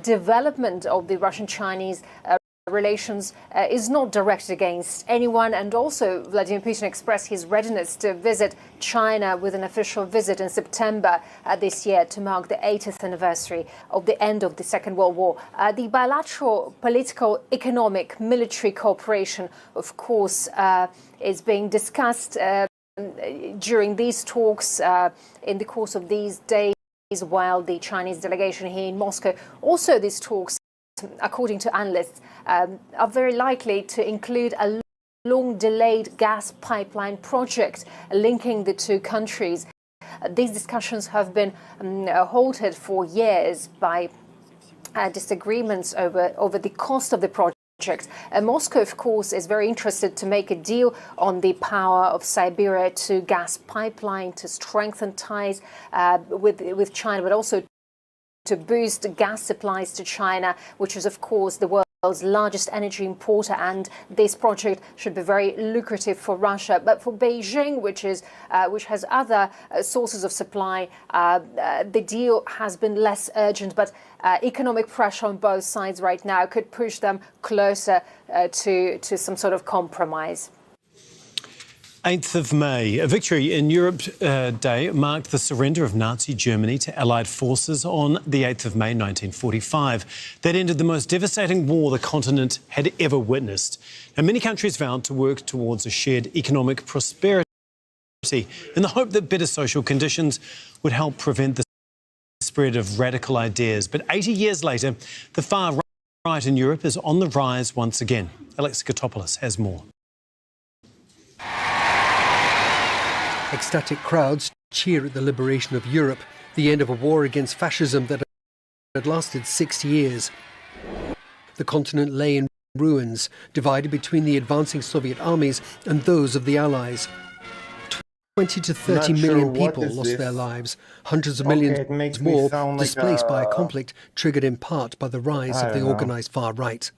development of the Russian-Chinese relations is not directed against anyone, and also Vladimir Putin expressed his readiness to visit China with an official visit in September this year to mark the 80th anniversary of the end of the Second World War. The bilateral political, economic, military cooperation, of course, is being discussed during these talks in the course of these days while the Chinese delegation here in Moscow. Also, these talks, according to analysts, are very likely to include a long-delayed gas pipeline project linking the 2 countries. These discussions have been halted for years by disagreements over the cost of the project. Moscow, of course, is very interested to make a deal on the power of Siberia to gas pipeline to strengthen ties with China, but also to boost gas supplies to China, which is, of course, the world's largest energy importer, and this project should be very lucrative for Russia. But for Beijing, which has other sources of supply, the deal has been less urgent. But economic pressure on both sides right now could push them closer to some sort of compromise. 8th of May, a victory in Europe Day marked the surrender of Nazi Germany to Allied forces on the 8th of May 1945. That ended the most devastating war the continent had ever witnessed. And many countries vowed to work towards a shared economic prosperity in the hope that better social conditions would help prevent the spread of radical ideas. But 80 years later, the far right in Europe is on the rise once again. Alex Katopoulos has more. Ecstatic crowds cheer at the liberation of Europe, the end of a war against fascism that had lasted 6 years. The continent lay in ruins, divided between the advancing Soviet armies and those of the Allies. 20 to 30 million people lost their lives. Hundreds of millions more displaced by a conflict triggered in part by the rise of the organised far right.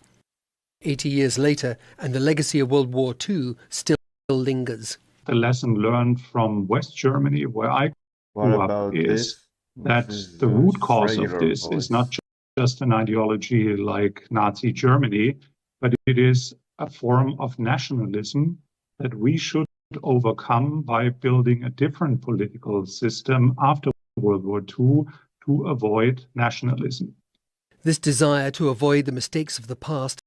80 years later, and the legacy of World War II still lingers. The lesson learned from West Germany, where I grew up, is that the root cause of this is not just an ideology like Nazi Germany, but it is a form of nationalism that we should overcome by building a different political system after World War II to avoid nationalism. This desire to avoid the mistakes of the past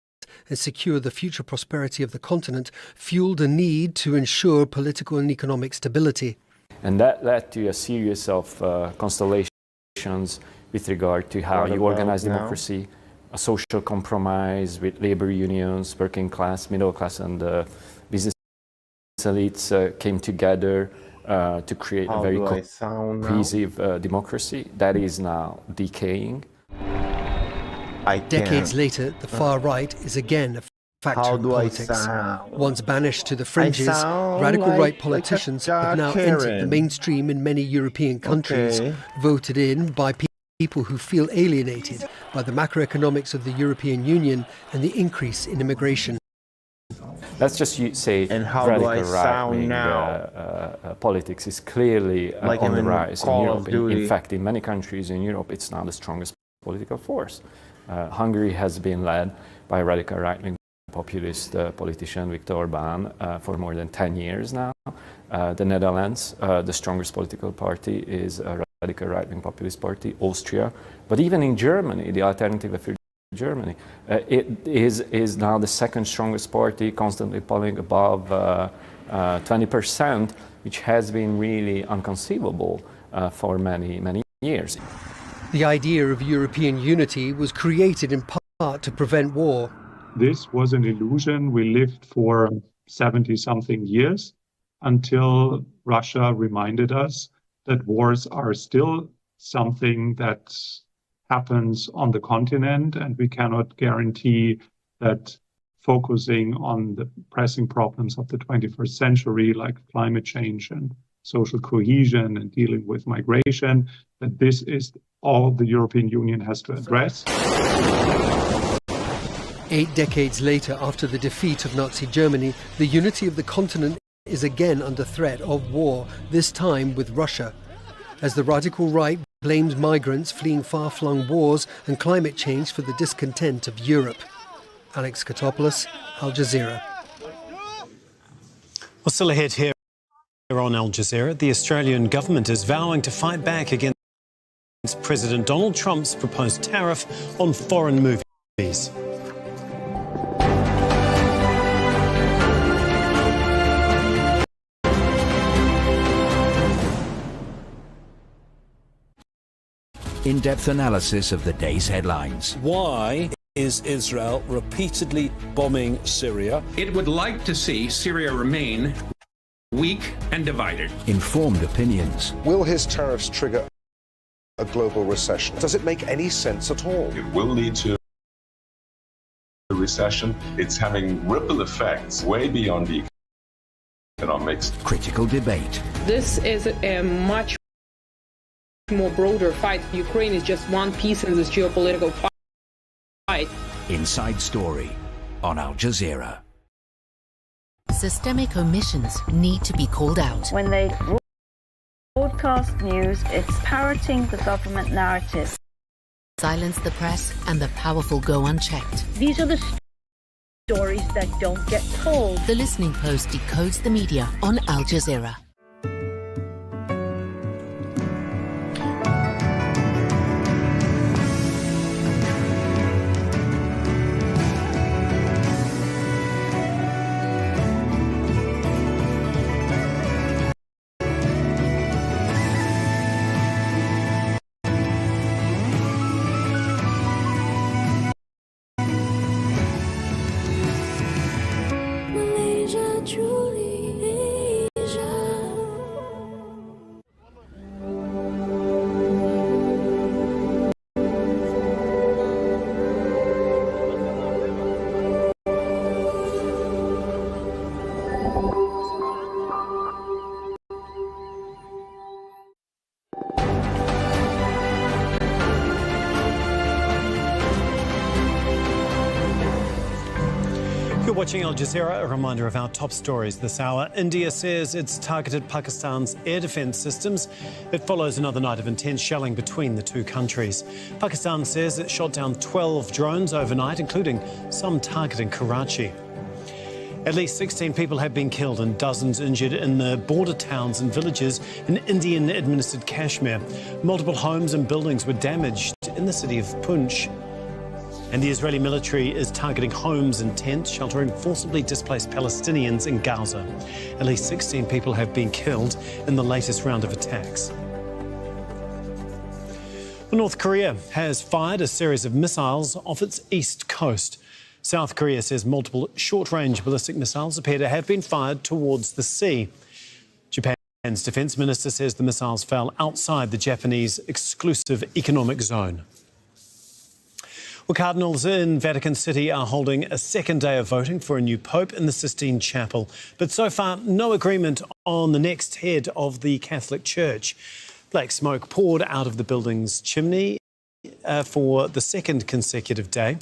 and secure the future prosperity of the continent fueled a need to ensure political and economic stability. And that led to a series of constellations with regard to how you organize democracy, a social compromise with labor unions, working class, middle class, and business elites came together to create a very cohesive democracy that is now decaying. Decades later, the far right is again a factor in politics. Once banished to the fringes, radical right politicians have now entered the mainstream in many European countries, voted in by people who feel alienated by the macroeconomics of the European Union and the increase in immigration. Let's just say radical right-wing politics is clearly on the rise in Europe. In fact, in many countries in Europe, it's now the strongest political force. Hungary has been led by a radical right-wing populist politician, Viktor Orbán, for more than 10 years now. The Netherlands, the strongest political party, is a radical right-wing populist party. Austria, but even in Germany, the Alternative for Germany, it is now the second strongest party, constantly polling above 20%, which has been really inconceivable for many years. The idea of European unity was created in part to prevent war. This was an illusion we lived for 70-something years until Russia reminded us that wars are still something that happens on the continent, and we cannot guarantee that focusing on the pressing problems of the 21st century, like climate change and social cohesion and dealing with migration, that this is all the European Union has to address. 8 decades later, after the defeat of Nazi Germany, the unity of the continent is again under threat of war, this time with Russia, as the radical right blames migrants fleeing far-flung wars and climate change for the discontent of Europe. Alex Katopoulos, Al Jazeera. Well, still ahead here on Al Jazeera, the Australian government is vowing to fight back against President Donald Trump's proposed tariff on foreign movies. In-depth analysis of the day's headlines. Why is Israel repeatedly bombing Syria? It would like to see Syria remain weak and divided. Informed opinions. Will his tariffs trigger a global recession? Does it make any sense at all? It will lead to a recession. It's having ripple effects way beyond the economics. Critical debate. This is a much more broader fight. Ukraine is just one piece in this geopolitical fight. Inside Story on Al Jazeera. Systemic omissions need to be called out. When they broadcast news, it's parroting the government narrative. Silence the press and the powerful go unchecked. These are the stories that don't get told. The Listening Post decodes the media on Al Jazeera. You're watching Al Jazeera. A reminder of our top stories this hour. India says it's targeted Pakistan's air defence systems. It follows another night of intense shelling between the two countries. Pakistan says it shot down 12 drones overnight, including some targeting Karachi. At least 16 people have been killed and dozens injured in the border towns and villages in Indian-administered Kashmir. Multiple homes and buildings were damaged in the city of Poonch. And the Israeli military is targeting homes and tents sheltering forcibly displaced Palestinians in Gaza. At least 16 people have been killed in the latest round of attacks. North Korea has fired a series of missiles off its east coast. South Korea says multiple short-range ballistic missiles appear to have been fired towards the sea. Japan's defence minister says the missiles fell outside the Japanese exclusive economic zone. Well, cardinals in Vatican City are holding a second day of voting for a new pope in the Sistine Chapel. But so far, no agreement on the next head of the Catholic Church. Black smoke poured out of the building's chimney for the second consecutive day.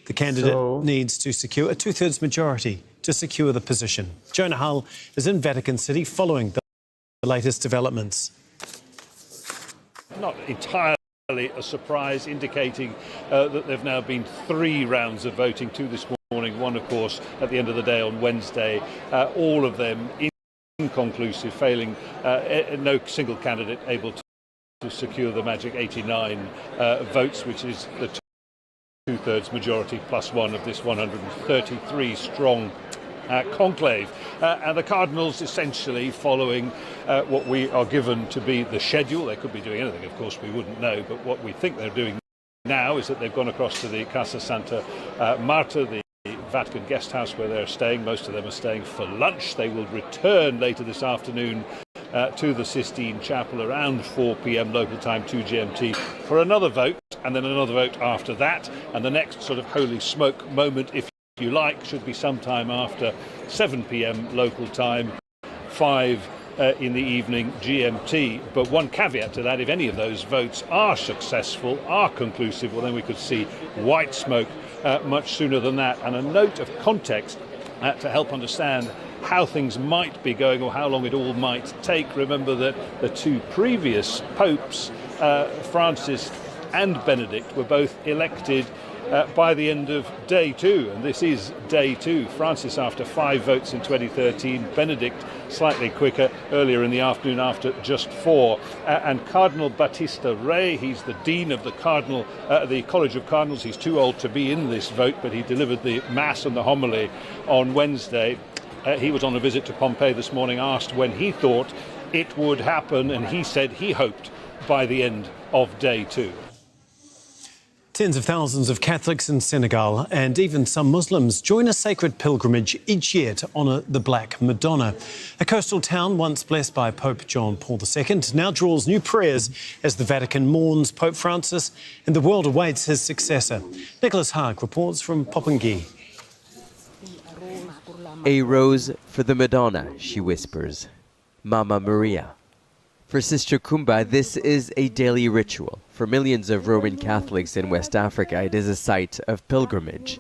The candidate needs to secure a two-thirds majority to secure the position. Jonah Hull is in Vatican City following the latest developments. Not entirely a surprise, indicating that there have now been 3 rounds of voting, 2 this morning, 1 of course at the end of the day on Wednesday, all of them inconclusive, failing no single candidate able to secure the magic 89 votes, which is the two-thirds majority plus 1 of this 133 strong conclave. And the cardinals essentially following what we are given to be the schedule. They could be doing anything, of course we wouldn't know, but what we think they're doing now is that they've gone across to the Casa Santa Marta, the Vatican guest house where they're staying. Most of them are staying for lunch. They will return later this afternoon to the Sistine Chapel around 4 p.m. local time, 2 GMT, for another vote, and then another vote after that. And the next sort of holy smoke moment, if you like, should be sometime after 7 p.m. local time, 5 in the evening GMT. But one caveat to that: if any of those votes are successful, are conclusive, well then we could see white smoke much sooner than that. And a note of context to help understand how things might be going or how long it all might take. Remember that the 2 previous popes, Francis and Benedict, were both elected by the end of day 2, and this is day 2. Francis after 5 votes in 2013, Benedict slightly quicker, earlier in the afternoon after just 4. And Cardinal Battista Re, he's the Dean of the College of Cardinals. He's too old to be in this vote, but he delivered the Mass and the homily on Wednesday. He was on a visit to Pompeii this morning, asked when he thought it would happen, and he said he hoped by the end of day 2. Tens of thousands of Catholics in Senegal and even some Muslims join a sacred pilgrimage each year to honour the Black Madonna. A coastal town once blessed by Pope John Paul II now draws new prayers as the Vatican mourns Pope Francis and the world awaits his successor. Nicholas Haag reports from Popengui. A rose for the Madonna, she whispers. Mama Maria. For Sister Kumba, this is a daily ritual. For millions of Roman Catholics in West Africa, it is a site of pilgrimage.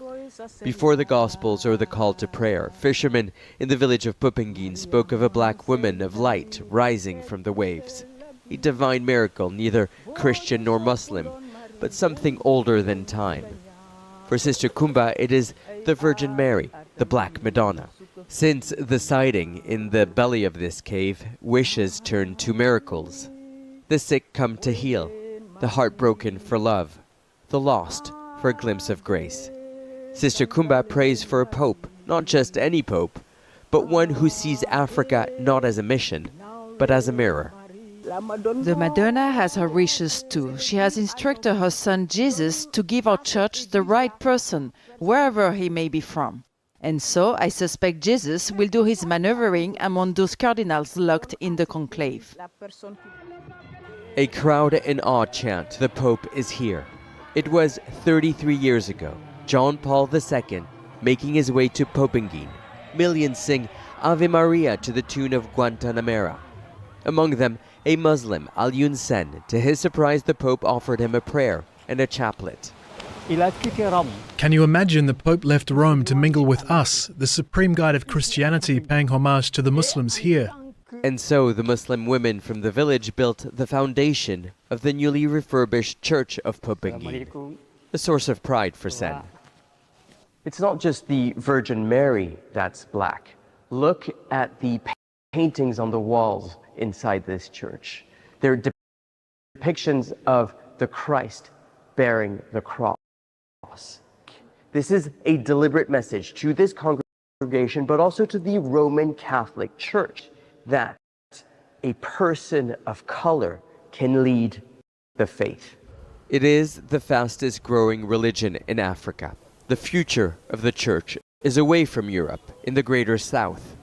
Before the Gospels or the call to prayer, fishermen in the village of Pupengin spoke of a black woman of light rising from the waves. A divine miracle, neither Christian nor Muslim, but something older than time. For Sister Kumba, it is the Virgin Mary, the Black Madonna. Since the sighting in the belly of this cave, wishes turn to miracles. The sick come to heal, the heartbroken for love, the lost for a glimpse of grace. Sister Kumba prays for a pope, not just any pope, but one who sees Africa not as a mission, but as a mirror. The Madonna has her wishes too. She has instructed her son Jesus to give our church the right person, wherever he may be from. And so I suspect Jesus will do his maneuvering among those cardinals locked in the conclave. A crowd in awe chant, "The Pope is here." It was 33 years ago, John Paul II making his way to Pupengin. Millions sing Ave Maria to the tune of Guantanamera. Among them, a Muslim, Al-Yun Sen. To his surprise, the Pope offered him a prayer and a chaplet. Can you imagine the Pope left Rome to mingle with us, the supreme guide of Christianity, paying homage to the Muslims here? And so the Muslim women from the village built the foundation of the newly refurbished Church of Pupengin, a source of pride for Sen. It's not just the Virgin Mary that's black. Look at the paintings on the walls inside this church. They're depictions of the Christ bearing the cross. This is a deliberate message to this congregation, but also to the Roman Catholic Church, that a person of color can lead the faith. It is the fastest growing religion in Africa. The future of the church is away from Europe, in the greater south.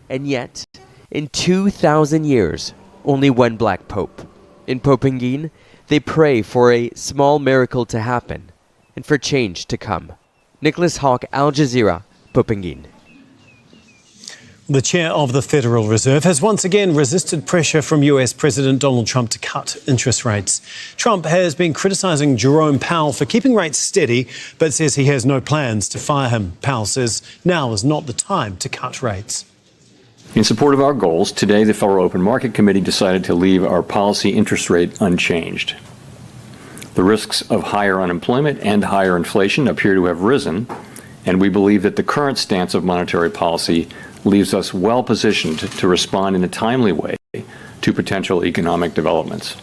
And yet, in 2,000 years, only one black pope. In Pupengin, they pray for a small miracle to happen and for change to come. Nicholas Hawke, Al Jazeera, Pupengin. The chair of the Federal Reserve has once again resisted pressure from US President Donald Trump to cut interest rates. Trump has been criticising Jerome Powell for keeping rates steady, but says he has no plans to fire him. Powell says now is not the time to cut rates. In support of our goals, today the Federal Open Market Committee decided to leave our policy interest rate unchanged. The risks of higher unemployment and higher inflation appear to have risen, and we believe that the current stance of monetary policy leaves us well positioned to respond in a timely way to potential economic developments.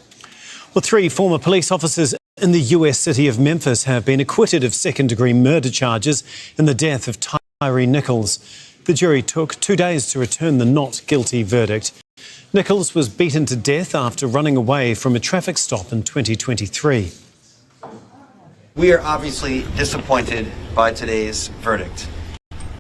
Well, 3 former police officers in the US city of Memphis have been acquitted of second-degree murder charges in the death of Tyree Nichols. The jury took 2 days to return the not guilty verdict. Nichols was beaten to death after running away from a traffic stop in 2023. We are obviously disappointed by today's verdict.